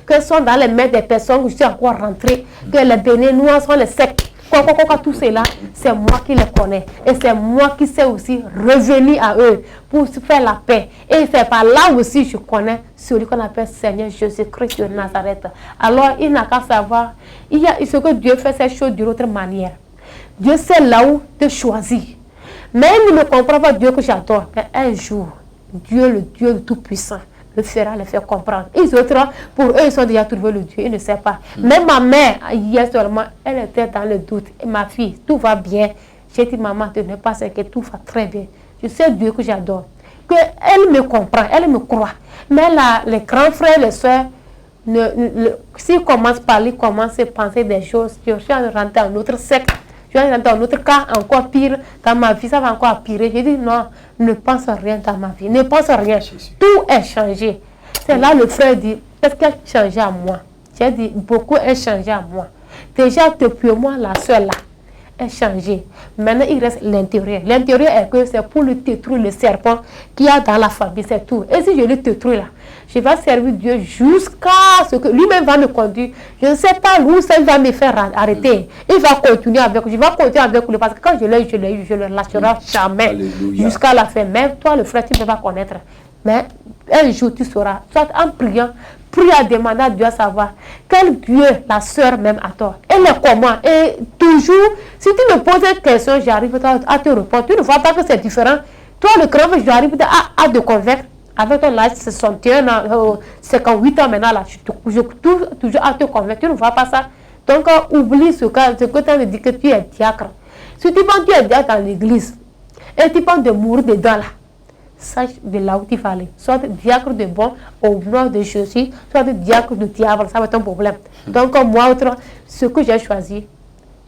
Speaker 2: Que sont dans les mains des personnes où je suis encore rentrée, que les Béninois sont les sectes, tout cela, c'est moi qui les connais. Et c'est moi qui sais aussi revenir à eux pour faire la paix. Et c'est par là aussi je connais celui qu'on appelle Seigneur Jésus-Christ de Nazareth. Alors il n'a qu'à savoir, il y a ce que Dieu fait ces choses d'une autre manière. Dieu sait là où te choisir. Mais il ne comprend pas Dieu que j'adore. Mais un jour, Dieu, le Dieu tout-puissant, le fera les faire comprendre. Les autres, pour eux, ils ont déjà trouvé le Dieu, ils ne savent pas. Même ma mère, hier seulement, elle était dans le doute. Et ma fille, tout va bien. J'ai dit, maman, de ne pas s'inquiéter, tout va très bien. Je sais Dieu que j'adore. Elle me comprend, elle me croit. Mais là, les grands frères, les soeurs, s'ils commencent à parler, commencent à penser des choses, je suis en train de rentrer dans notre secte, je suis en train dans notre cas encore pire, dans ma vie, ça va encore empirer. Je dis non, ne pense rien dans ma vie, ne pense rien. Tout est changé. C'est là le frère dit, qu'est-ce qui a changé à moi? J'ai dit, beaucoup est changé à moi. Déjà, depuis moi, la soeur là, est changée. Maintenant, il reste l'intérieur. L'intérieur est que c'est pour le détruire le serpent qu'il y a dans la famille, c'est tout. Et si je le détruis là, je vais servir Dieu jusqu'à ce que lui-même va me conduire. Je ne sais pas où ça va me faire arrêter. Il va continuer avec, je vais continuer avec lui parce que quand je l'ai eu, je ne le lâcherai jamais jusqu'à la fin. Même toi, le frère, tu ne peux pas connaître. Mais un jour, tu sauras, soit en priant, prie à demander à Dieu à savoir quel Dieu la sœur même a tort. Elle est comment? Et toujours, si tu me poses une question, j'arrive à te répondre. Tu ne vois pas que c'est différent. Toi, le grand, j'arrive à te convaincre. Avec ton âge, 61 ans, 58 ans maintenant, là, je toujours à te convaincre. Tu ne vois pas ça. Donc, oublie ce que tu as dit que tu es diacre. Si tu penses que tu es diacre dans l'église et tu penses de mourir dedans là, sache de là où tu vas aller. Soit diacre de bon au nom de Jésus, soit diacre de diable, ça va être un problème. Donc, moi, ce que j'ai choisi,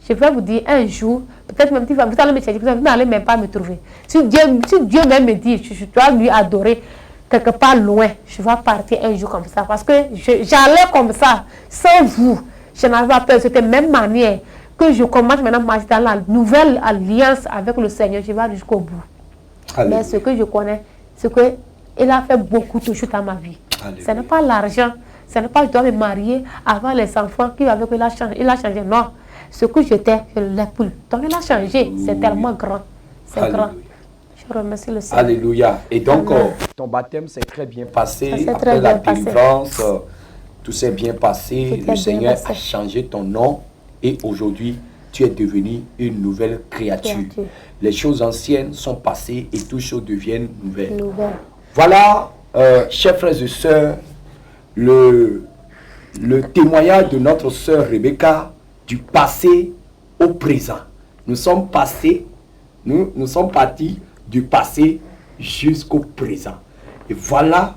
Speaker 2: je vais vous dire un jour, peut-être même vous allez me chercher, vous n'allez même pas me trouver. Si Dieu même me dit, je dois lui adorer quelque part loin, je vais partir un jour comme ça. Parce que j'allais comme ça, sans vous. Je n'avais pas peur. C'était la même manière que je commence maintenant à marcher dans la nouvelle alliance avec le Seigneur. Je vais jusqu'au bout. Alléluia. Mais ce que je connais, c'est qu'il a fait beaucoup toujours dans ma vie. Alléluia. Ce n'est pas l'argent, ce n'est pas je dois me marier avant les enfants qu'il a changé. Non, ce que j'étais, je ne l'ai plus. Donc il a changé. C'est tellement grand. C'est grand. Je remercie le Seigneur.
Speaker 3: Alléluia. Et donc, ton baptême s'est très bien passé. Après la délivrance, tout s'est bien passé. Le Seigneur a changé ton nom. Et aujourd'hui, tu es devenu une nouvelle créature. Les choses anciennes sont passées et toutes choses deviennent nouvelles. Voilà, chers frères et sœurs, le témoignage de notre sœur Rebecca du passé au présent. Nous sommes passés, nous sommes partis du passé jusqu'au présent. Et voilà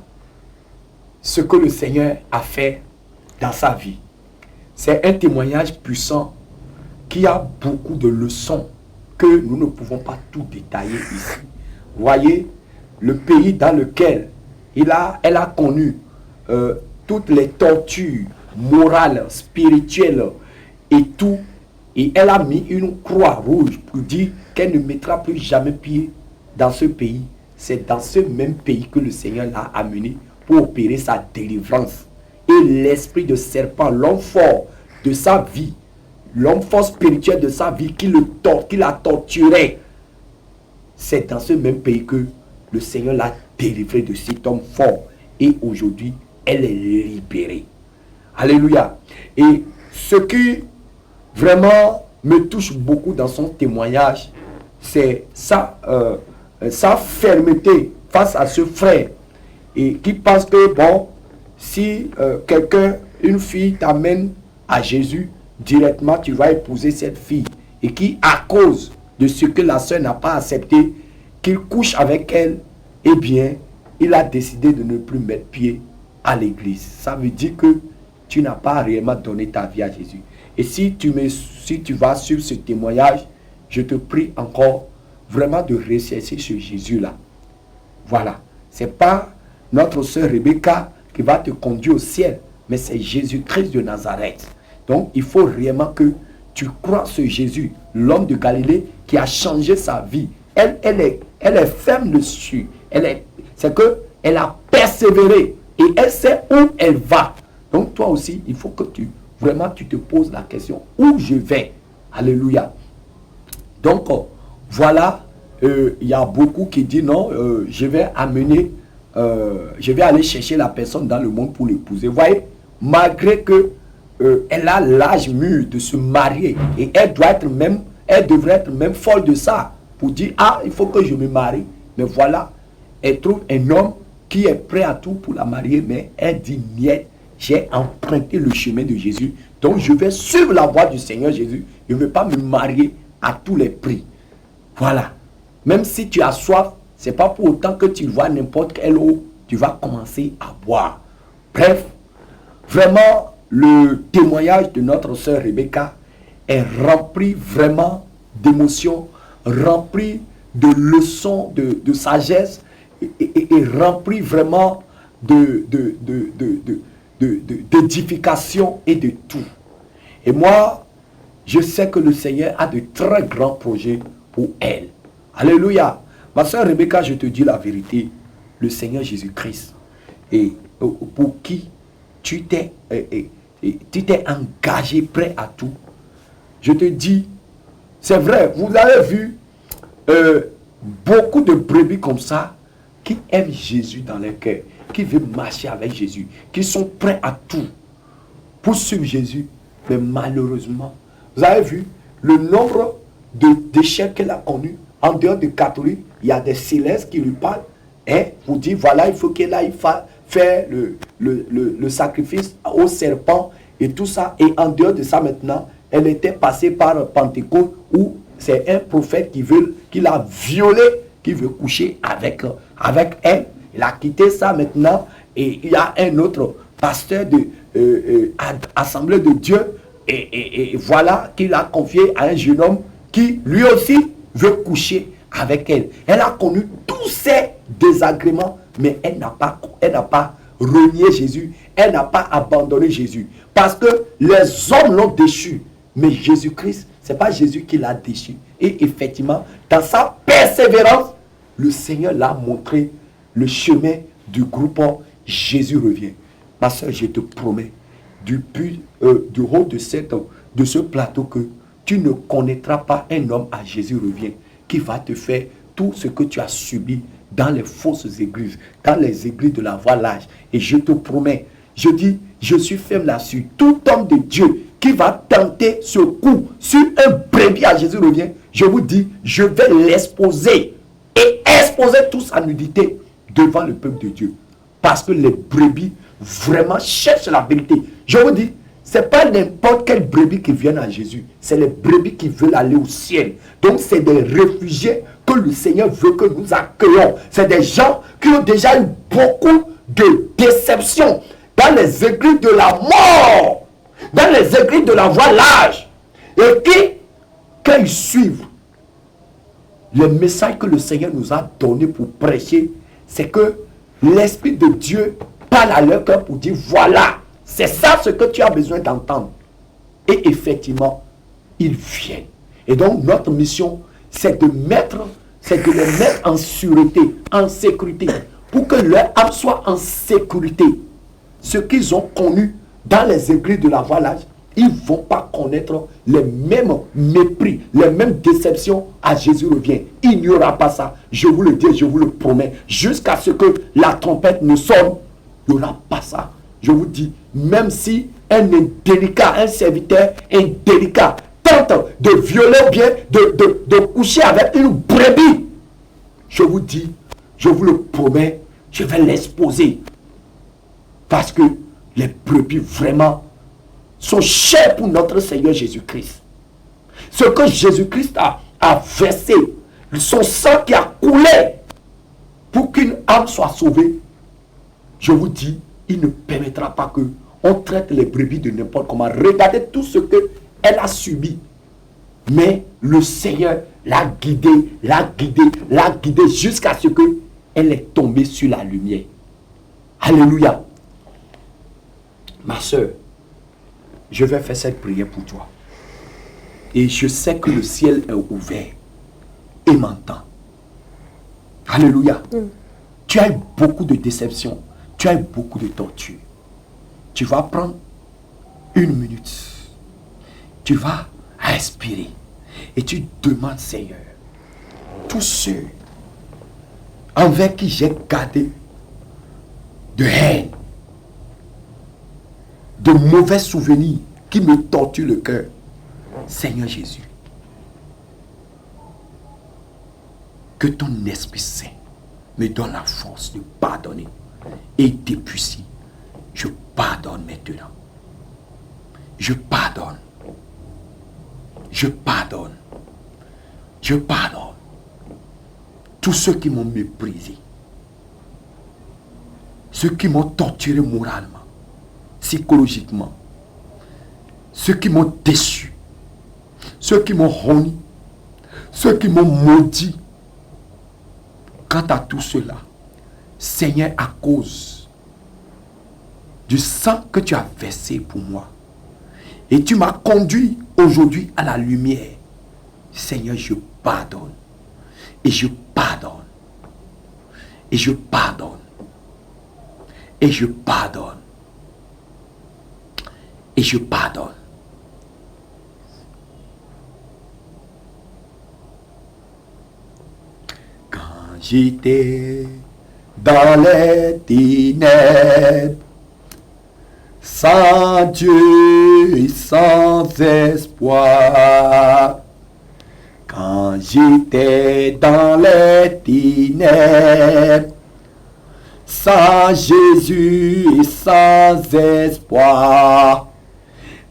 Speaker 3: ce que le Seigneur a fait dans sa vie. C'est un témoignage puissant qui a beaucoup de leçons que nous ne pouvons pas tout détailler ici. Voyez, le pays dans lequel elle a connu toutes les tortures morales, spirituelles et tout, et elle a mis une croix rouge pour dire qu'elle ne mettra plus jamais pied dans ce pays. C'est dans ce même pays que le Seigneur l'a amené pour opérer sa délivrance. Et l'esprit de serpent, l'homme fort de sa vie, l'homme fort spirituel de sa vie qui la torturait, c'est dans ce même pays que le Seigneur l'a délivré de cet homme fort. Et aujourd'hui, elle est libérée. Alléluia. Et ce qui vraiment me touche beaucoup dans son témoignage, c'est sa fermeté face à ce frère. Et qui pense que, bon, si une fille t'amène à Jésus, directement tu vas épouser cette fille. Et qui, à cause de ce que la soeur n'a pas accepté, qu'il couche avec elle, eh bien, il a décidé de ne plus mettre pied à l'église. Ça veut dire que tu n'as pas réellement donné ta vie à Jésus. Et si tu vas suivre ce témoignage, je te prie encore vraiment de rechercher ce Jésus-là. Voilà. Ce n'est pas notre sœur Rebecca qui va te conduire au ciel, mais c'est Jésus-Christ de Nazareth. Donc, il faut réellement que tu crois ce Jésus, l'homme de Galilée qui a changé sa vie. Elle est ferme dessus. C'est qu'elle a persévéré et elle sait où elle va. Donc, toi aussi, il faut que tu te poses la question, où je vais? Alléluia. Donc, voilà, il y a beaucoup qui disent non, je vais aller chercher la personne dans le monde pour l'épouser. Vous voyez, malgré que elle a l'âge mûr de se marier et elle devrait être même folle de ça pour dire ah, il faut que je me marie. Mais voilà, elle trouve un homme qui est prêt à tout pour la marier, mais elle dit niet, j'ai emprunté le chemin de Jésus, donc je vais suivre la voie du Seigneur Jésus. Je ne vais pas me marier à tous les prix. Voilà. Même si tu as soif, ce n'est pas pour autant que tu vois n'importe quelle eau, tu vas commencer à boire. Bref, vraiment, le témoignage de notre sœur Rebecca est rempli vraiment d'émotions, rempli de leçons, de sagesse, et rempli vraiment d'édification et de tout. Et moi, je sais que le Seigneur a de très grands projets pour elle. Alléluia. Ma soeur Rebecca, je te dis la vérité, le Seigneur Jésus-Christ, et pour qui tu t'es engagé, prêt à tout. Je te dis, c'est vrai, vous avez vu beaucoup de brebis comme ça qui aiment Jésus dans leur cœur, qui veulent marcher avec Jésus, qui sont prêts à tout pour suivre Jésus. Mais malheureusement, vous avez vu le nombre d'échecs qu'elle a connus. En dehors du catholique, il y a des célestes qui lui parlent et vous disent voilà, il faut qu'elle aille faire le sacrifice au serpent et tout ça. Et en dehors de ça maintenant, elle était passée par Pentecôte où c'est un prophète qui l'a violée, qui veut coucher avec elle. Il a quitté ça maintenant et il y a un autre pasteur de Assemblée de Dieu et voilà qu'il a confié à un jeune homme qui lui aussi veut coucher avec elle. Elle a connu tous ces désagréments, mais elle n'a pas renié Jésus, elle n'a pas abandonné Jésus. Parce que les hommes l'ont déchu, mais Jésus-Christ, ce n'est pas Jésus qui l'a déchu. Et effectivement, dans sa persévérance, le Seigneur l'a montré le chemin du groupe Jésus revient. Ma soeur, je te promets, du haut de ce plateau que tu ne connaîtras pas un homme à Jésus revient qui va te faire tout ce que tu as subi dans les fausses églises, dans les églises de la voie large. Et je te promets, je dis, je suis ferme là-dessus. Tout homme de Dieu qui va tenter ce coup sur un brebis à Jésus revient, je vous dis, je vais l'exposer et exposer toute sa nudité devant le peuple de Dieu. Parce que les brebis vraiment cherchent la vérité. Je vous dis, ce n'est pas n'importe quelle brebis qui viennent à Jésus. C'est les brebis qui veulent aller au ciel. Donc c'est des réfugiés que le Seigneur veut que nous accueillons. C'est des gens qui ont déjà eu beaucoup de déceptions dans les églises de la mort, dans les églises de la voie large. Et qui, quand ils suivent le message que le Seigneur nous a donné pour prêcher, c'est que l'Esprit de Dieu parle à leur cœur pour dire voilà, c'est ça ce que tu as besoin d'entendre. Et effectivement, ils viennent. Et donc notre mission, c'est de les mettre en sûreté, en sécurité, pour que leur âme soit en sécurité. Ce qu'ils ont connu dans les églises de la voie large, ils ne vont pas connaître les mêmes mépris, les mêmes déceptions à Jésus revient. Il n'y aura pas ça. Je vous le dis, je vous le promets. Jusqu'à ce que la trompette ne sonne, il n'y aura pas ça. Je vous dis, même si un indélicat, un serviteur indélicat tente de violer ou bien de coucher avec une brebis, je vous dis, je vous le promets, je vais l'exposer. Parce que les brebis vraiment sont chers pour notre Seigneur Jésus-Christ. Ce que Jésus-Christ a versé, son sang qui a coulé pour qu'une âme soit sauvée, je vous dis, il ne permettra pas que on traite les brebis de n'importe comment. Regardez tout ce qu'elle a subi. Mais le Seigneur l'a guidée jusqu'à ce qu'elle est tombée sur la lumière. Alléluia. Ma soeur, je vais faire cette prière pour toi. Et je sais que le ciel est ouvert et m'entend. Alléluia. Tu as eu beaucoup de déceptions. Tu as eu beaucoup de tortures. Tu vas prendre une minute. Tu vas respirer. Et tu demandes, Seigneur, tous ceux envers qui j'ai gardé de haine, de mauvais souvenirs qui me torturent le cœur, Seigneur Jésus, que ton Esprit Saint me donne la force de pardonner. Et depuis, je pardonne maintenant. Je pardonne. Je pardonne. Je pardonne. tous ceux qui m'ont méprisé, ceux qui m'ont torturé moralement, psychologiquement, ceux qui m'ont déçu, ceux qui m'ont roni, ceux qui m'ont maudit. Quant à tout cela, Seigneur, à cause du sang que tu as versé pour moi, et tu m'as conduit aujourd'hui à la lumière, Seigneur, je pardonne. Et je pardonne. Et je pardonne. Et je pardonne. Et je pardonne. Quand j'étais dans les ténèbres, sans Dieu et sans espoir, quand j'étais dans les ténèbres, sans Jésus et sans espoir,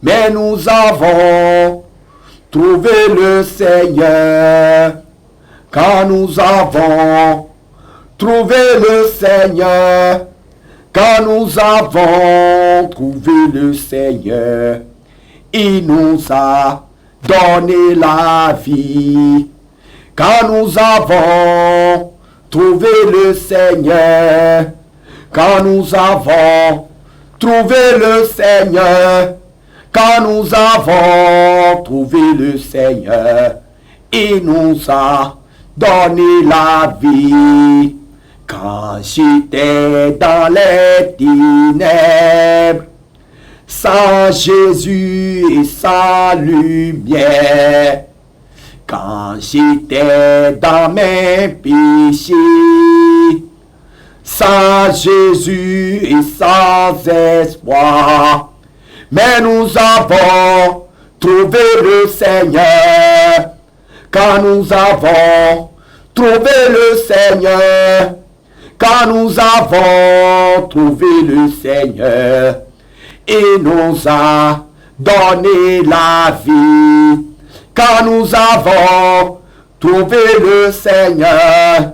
Speaker 3: mais nous avons trouvé le Seigneur. Quand nous avons trouvé le Seigneur, quand nous avons trouvé le Seigneur, il nous a donné la vie. Quand nous avons trouvé le Seigneur, quand nous avons trouvé le Seigneur, quand nous avons trouvé le Seigneur, il nous a donné la vie. Quand j'étais dans les ténèbres, sans Jésus et sans lumière, quand j'étais dans mes péchés, sans Jésus et sans espoir, mais nous avons trouvé le Seigneur. Quand nous avons trouvé le Seigneur, quand nous avons trouvé le Seigneur, il nous a donné la vie. Quand nous avons trouvé le Seigneur,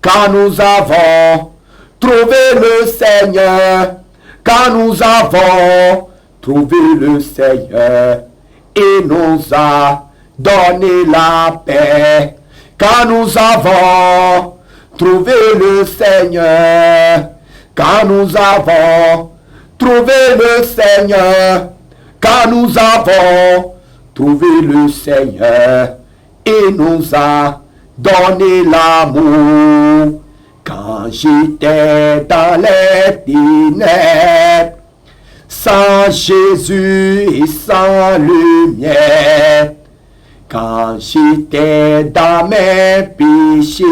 Speaker 3: quand nous avons trouvé le Seigneur, quand nous avons trouvé le Seigneur, il nous a donné la paix. Quand nous avons trouvé le Seigneur, quand nous avons trouvé le Seigneur, quand nous avons trouvé le Seigneur, il nous a donné l'amour. Quand j'étais dans les ténèbres, sans Jésus et sans lumière, quand j'étais dans mes péchés,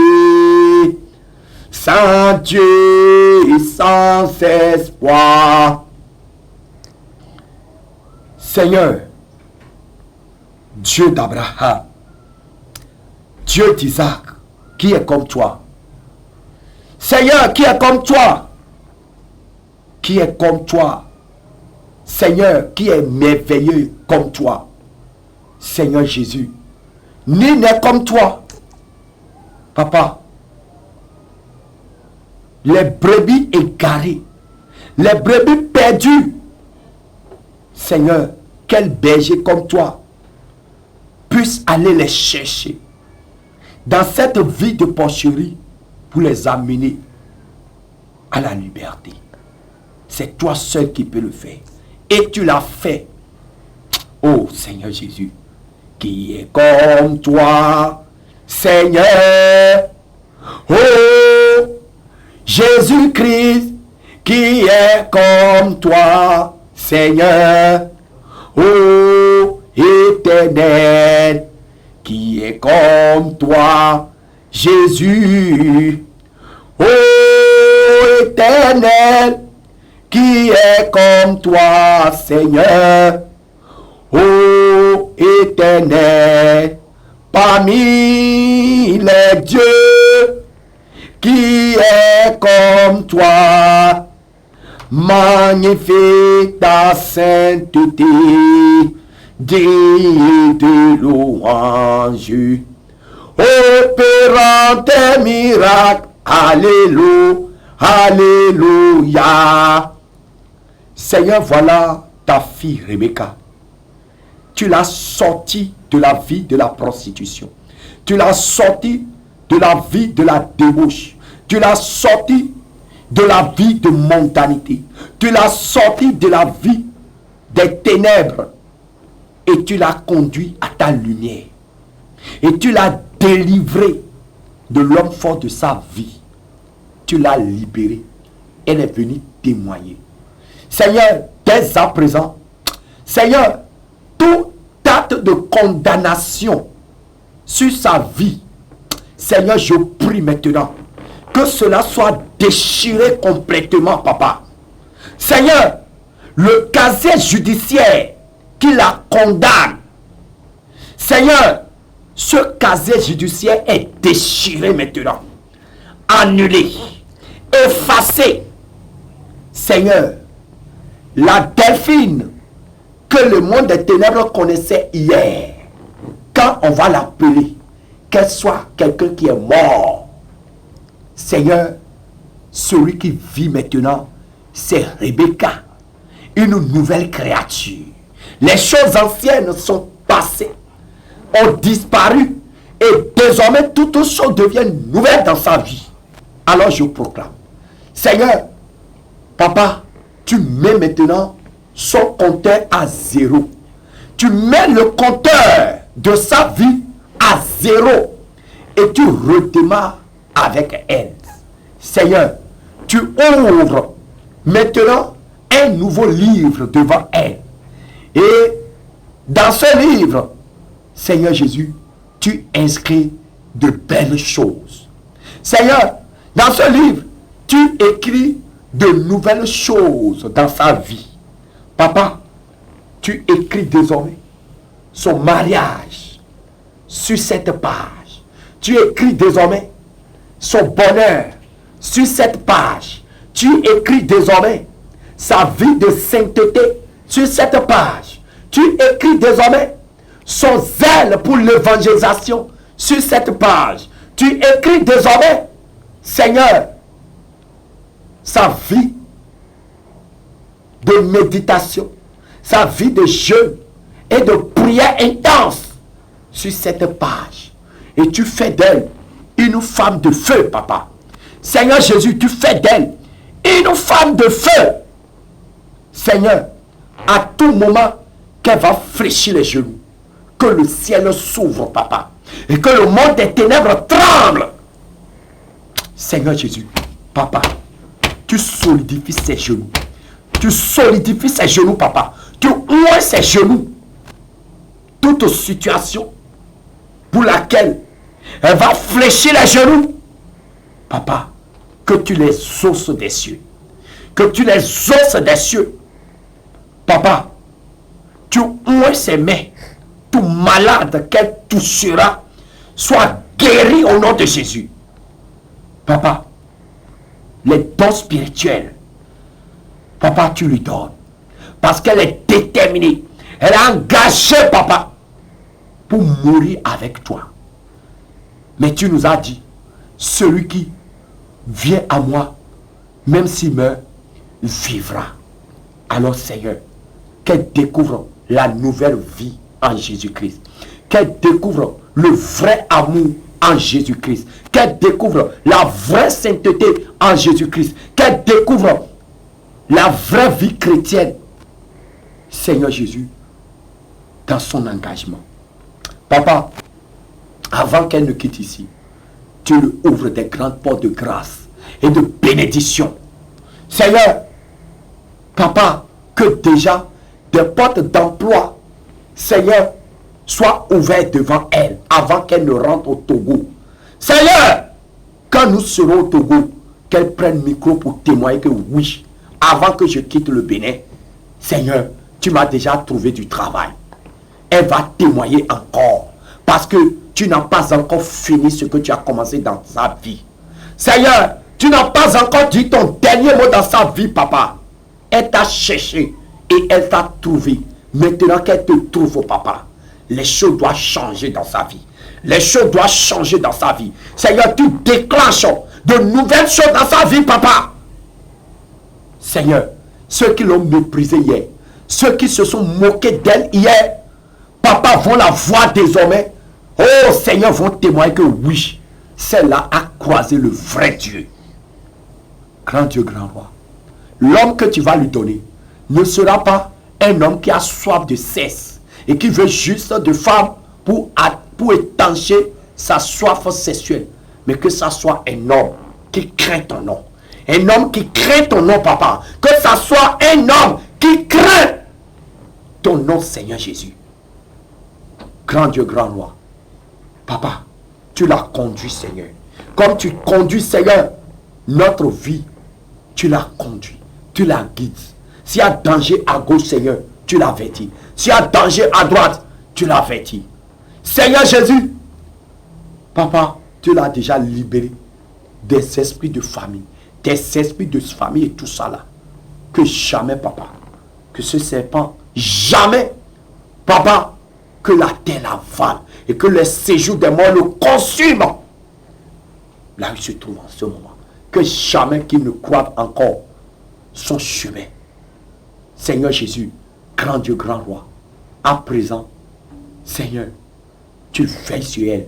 Speaker 3: sans Dieu et sans espoir, Seigneur, Dieu d'Abraham, Dieu d'Isaac, qui est comme toi. Seigneur, qui est comme toi. Qui est comme toi. Seigneur, qui est merveilleux comme toi. Seigneur Jésus, nul n'est comme toi. Papa, les brebis égarées, les brebis perdues. Seigneur, quel berger comme toi puisse aller les chercher dans cette vie de porcherie pour les amener à la liberté. C'est toi seul qui peux le faire. Et tu l'as fait. Oh Seigneur Jésus, qui est comme toi, Seigneur. Oh Jésus-Christ, qui est comme toi, Seigneur. Oh Éternel, qui est comme toi, Jésus. Oh Éternel, qui est comme toi, Seigneur. Oh Éternel, parmi les dieux, qui est comme toi, magnifique ta sainteté, digne de louange. opérant tes miracles. Alléluia, alléluia. Seigneur, voilà ta fille Rebecca. Tu l'as sortie de la vie de la prostitution. Tu l'as sortie de la vie de la débauche. Tu l'as sortie de la vie de mondanité. Tu l'as sortie de la vie des ténèbres. Et tu l'as conduit à ta lumière. Et tu l'as délivrée de l'homme fort de sa vie. Tu l'as libérée. Elle est venue témoigner. Seigneur, dès à présent, Seigneur, tout acte de condamnation sur sa vie, Seigneur, je prie maintenant que cela soit déchiré complètement, papa. Seigneur, le casier judiciaire qui la condamne, Seigneur, ce casier judiciaire est déchiré maintenant, annulé, effacé. Seigneur, la Delphine que le monde des ténèbres connaissait hier, quand on va l'appeler, qu'elle soit quelqu'un qui est mort, Seigneur, celui qui vit maintenant, c'est Rebecca, une nouvelle créature. Les choses anciennes sont passées, ont disparu, et désormais toutes choses deviennent nouvelles dans sa vie. Alors je proclame, Seigneur, papa, tu mets maintenant son compteur à zéro. Tu mets le compteur de sa vie à zéro. Et tu redémarres avec elle. Seigneur, tu ouvres maintenant un nouveau livre devant elle. Et dans ce livre, Seigneur Jésus, tu inscris de belles choses. Seigneur, dans ce livre, tu écris de nouvelles choses dans sa vie. Papa, tu écris désormais son mariage sur cette page. Tu écris désormais son bonheur sur cette page. Tu écris désormais sa vie de sainteté sur cette page. Tu écris désormais son zèle pour l'évangélisation sur cette page. Tu écris désormais, Seigneur, sa vie de méditation, sa vie de jeûne et de prière intense sur cette page. Et tu fais d'elle une femme de feu, papa. Seigneur Jésus, tu fais d'elle une femme de feu. Seigneur, à tout moment qu'elle va fléchir les genoux, que le ciel s'ouvre, papa, et que le monde des ténèbres tremble. Seigneur Jésus, papa, tu solidifies ses genoux. Tu solidifies ses genoux, papa. Tu ouins ses genoux. Toute situation pour laquelle elle va fléchir les genoux, papa, que tu les osses des cieux. Que tu les osses des cieux. Papa, tu ouins ses mains. Tout malade qu'elle touchera soit guéri au nom de Jésus. Papa, les dons spirituels, papa, tu lui donnes. Parce qu'elle est déterminée. Elle a engagé, papa, pour mourir avec toi. Mais tu nous as dit, celui qui vient à moi, même s'il meurt, vivra. Alors, Seigneur, qu'elle découvre la nouvelle vie en Jésus-Christ. Qu'elle découvre le vrai amour en Jésus-Christ. Qu'elle découvre la vraie sainteté en Jésus-Christ. Qu'elle découvre la vraie vie chrétienne, Seigneur Jésus, dans son engagement. Papa, avant qu'elle ne quitte ici, tu lui ouvres des grandes portes de grâce et de bénédiction. Seigneur, papa, que déjà des portes d'emploi, Seigneur, soient ouvertes devant elle avant qu'elle ne rentre au Togo. Seigneur, quand nous serons au Togo, qu'elle prenne le micro pour témoigner que oui, avant que je quitte le Bénin, Seigneur, tu m'as déjà trouvé du travail. Elle va témoigner encore. Parce que tu n'as pas encore fini ce que tu as commencé dans sa vie. Seigneur, tu n'as pas encore dit ton dernier mot dans sa vie, papa. Elle t'a cherché et elle t'a trouvé. Maintenant qu'elle te trouve, papa, les choses doivent changer dans sa vie. Les choses doivent changer dans sa vie. Seigneur, tu déclenches de nouvelles choses dans sa vie, papa. Seigneur, ceux qui l'ont méprisé hier, ceux qui se sont moqués d'elle hier, papa, vont la voir désormais. Oh Seigneur, vont témoigner que oui, celle-là a croisé le vrai Dieu. Grand Dieu, grand roi. L'homme que tu vas lui donner ne sera pas un homme qui a soif de cesse et qui veut juste de femmes pour étancher sa soif sexuelle, mais que ça soit un homme qui craint ton nom. Un homme qui craint ton nom, papa. Que ça soit un homme qui craint ton nom, Seigneur Jésus. Grand Dieu, grand roi. Papa, tu l'as conduit, Seigneur. Comme tu conduis, Seigneur, notre vie, tu l'as conduit. Tu la guides. S'il y a danger à gauche, Seigneur, tu l'avertis. S'il y a danger à droite, tu l'avertis. Seigneur Jésus, papa, tu l'as déjà libéré des esprits de famille, des esprits de famille et tout ça là. Que jamais, papa, que ce serpent, jamais, papa, que la terre l'avale et que le séjour des morts le consume. Là où il se trouve en ce moment. Que jamais qu'il ne croive encore son chemin. Seigneur Jésus, grand Dieu, grand roi, à présent, Seigneur, tu veilles sur elle,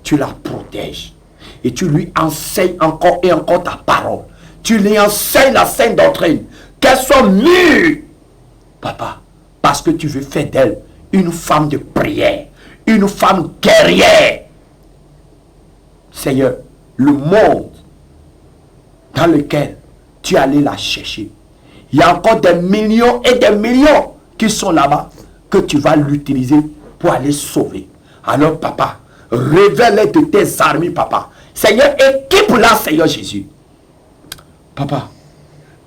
Speaker 3: tu la protèges et tu lui enseignes encore et encore ta parole. Tu lui enseignes la sainte doctrine, qu'elle soit mûre, papa, parce que tu veux faire d'elle une femme de prière, une femme guerrière. Seigneur, le monde dans lequel tu es allé la chercher, il y a encore des millions et des millions qui sont là-bas que tu vas l'utiliser pour aller sauver. Alors, papa, révèle de tes armées, papa. Seigneur, équipe-la, Seigneur Jésus. Papa,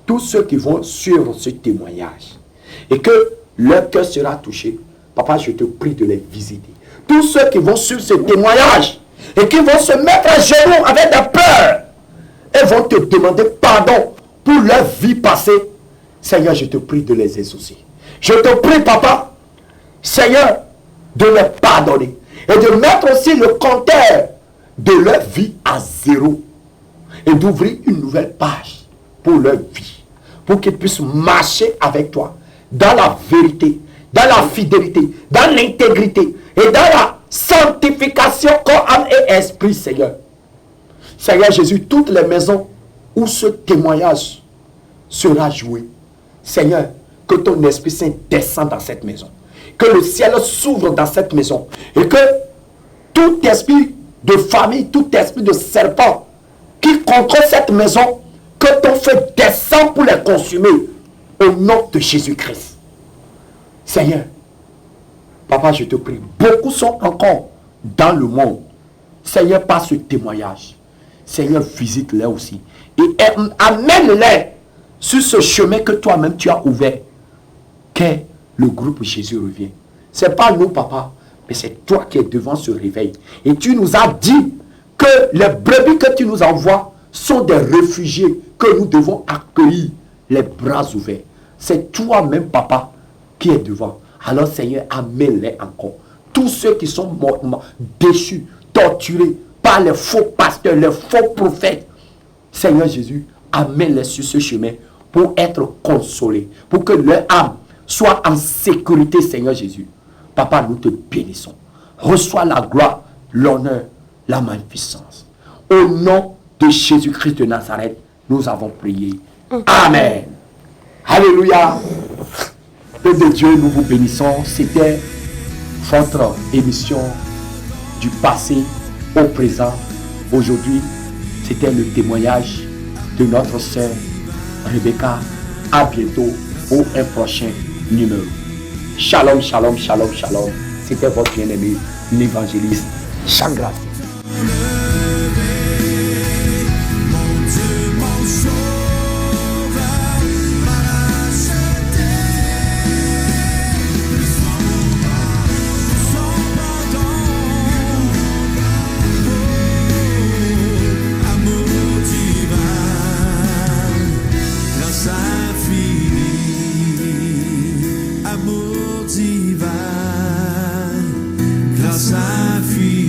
Speaker 3: tous ceux qui vont suivre ce témoignage et que leur cœur sera touché, papa, je te prie de les visiter. Tous ceux qui vont suivre ce témoignage et qui vont se mettre à genoux avec des peurs et vont te demander pardon pour leur vie passée, Seigneur, je te prie de les exaucer. Je te prie, papa, Seigneur, de les pardonner et de mettre aussi le compteur de leur vie à zéro et d'ouvrir une nouvelle page pour leur vie, pour qu'ils puissent marcher avec toi dans la vérité, dans la fidélité, dans l'intégrité et dans la sanctification corps, âme et esprit, Seigneur. Seigneur Jésus, toutes les maisons où ce témoignage sera joué, Seigneur, que ton Esprit Saint descende dans cette maison, que le ciel s'ouvre dans cette maison et que tout esprit de famille, tout esprit de serpent qui contrôle cette maison, que ton feu descende pour les consumer au nom de Jésus-Christ. Seigneur, papa, je te prie, beaucoup sont encore dans le monde. Seigneur, par ce témoignage, Seigneur, visite-les aussi et amène-les sur ce chemin que toi-même tu as ouvert. Que le groupe Jésus revient. Ce n'est pas nous, papa, mais c'est toi qui es devant ce réveil. Et tu nous as dit que les brebis que tu nous envoies sont des réfugiés que nous devons accueillir les bras ouverts. C'est toi-même, papa, qui est devant. Alors, Seigneur, amène-les encore. Tous ceux qui sont déchus, torturés par les faux pasteurs, les faux prophètes, Seigneur Jésus, amène-les sur ce chemin pour être consolés, pour que leur âme soit en sécurité, Seigneur Jésus. Papa, nous te bénissons. Reçois la gloire, l'honneur, la magnificence. Au nom de Jésus-Christ de Nazareth, nous avons prié. Amen. Alléluia. Peuple de Dieu, nous vous bénissons. C'était votre émission du passé au présent. Aujourd'hui, c'était le témoignage de notre sœur Rebecca. À bientôt pour un prochain numéro. Shalom, shalom, shalom, shalom. C'était votre bien-aimé, l'évangéliste Changra.
Speaker 1: Amour divin, grâce infinie.